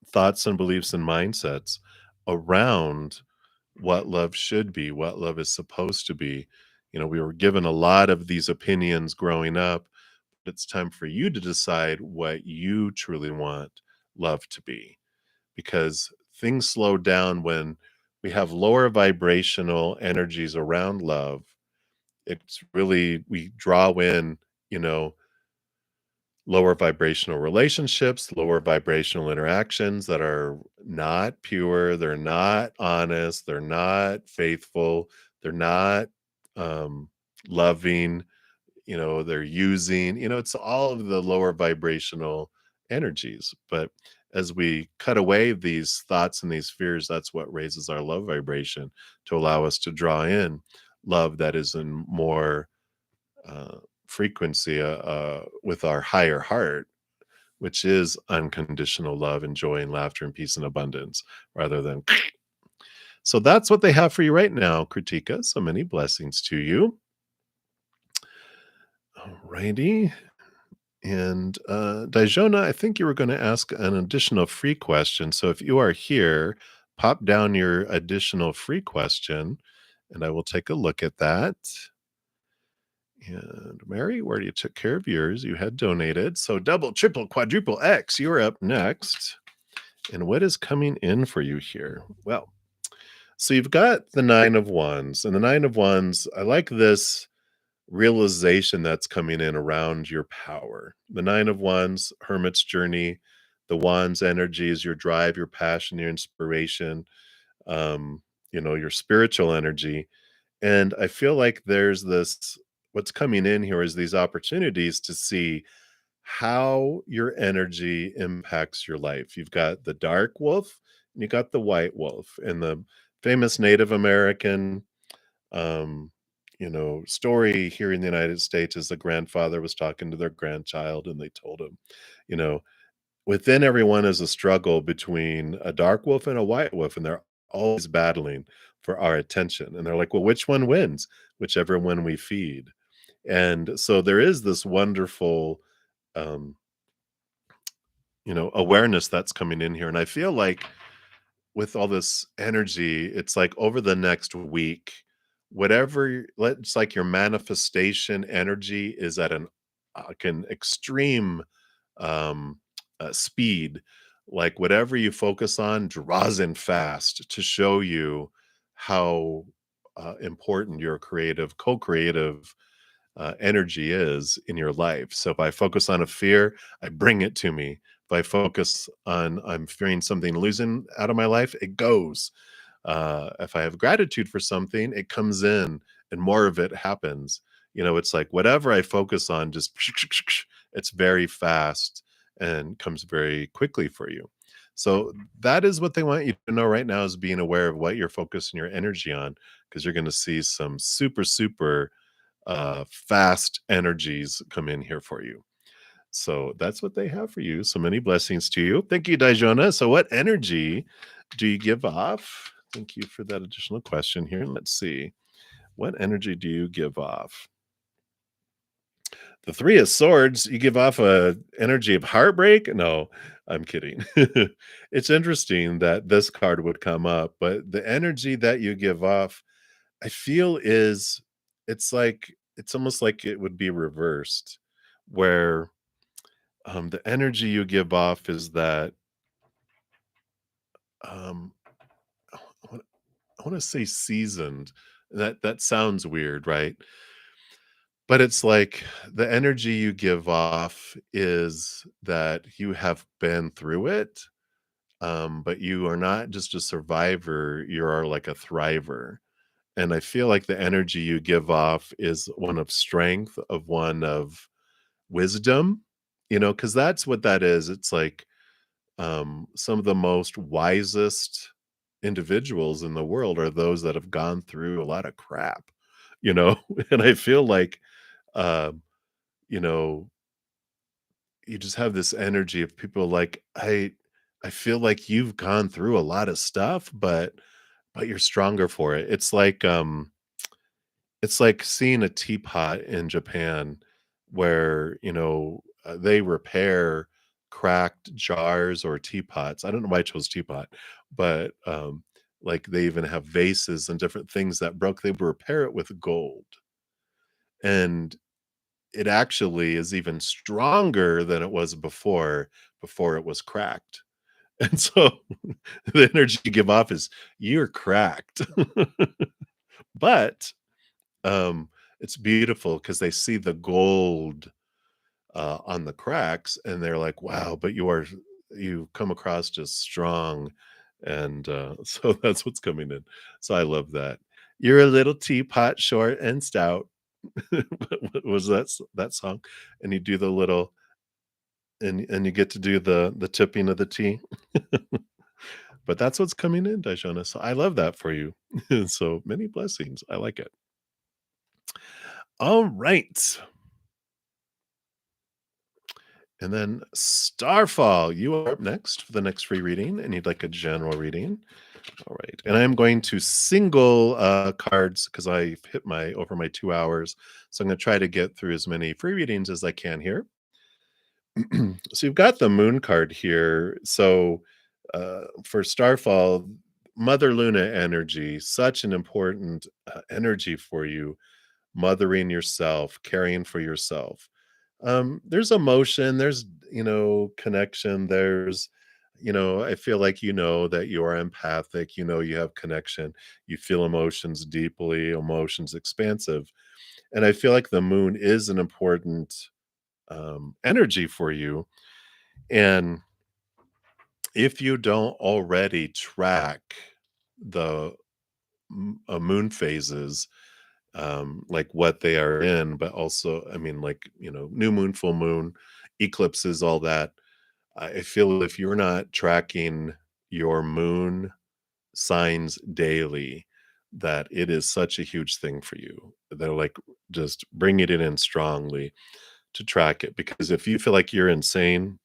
thoughts and beliefs and mindsets around what love should be, what love is supposed to be. We were given a lot of these opinions growing up. It's time for you to decide what you truly want love to be, because things slow down when we have lower vibrational energies around love. It's really, we draw in, you know, lower vibrational relationships, lower vibrational interactions that are not pure, they're not honest, they're not faithful, they're not um, loving, they're using, it's all of the lower vibrational energies. But as we cut away these thoughts and these fears, that's what raises our love vibration to allow us to draw in love that is in more frequency with our higher heart, which is unconditional love and joy and laughter and peace and abundance rather than so that's what they have for you right now, Kritika. So many blessings to you. Alrighty. And Dajona, I think you were going to ask an additional free question. So if you are here, pop down your additional free question and I will take a look at that. And Mary, where you took care of yours, you had donated. So double, triple, quadruple X, you're up next. And what is coming in for you here? Well, so you've got the Nine of Wands, and the Nine of Wands, I like this realization that's coming in around your power. The Nine of Wands, Hermit's journey, the Wands energy is your drive, your passion, your inspiration, um, your spiritual energy. And I feel like there's this what's coming in here is these opportunities to see how your energy impacts your life. You've got the dark wolf and you got the white wolf. And the famous Native American um, story here in the United States is the grandfather was talking to their grandchild and they told him, you know, within everyone is a struggle between a dark wolf and a white wolf, and they're always battling for our attention. And they're like, well, which one wins? Whichever one we feed. And so there is this wonderful, um, awareness that's coming in here. And I feel like with all this energy, it's like over the next week, it's like your manifestation energy is at an extreme um, speed. Like whatever you focus on draws in fast to show you how important your co-creative energy is in your life. So if I focus on a fear, I bring it to me. If I focus on I'm fearing something losing out of my life, it goes. If I have gratitude for something, it comes in and more of it happens. It's like whatever I focus on, just it's very fast and comes very quickly for you. So that is what they want you to know right now is being aware of what you're focusing your energy on, because you're going to see some super, super fast energies come in here for you. So that's what they have for you. So many blessings to you. Thank you, Dajona. So what energy do you give off? Thank you for that additional question here. Let's see. What energy do you give off? The Three of Swords, you give off a energy of heartbreak? No, I'm kidding. It's interesting that this card would come up, but the energy that you give off, I feel it's almost like it would be reversed, where the energy you give off is that um, I want I want to say seasoned. That sounds weird, right? But it's like the energy you give off is that you have been through it, but you are not just a survivor, you are like a thriver. And I feel like the energy you give off is one of strength, of one of wisdom, because that's what that is. It's like some of the most wisest individuals in the world are those that have gone through a lot of crap, you know? And I feel like, um, you know, you just have this energy of people like, I feel like you've gone through a lot of stuff, but you're stronger for it. It's like seeing a teapot in Japan where, they repair cracked jars or teapots. I don't know why I chose teapot, but, like, they even have vases and different things that broke, they repair it with gold, and it actually is even stronger than it was before it was cracked, and so the energy you give off is, "You're cracked." But it's beautiful because they see the gold, on the cracks, and they're like, "Wow, but you come across just strong," and, so that's what's coming in. So I love that. "You're a little teapot, short and stout." What was that song? And you do the little and you get to do the tipping of the tea. But that's what's coming in, Dajona, so I love that for you. So many blessings. I like it. All right. And then Starfall, you are up next for the next free reading, and you'd like a general reading. All right. And I'm going to single cards because I've hit my over my 2 hours. So I'm going to try to get through as many free readings as I can here. So you've got the moon card here. So for Starfall, Mother Luna energy, such an important energy for you, mothering yourself, caring for yourself. There's emotion, there's, connection, I feel like that you are empathic, you have connection, you feel emotions deeply, emotions expansive. And I feel like the moon is an important energy for you. And if you don't already track the moon phases, like what they are in, but also, I mean, like, new moon, full moon, eclipses, all that. I feel if you're not tracking your moon signs daily, that it is such a huge thing for you. They're like just bring it in strongly to track it. Because if you feel like you're insane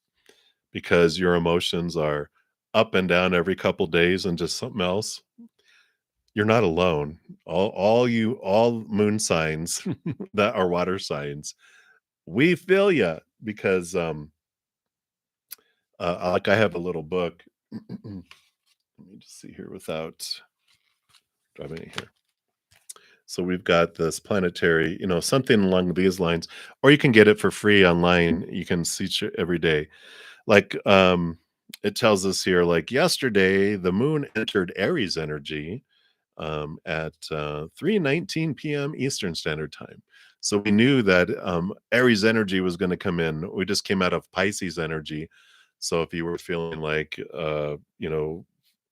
because your emotions are up and down every couple days and just something else, you're not alone. All moon signs that are water signs, we feel you because like I have a little book. Let me just see here without driving it here. So we've got this planetary, something along these lines, or you can get it for free online. You can see it every day. Like it tells us here, like yesterday, the moon entered Aries energy at 3:19 p.m. Eastern Standard Time. So we knew that Aries energy was going to come in. We just came out of Pisces energy. So if you were feeling like,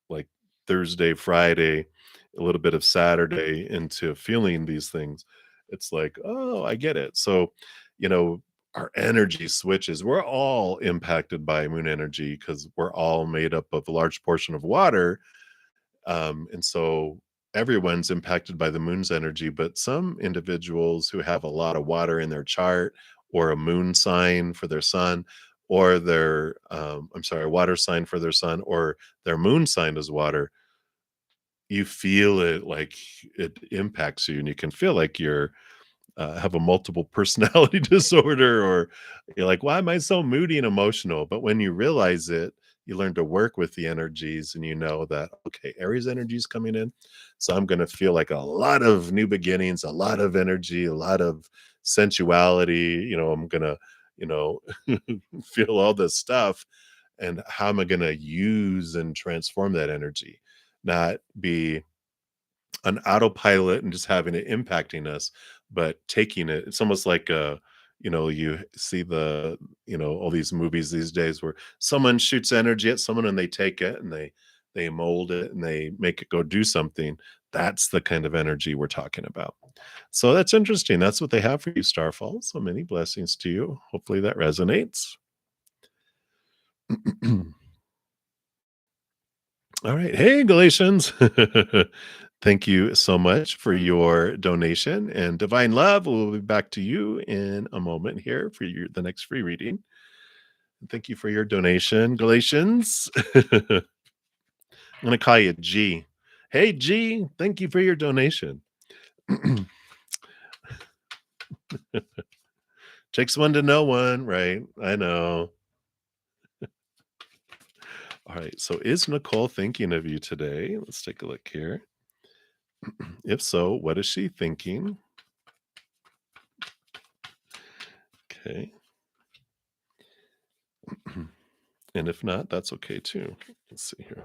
like Thursday, Friday, a little bit of Saturday into feeling these things, it's like, oh, I get it. So, you know, our energy switches. We're all impacted by moon energy because we're all made up of a large portion of water, and so everyone's impacted by the moon's energy, but some individuals who have a lot of water in their chart or a moon sign for their sun or their I'm sorry, a water sign for their sun or their moon sign is water, you feel it like it impacts you and you can feel like you're have a multiple personality disorder, or you're like, why am I so moody and emotional? But when you realize it, you learn to work with the energies and you know that, okay, Aries energy is coming in. So I'm going to feel like a lot of new beginnings, a lot of energy, a lot of sensuality. I'm going to, you know, feel all this stuff. And how am I going to use and transform that energy? Not be an autopilot and just having it impacting us, but taking it. It's almost like you see all these movies these days where someone shoots energy at someone and they take it and they mold it and they make it go do something. That's the kind of energy we're talking about. So that's interesting. That's what they have for you, Starfall. So many blessings to you. Hopefully that resonates. All right. Hey, Galatians. Thank you so much for your donation and divine love. We'll be back to you in a moment here for the next free reading. Thank you for your donation, Galatians. I'm going to call you G. Hey, G. Thank you for your donation. Takes one to know one, right? I know. All right. So, is Nicole thinking of you today? Let's take a look here. If so, what is she thinking? Okay. And if not, that's okay too. Let's see here.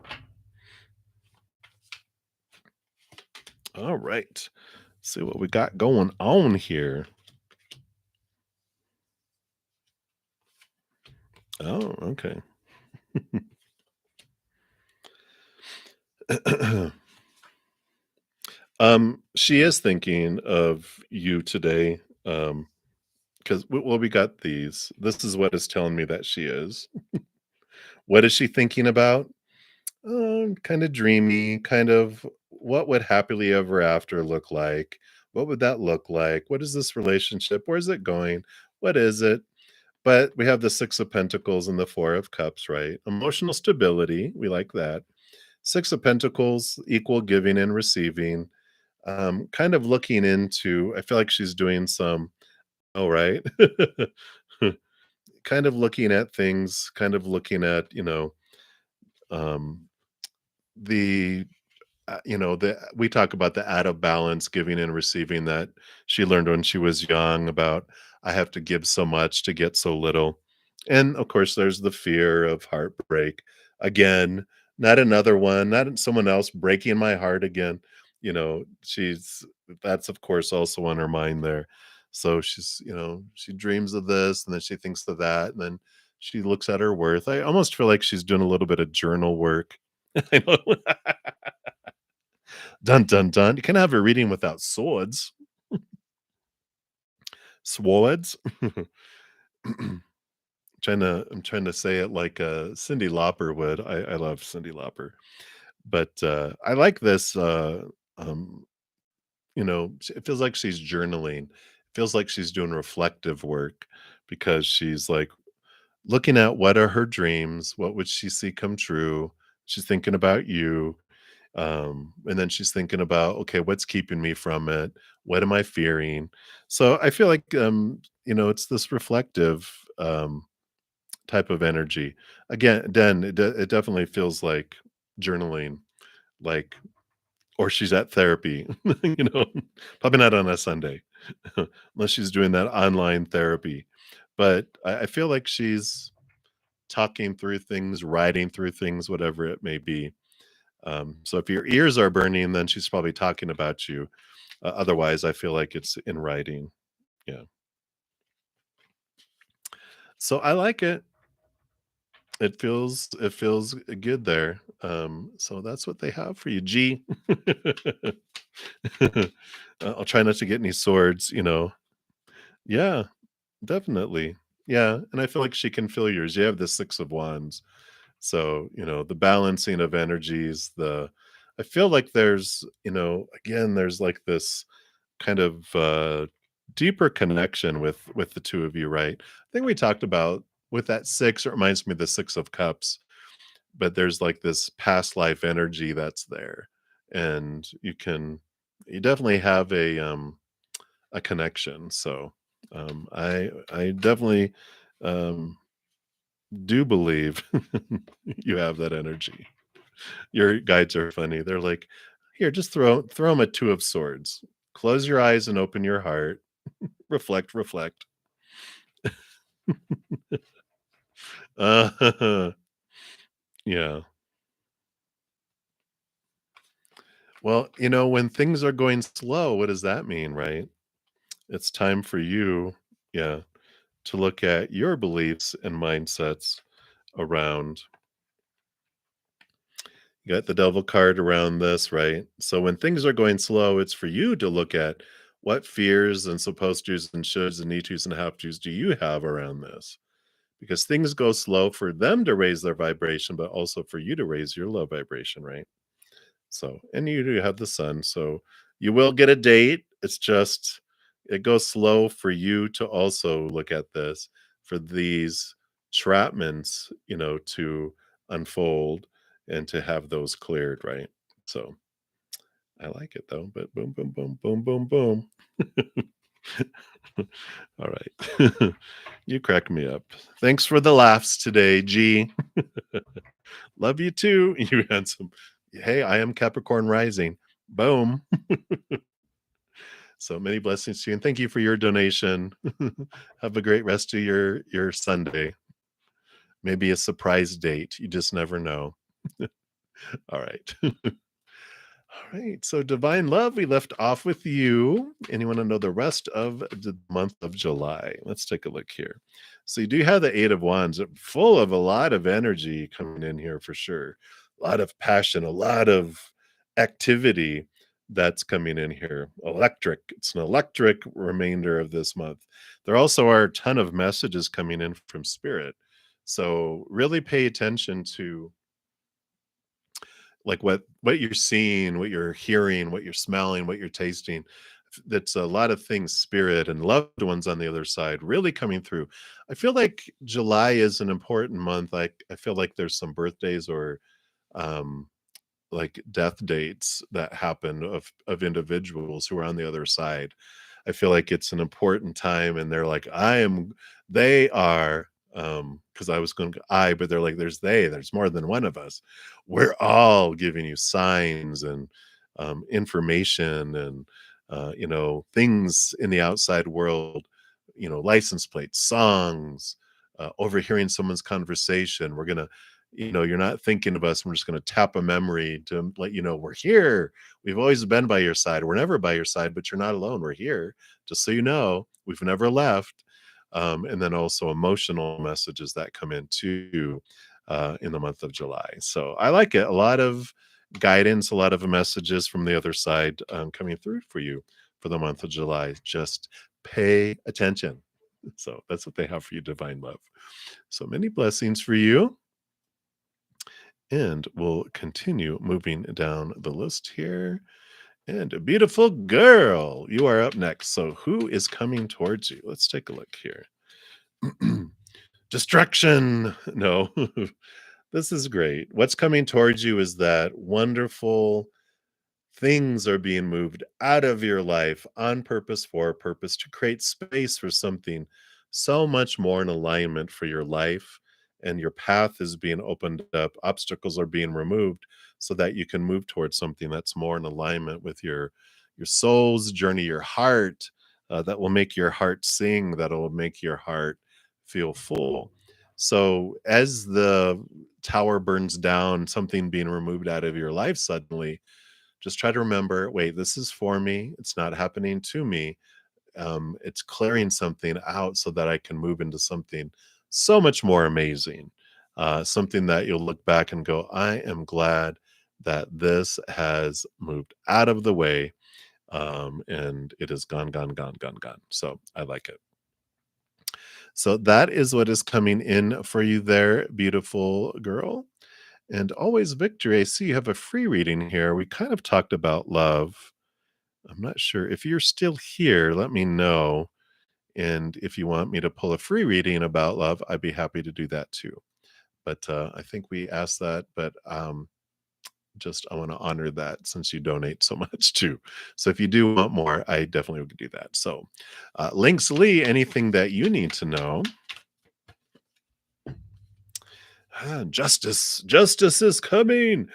All right. See what we got going on here. Oh, okay. She is thinking of you today. Because well, we got these. This is what is telling me that she is. What is she thinking about? Kind of dreamy, kind of what would happily ever after look like? What would that look like? What is this relationship? Where's it going? What is it? But we have the 6 of Pentacles and the 4 of Cups, right? Emotional stability, we like that. 6 of Pentacles, equal giving and receiving. Kind of looking into I feel like she's doing some oh, right? Kind of looking at things, kind of looking at, um, the the we talk about the out of balance giving and receiving that she learned when she was young about I have to give so much to get so little. And of course, there's the fear of heartbreak. Again, not another one, not someone else breaking my heart again. She's that's of course also on her mind there. So she dreams of this and then she thinks of that and then she looks at her worth. I almost feel like she's doing a little bit of journal work. I know. Dun dun dun. You can have a reading without swords. Swords? I'm trying to say it like, Cyndi Lauper would. I love Cyndi Lauper. But, I like this, um, it feels like she's journaling. It feels like she's doing reflective work because she's, like, looking at what are her dreams, what would she see come true. She's thinking about you. And then she's thinking about, okay, what's keeping me from it? What am I fearing? So I feel like, it's this reflective type of energy. Again, it definitely feels like journaling, like, or she's at therapy, you know, probably not on a Sunday, unless she's doing that online therapy. But I feel like she's talking through things, writing through things, whatever it may be. So if your ears are burning, then she's probably talking about you. Otherwise, I feel like it's in writing. Yeah. So I like it. It feels good there. So that's what they have for you, G. I'll try not to get any swords. Yeah, definitely. Yeah, and I feel like she can feel yours. You have the 6 of Wands. So, the balancing of energies, I feel like again, there's like this kind of deeper connection with the two of you, right? I think we talked about with that 6, it reminds me of the 6 of Cups, but there's like this past life energy that's there. And you definitely have a connection. So I definitely um do believe you have that energy. Your guides are funny. They're like, "Here, just throw them a 2 of swords. Close your eyes and open your heart. Reflect, reflect." Uh, yeah. Well, when things are going slow, what does that mean, right? It's time for you, yeah, to look at your beliefs and mindsets around you got the devil card around this, right? So when things are going slow, it's for you to look at what fears and supposed tos and shoulds and need tos and have tos do you have around this? Because things go slow for them to raise their vibration, but also for you to raise your low vibration, right? So, and you do have the sun, so you will get a date. It's just it goes slow for you to also look at this for these trapments, to unfold and to have those cleared, right? So I like it though, but boom, boom, boom, boom, boom, boom. All right. You crack me up. Thanks for the laughs today, G. Love you too. You handsome. Hey, I am Capricorn rising. Boom. So many blessings to you, and thank you for your donation. Have a great rest of your Sunday. Maybe a surprise date. You just never know. All right. All right. So divine love, we left off with you. And you want to know the rest of the month of July? Let's take a look here. So you do have the 8 of Wands, full of a lot of energy coming in here for sure. A lot of passion, a lot of activity that's coming in here. Electric. It's an electric remainder of this month. There also are a ton of messages coming in from spirit. So really pay attention to like what you're seeing, what you're hearing, what you're smelling, what you're tasting. that's a lot of things, spirit and loved ones on the other side really coming through. I feel like July is an important month. I feel like there's some birthdays or um like death dates that happen of individuals who are on the other side. I feel like it's an important time and they're like, they are, because I was going to I, but they're like, there's more than one of us. We're all giving you signs and information and things in the outside world, license plates, songs, overhearing someone's conversation. We're gonna you're not thinking of us. We're just going to tap a memory to let you know we're here. We've always been by your side. We're never by your side, but you're not alone. We're here. Just so you know, we've never left. And then also emotional messages that come in too in the month of July. So I like it. A lot of guidance, a lot of messages from the other side coming through for you for the month of July. Just pay attention. So that's what they have for you, divine love. So many blessings for you. And we'll continue moving down the list here. And a beautiful girl, you are up next. So, who is coming towards you? Let's take a look here. Distraction. No, this is great. What's coming towards you is that wonderful things are being moved out of your life on purpose for a purpose to create space for something so much more in alignment for your life, and your path is being opened up, obstacles are being removed so that you can move towards something that's more in alignment with your soul's journey, your heart, that will make your heart sing, that will make your heart feel full. So as the tower burns down, something being removed out of your life suddenly, just try to remember, wait, this is for me. It's not happening to me. It's clearing something out so that I can move into something so much more amazing. Something that you'll look back and go, I am glad that this has moved out of the way, and it is gone, gone, gone, gone, gone. So I like it. So that is what is coming in for you there, beautiful girl. And always victory. I see you have a free reading here. We kind of talked about love. I'm not sure if you're still here. Let me know. And if you want me to pull a free reading about love, I'd be happy to do that too. But I think we asked that, but just I want to honor that since you donate so much too. So if you do want more, I definitely would do that. So, Links Lee, anything that you need to know. Justice is coming.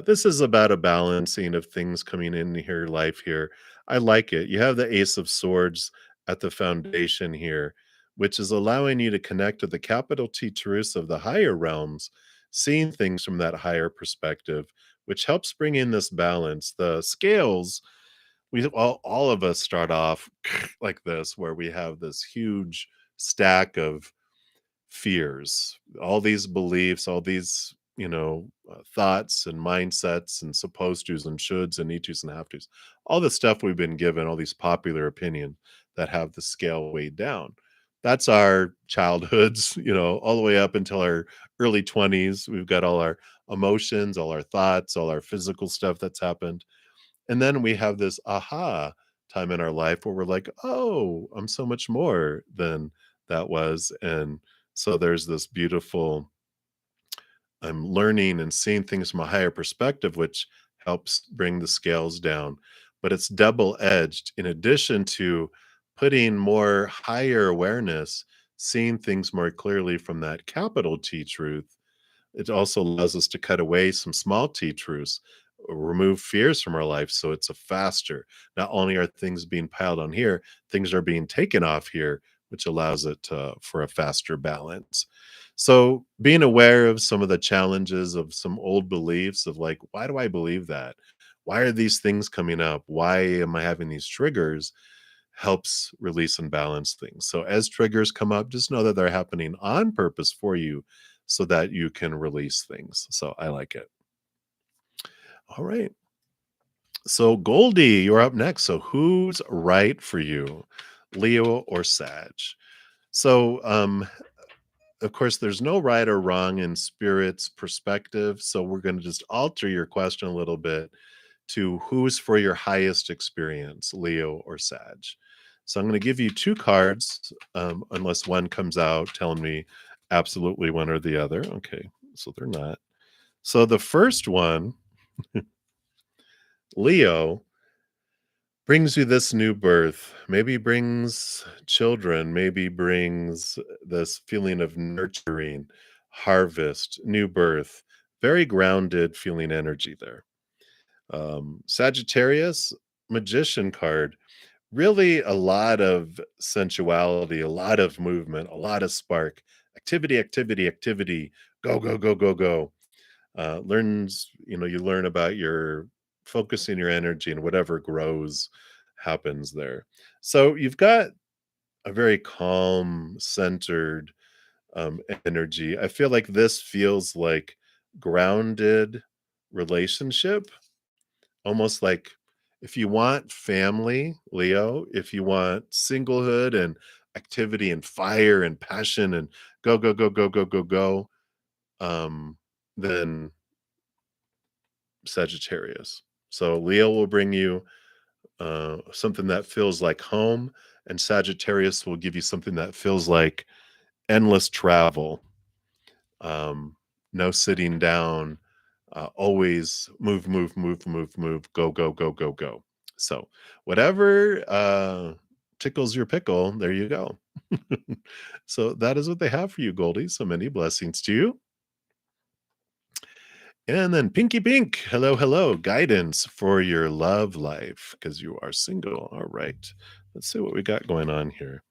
This is about a balancing of things coming in your life here. I like it. You have the Ace of Swords at the foundation here, which is allowing you to connect to the capital T truths of the higher realms, seeing things from that higher perspective, which helps bring in this balance. The scales, all of us start off like this, where we have this huge stack of fears, all these beliefs, all these, thoughts and mindsets and supposed tos and shoulds and need tos and have tos, all the stuff we've been given, all these popular opinion that have the scale weighed down. That's our childhoods, all the way up until our early 20s. We've got all our emotions, all our thoughts, all our physical stuff that's happened. And then we have this aha time in our life where we're like, oh, I'm so much more than that was. And so there's this beautiful, I'm learning and seeing things from a higher perspective, which helps bring the scales down. But it's double edged. In addition to putting more higher awareness, seeing things more clearly from that capital T truth, it also allows us to cut away some small t truths, remove fears from our life. So it's a faster, not only are things being piled on here, things are being taken off here, which allows it for a faster balance. So being aware of some of the challenges of some old beliefs of like, why do I believe that? Why are these things coming up? Why am I having these triggers? Helps release and balance things. So as triggers come up, just know that they're happening on purpose for you so that you can release things. So I like it. All right. So Goldie, you're up next. So who's right for you? Leo or Sag? So of course there's no right or wrong in spirit's perspective. So we're going to just alter your question a little bit to who's for your highest experience, Leo or Sag. So I'm going to give you two cards, unless one comes out telling me absolutely one or the other. Okay, so they're not. So the first one, Leo, brings you this new birth, maybe brings children, maybe brings this feeling of nurturing, harvest, new birth, very grounded feeling energy there. Sagittarius, magician card, really a lot of sensuality, a lot of movement, a lot of spark, activity, activity, activity, go, go, go, go, go. You learn about your focusing your energy and whatever grows happens there. So you've got a very calm, centered energy. I feel like this feels like grounded relationship, almost like if you want family, Leo, if you want singlehood and activity and fire and passion and go, go, go, go, go, go, go, um, then Sagittarius. So Leo will bring you something that feels like home, and Sagittarius will give you something that feels like endless travel, no sitting down, always move, move, move, move, move, go, go, go, go, go. So whatever tickles your pickle, there you go. So that is what they have for you, Goldie. So many blessings to you. And then Pinky Pink, hello, hello, guidance for your love life because you are single. All right, let's see what we got going on here.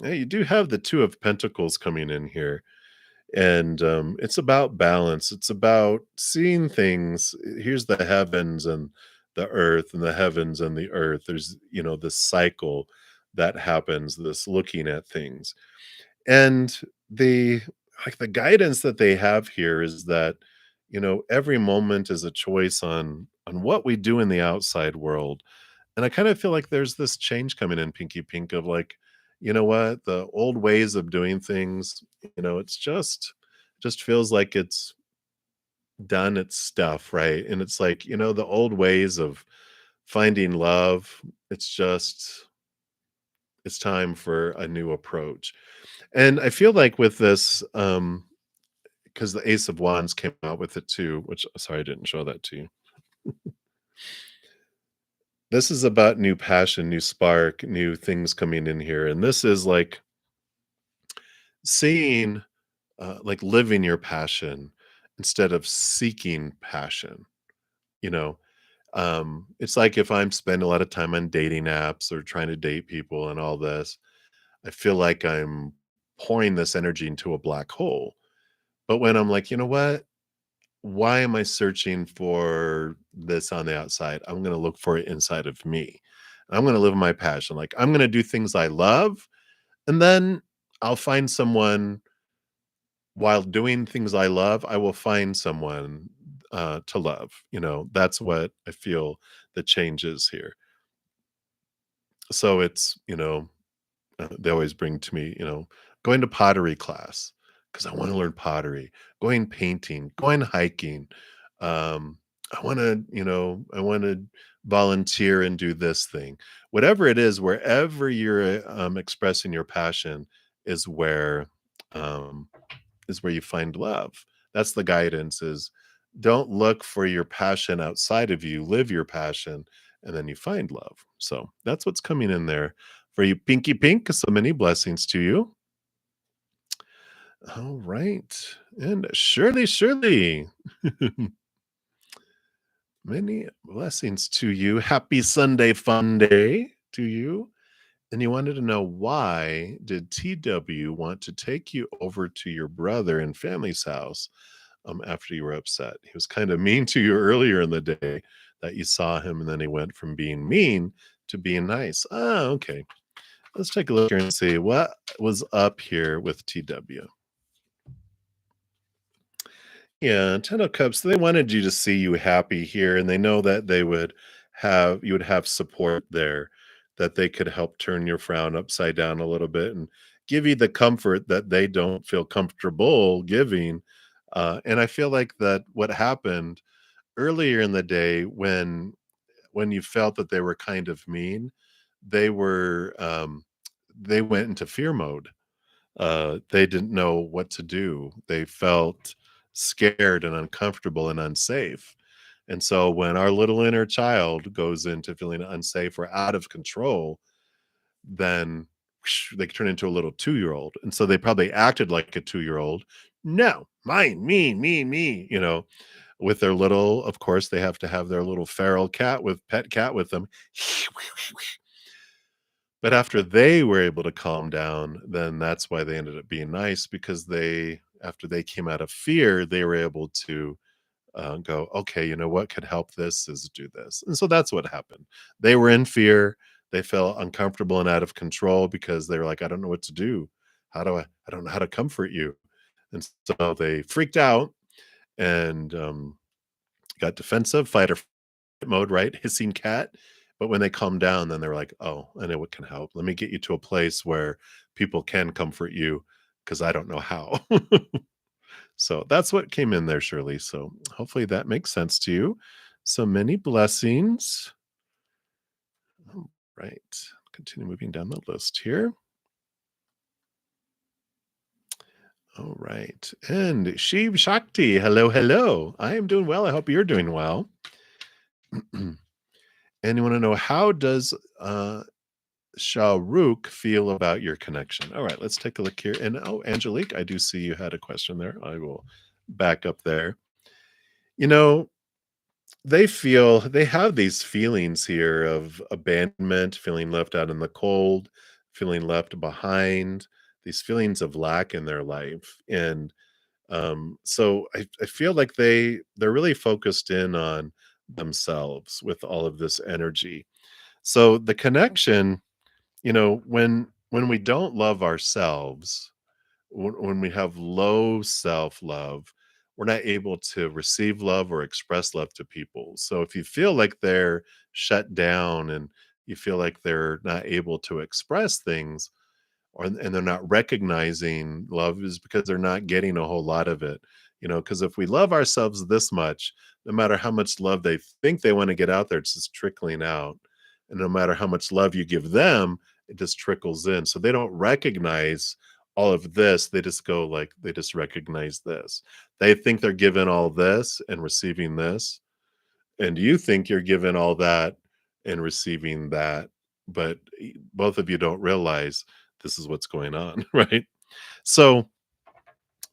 Hey, you do have the Two of Pentacles coming in here, and it's about balance. It's about seeing things. Here's the heavens and the earth, and the heavens and the earth. There's this cycle that happens. This looking at things, and the the guidance that they have here is that every moment is a choice on what we do in the outside world. And I kind of feel like there's this change coming in, Pinky Pink, of like, you know what, the old ways of doing things, it's just feels like it's done its stuff, right? And it's like, the old ways of finding love, it's time for a new approach. And I feel like with this, because the Ace of Wands came out with it too, which sorry, I didn't show that to you. This is about new passion, new spark, new things coming in here, and this is like seeing, like living your passion instead of seeking passion, you know? It's like if I'm spending a lot of time on dating apps or trying to date people and all this, I feel like I'm pouring this energy into a black hole. But when I'm like, "You know what? Why am I searching for this on the outside? I'm gonna look for it inside of me. I'm gonna live my passion. Like, I'm gonna do things I love, and then I'll find someone while doing things I love, I will find someone, to love." That's what I feel the change is here. So it's, they always bring to me, going to pottery class because I want to learn pottery, going painting, going hiking. I want to volunteer and do this thing. Whatever it is, wherever you're expressing your passion is where um, you find love. That's the guidance is don't look for your passion outside of you, live your passion, and then you find love. So that's what's coming in there for you, Pinky Pink. So many blessings to you. All right. And Shirley, Shirley, many blessings to you. Happy Sunday fun day to you. And you wanted to know, why did TW want to take you over to your brother and family's house after you were upset? He was kind of mean to you earlier in the day that you saw him, and then he went from being mean to being nice. Ah, okay. Let's take a look here and see what was up here with TW. Yeah, Ten of Cups, they wanted you to see you happy here, and they know that you would have support there, that they could help turn your frown upside down a little bit and give you the comfort that they don't feel comfortable giving. And I feel like that what happened earlier in the day when you felt that they were kind of mean, they were, they went into fear mode. They didn't know what to do. They felt scared and uncomfortable and unsafe. And so when our little inner child goes into feeling unsafe or out of control, then they turn into a little 2-year-old. And so they probably acted like a 2-year-old. No, mine, me, with their little, of course, they have to have their little feral cat with pet cat with them. But after they were able to calm down, then that's why they ended up being nice because after they came out of fear, they were able to go, okay, you know what could help this is do this. And so that's what happened. They were in fear. They felt uncomfortable and out of control because they were like, I don't know what to do. I don't know how to comfort you. And so they freaked out and got defensive, fight or mode, right? Hissing cat. But when they calm down, then they're like, "Oh, I know what can help. Let me get you to a place where people can comfort you because I don't know how." So that's what came in there, Shirley. So hopefully that makes sense to you. So many blessings. All right. Continue moving down the list here. All right. And Shiv Shakti. Hello, hello. I am doing well. I hope you're doing well. And you want to know how does Shahrukh feel about your connection? All right, let's take a look here. And oh, Angelique, I do see you had a question there. I will back up there. You know, they have these feelings here of abandonment, feeling left out in the cold, feeling left behind, these feelings of lack in their life. And so I feel like they're really focused in on themselves with all of this energy. So the connection, when we don't love ourselves, when we have low self-love, we're not able to receive love or express love to people. So if you feel like they're shut down and you feel like they're not able to express things, and they're not recognizing love, is because they're not getting a whole lot of it. Because if we love ourselves this much, no matter how much love they think they want to get out there, it's just trickling out. And no matter how much love you give them, it just trickles in. So they don't recognize all of this. They just go like, they just recognize this. They think they're given all this and receiving this, and you think you're given all that and receiving that, but both of you don't realize this is what's going on, right? So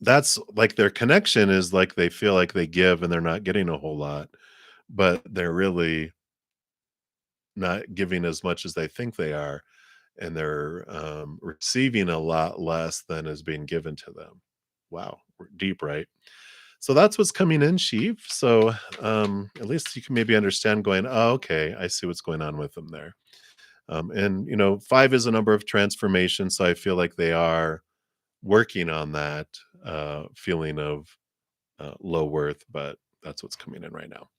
that's like their connection is like they feel like they give and they're not getting a whole lot, but they're really not giving as much as they think they are, and they're receiving a lot less than is being given to them. Wow, we're deep, right? So that's what's coming in, Sheep. So at least you can maybe understand going, oh, okay, I see what's going on with them there. And, 5 is a number of transformation. So I feel like they are working on that feeling of low worth, but that's what's coming in right now.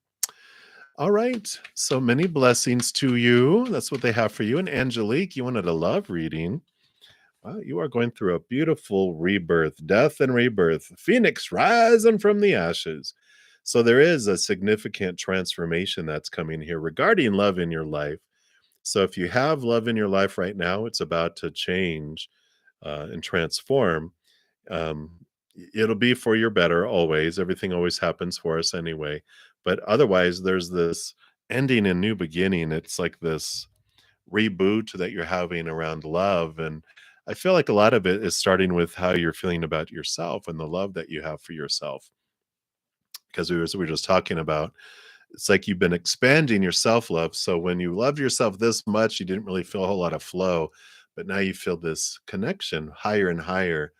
All right. So many blessings to you. That's what they have for you. And Angelique, you wanted a love reading. Wow, you are going through a beautiful rebirth, death and rebirth, phoenix rising from the ashes. So there is a significant transformation that's coming here regarding love in your life. So if you have love in your life right now, it's about to change and transform. It'll be for your better always. Everything always happens for us anyway. But otherwise, there's this ending and new beginning. It's like this reboot that you're having around love. And I feel like a lot of it is starting with how you're feeling about yourself and the love that you have for yourself. Because we were just talking about, it's like you've been expanding your self-love. So when you love yourself this much, you didn't really feel a whole lot of flow, but now you feel this connection higher and higher,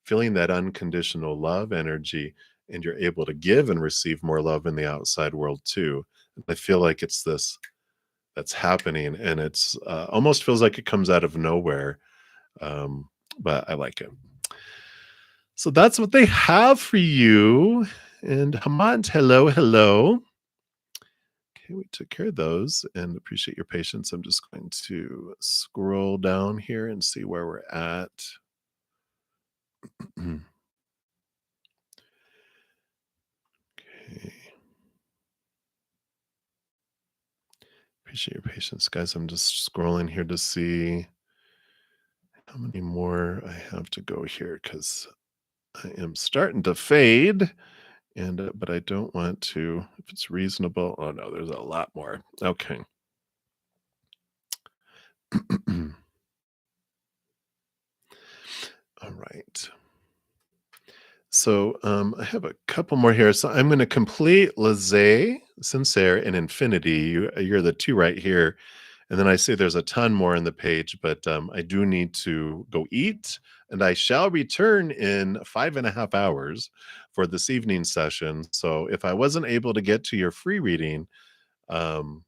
feeling that unconditional love energy, and you're able to give and receive more love in the outside world too. And I feel like it's this that's happening, and it's almost feels like it comes out of nowhere. But I like it. So that's what they have for you. And Hamant, hello, hello. Okay, we took care of those and appreciate your patience. I'm just going to scroll down here and see where we're at. Okay. Appreciate your patience, guys. I'm just scrolling here to see how many more I have to go here because I am starting to fade. And but I don't want to, if it's reasonable. Oh no, there's a lot more. Okay. All right. So I have a couple more here. So I'm going to complete Laissez, Sincere, and Infinity. You're the two right here. And then I say there's a ton more on the page, but I do need to go eat. And I shall return in 5.5 hours for this evening session. So if I wasn't able to get to your free reading, um,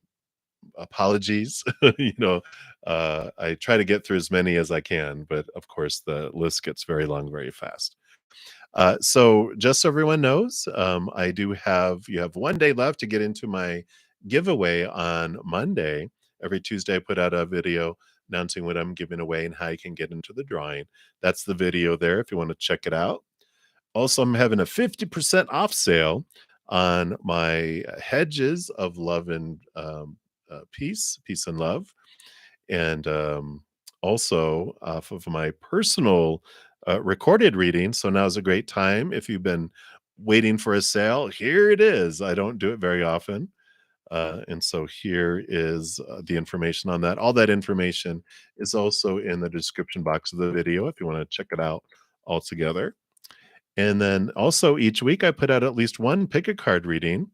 apologies. you know, I try to get through as many as I can, but of course, the list gets very long very fast. So just so everyone knows, I do have you have 1 day left to get into my giveaway on Monday. Every Tuesday, I put out a video announcing what I'm giving away and how you can get into the drawing. That's the video there if you want to check it out. Also, I'm having a 50% off sale on my hedges of love and peace and love. And also off of my personal recorded reading. So now's a great time. If you've been waiting for a sale, here it is. I don't do it very often. And so here is the information on that. All that information is also in the description box of the video if you want to check it out all together. And then also each week I put out at least one pick a card reading.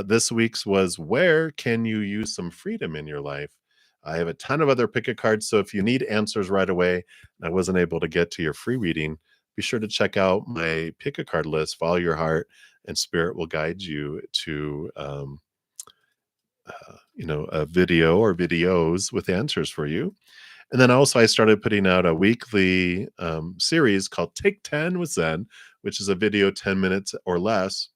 This week's was where can you use some freedom in your life? I have a ton of other pick a cards. So if you need answers right away, and I wasn't able to get to your free reading, be sure to check out my pick a card list. Follow your heart, and spirit will guide you to, a video or videos with answers for you. And then also, I started putting out a weekly series called Take 10 with Zen, which is a video 10 minutes or less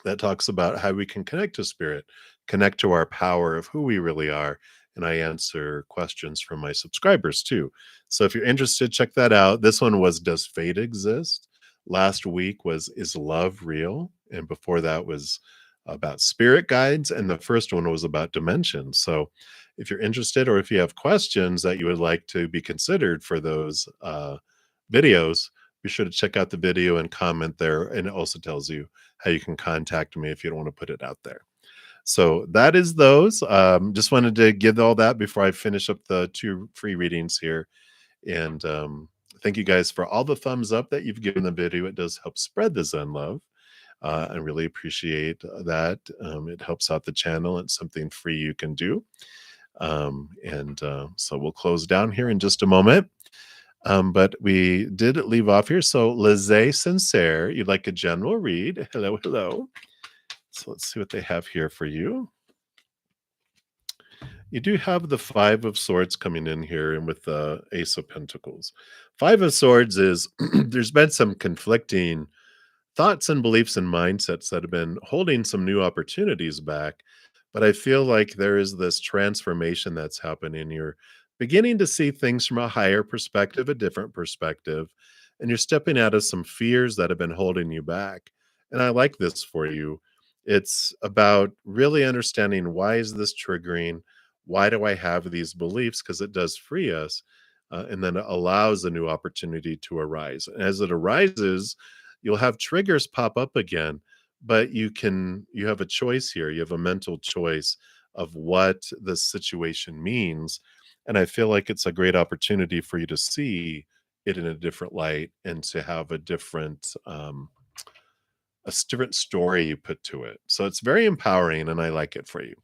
that talks about how we can connect to spirit, connect to our power of who we really are. And I answer questions from my subscribers too. So if you're interested, check that out. This one was Does Fate Exist? Last week was Is Love Real? And before that was about spirit guides. And the first one was about dimensions. So if you're interested or if you have questions that you would like to be considered for those videos, be sure to check out the video and comment there. And it also tells you how you can contact me if you don't want to put it out there. So that is those. Just wanted to give all that before I finish up the two free readings here. And thank you guys for all the thumbs up that you've given the video. It does help spread the Zen love. I really appreciate that. It helps out the channel. It's something free you can do. So we'll close down here in just a moment. But we did leave off here. So, Laissez Sincere, you'd like a general read. Hello, hello. So, let's see what they have here for you. You do have the Five of Swords coming in here and with the Ace of Pentacles. Five of Swords is there's been some conflicting thoughts and beliefs and mindsets that have been holding some new opportunities back. But I feel like there is this transformation that's happening. You're beginning to see things from a higher perspective, a different perspective, and you're stepping out of some fears that have been holding you back. And I like this for you. It's about really understanding why is this triggering? Why do I have these beliefs? Because it does free us. And then it allows a new opportunity to arise. And as it arises, you'll have triggers pop up again, but you have a choice here. You have a mental choice of what the situation means. And I feel like it's a great opportunity for you to see it in a different light and to have a different story you put to it. So it's very empowering and I like it for you.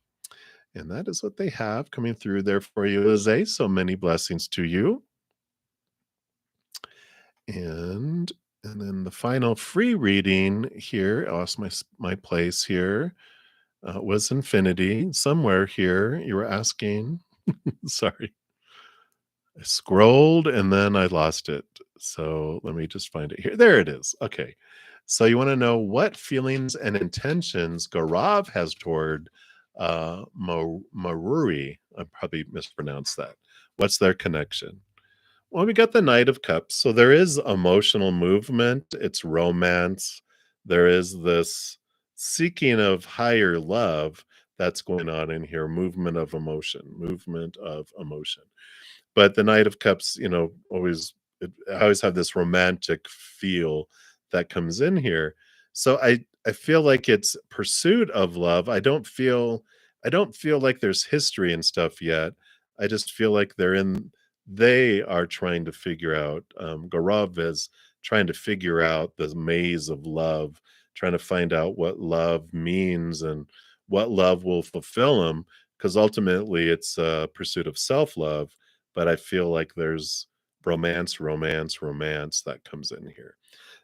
And that is what they have coming through there for you, Jose. So many blessings to you. And then the final free reading here, I lost my place here, was Infinity. Somewhere here, you were asking. Sorry, I scrolled and then I lost it. So let me just find it here. There it is. Okay. So you want to know what feelings and intentions Gaurav has toward Maruri. I probably mispronounced that. What's their connection? Well, we got the Knight of Cups. So there is emotional movement, it's romance. There is this seeking of higher love, that's going on in here. Movement of emotion. But the Knight of Cups, always I always have this romantic feel that comes in here. So I feel like it's pursuit of love. I don't feel like there's history and stuff yet. I just feel like they are trying to figure out, Gaurav is trying to figure out the maze of love, trying to find out what love means and what love will fulfill him, because ultimately it's a pursuit of self-love, but I feel like there's romance, romance, romance that comes in here.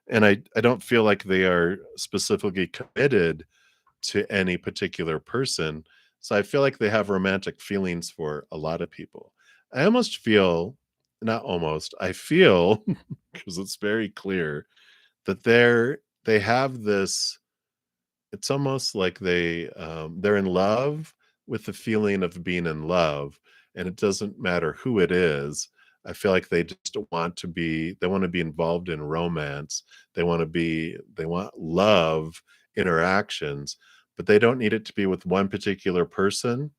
And I don't feel like they are specifically committed to any particular person. So I feel like they have romantic feelings for a lot of people. I almost feel, not almost, I feel because it's very clear that they have this, it's almost like they're in love with the feeling of being in love, and it doesn't matter who it is. I feel like they wanna be involved in romance. They want love interactions, but they don't need it to be with one particular person,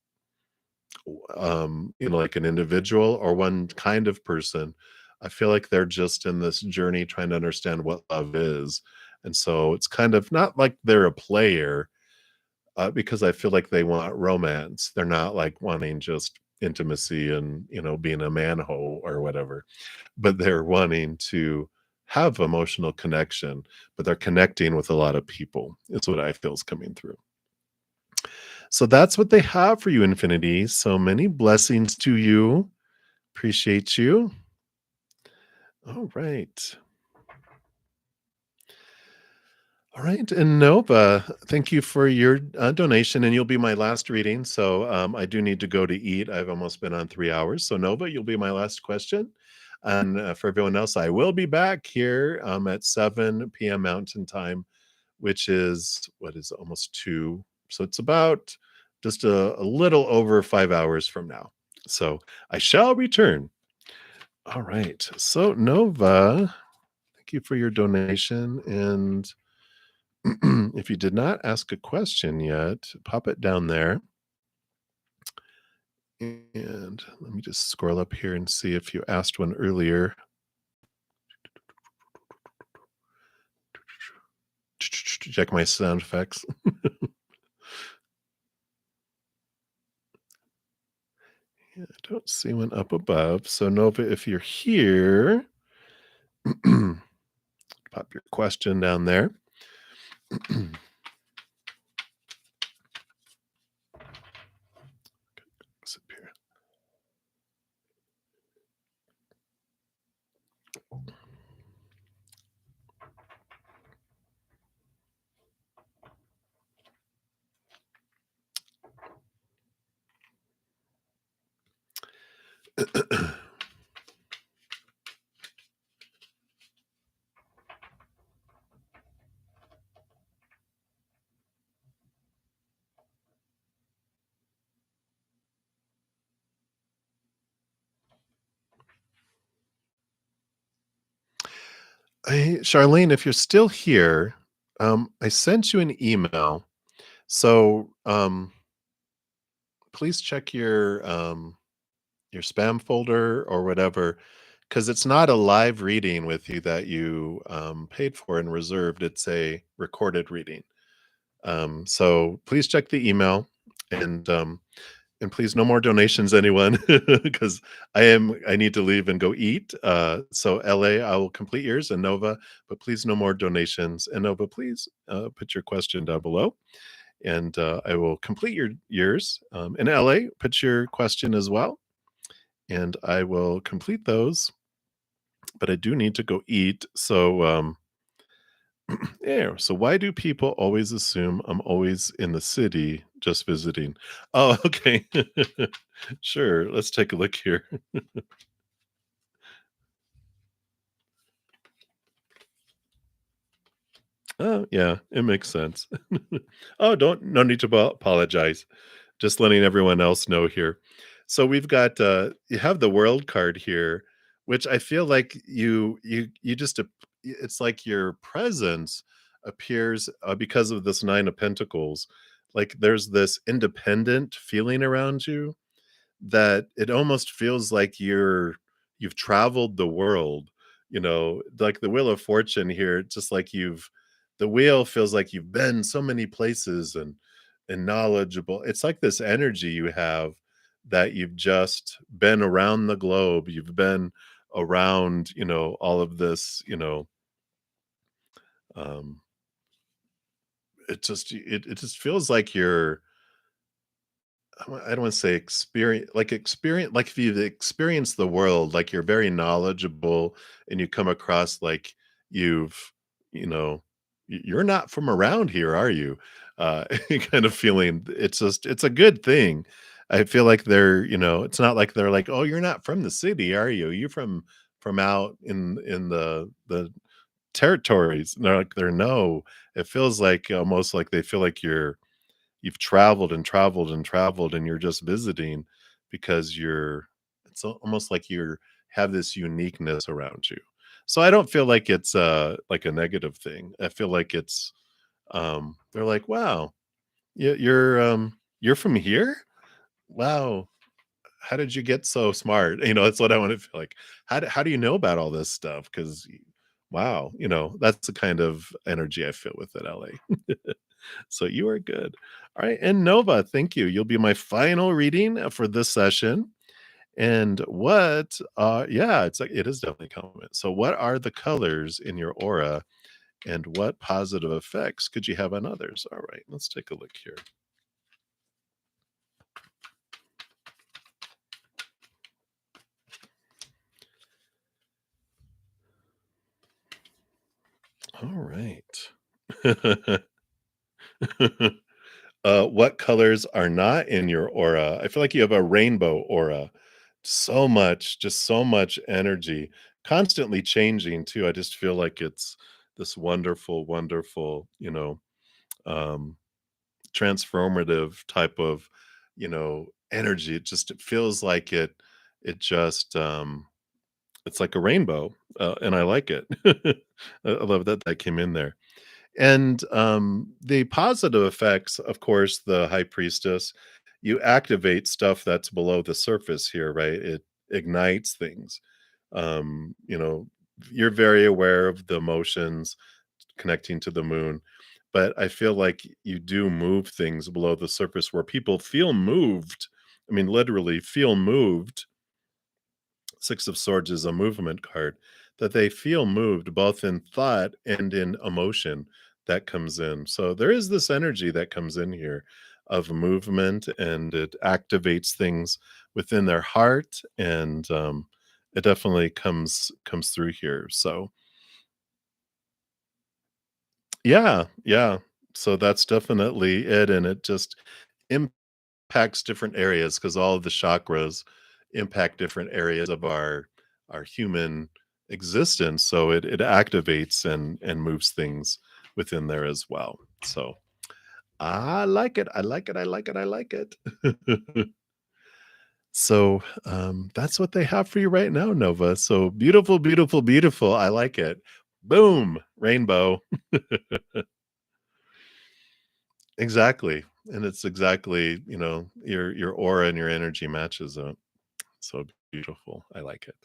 like an individual or one kind of person. I feel like they're just in this journey trying to understand what love is. And so it's kind of not like they're a player, because I feel like they want romance. They're not like wanting just intimacy and, being a manhole or whatever, but they're wanting to have emotional connection, but they're connecting with a lot of people. It's what I feel is coming through. So that's what they have for you, Infinity. So many blessings to you. Appreciate you. All right. All right. And Nova, thank you for your donation. And you'll be my last reading. So I do need to go to eat. I've almost been on 3 hours. So, Nova, you'll be my last question. And for everyone else, I will be back here at 7 p.m. Mountain Time, which is what is almost 2. So it's about just a little over 5 hours from now. So I shall return. All right. So, Nova, thank you for your donation. And if you did not ask a question yet, pop it down there. And let me just scroll up here and see if you asked one earlier. Check my sound effects. Yeah, I don't see one up above. So, Nova, if you're here, pop your question down there. Disappear. Hey, Charlene, if you're still here, I sent you an email. So please check your spam folder or whatever, because it's not a live reading with you that you paid for and reserved. It's a recorded reading. So please check the email, and and please no more donations, anyone, because I need to leave and go eat. So LA, I will complete yours, and Nova, but please no more donations. And Nova, please put your question down below, and I will complete yours. In LA, put your question as well, and I will complete those. But I do need to go eat. So yeah. So why do people always assume I'm always in the city just visiting? Oh, okay. Sure. Let's take a look here. Oh, yeah, it makes sense. Oh, no need to apologize. Just letting everyone else know here. So we've got you have the world card here, which I feel like you just it's like your presence appears because of this 9 of Pentacles. like there's this independent feeling around you that it almost feels like you've traveled the world, like the Wheel of Fortune here, just like you've the wheel feels like you've been so many places and knowledgeable. It's like this energy you have that you've just been around the globe. You've been around, all of this, um, it just feels like you're I don't wanna say experience like if you've experienced the world, like you're very knowledgeable and you come across like you've, you know, you're not from around here, are you? Kind of feeling. It's a good thing. I feel like it's not like they're like, "Oh, you're not from the city, are you? You're from out in the territories." And they're like, no. It feels like almost like they feel like you've traveled and traveled and traveled and you're just visiting because almost like you're have this uniqueness around you. So I don't feel like it's like a negative thing. I feel like it's they're like, wow, you're from here? Wow. How did you get so smart? That's what I want to feel like. How do you know about all this stuff? Because wow, that's the kind of energy I feel with it, LA. So you are good. All right, and Nova, thank you. You'll be my final reading for this session. And yeah, it is definitely a compliment. So, what are the colors in your aura, and what positive effects could you have on others? All right, let's take a look here. All right. What colors are not in your aura? I feel like you have a rainbow aura. Just so much energy, constantly changing too. I just feel like it's this wonderful, wonderful, um, transformative type of, energy. It feels like it just, it's like a rainbow, and I like it. I love that that came in there. And, the positive effects, of course, the high priestess, you activate stuff that's below the surface here, right? It ignites things. You know, you're very aware of the emotions connecting to the moon, but I feel like you do move things below the surface where people feel moved. I mean, literally feel moved. Six of Swords is a movement card, that they feel moved both in thought and in emotion that comes in. So there is this energy that comes in here of movement, and it activates things within their heart, and it definitely comes through here. So yeah, yeah. So that's definitely it, and it just impacts different areas because all of the chakras impact different areas of our human existence. So it activates and moves things within there as well. So I like it. I like it. I like it. I like it. So that's what they have for you right now, Nova. So beautiful, beautiful, beautiful. I like it. Boom, rainbow. Exactly. And it's exactly, your aura and your energy matches up. So beautiful. I like it.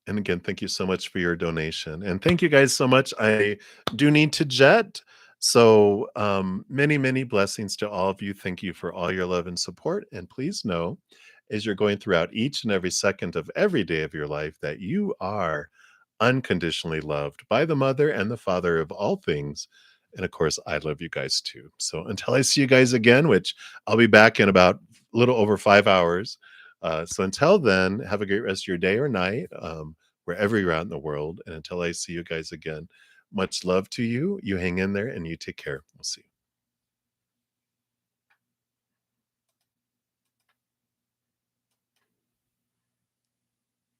And again, thank you so much for your donation. And thank you guys so much. I do need to jet. So many, many blessings to all of you. Thank you for all your love and support. And please know, as you're going throughout each and every second of every day of your life, that you are unconditionally loved by the mother and the father of all things. And of course, I love you guys too. So until I see you guys again, which I'll be back in about a little over 5 hours. So until then, have a great rest of your day or night, wherever you're at in the world. And until I see you guys again, much love to you. You hang in there and you take care. We'll see you.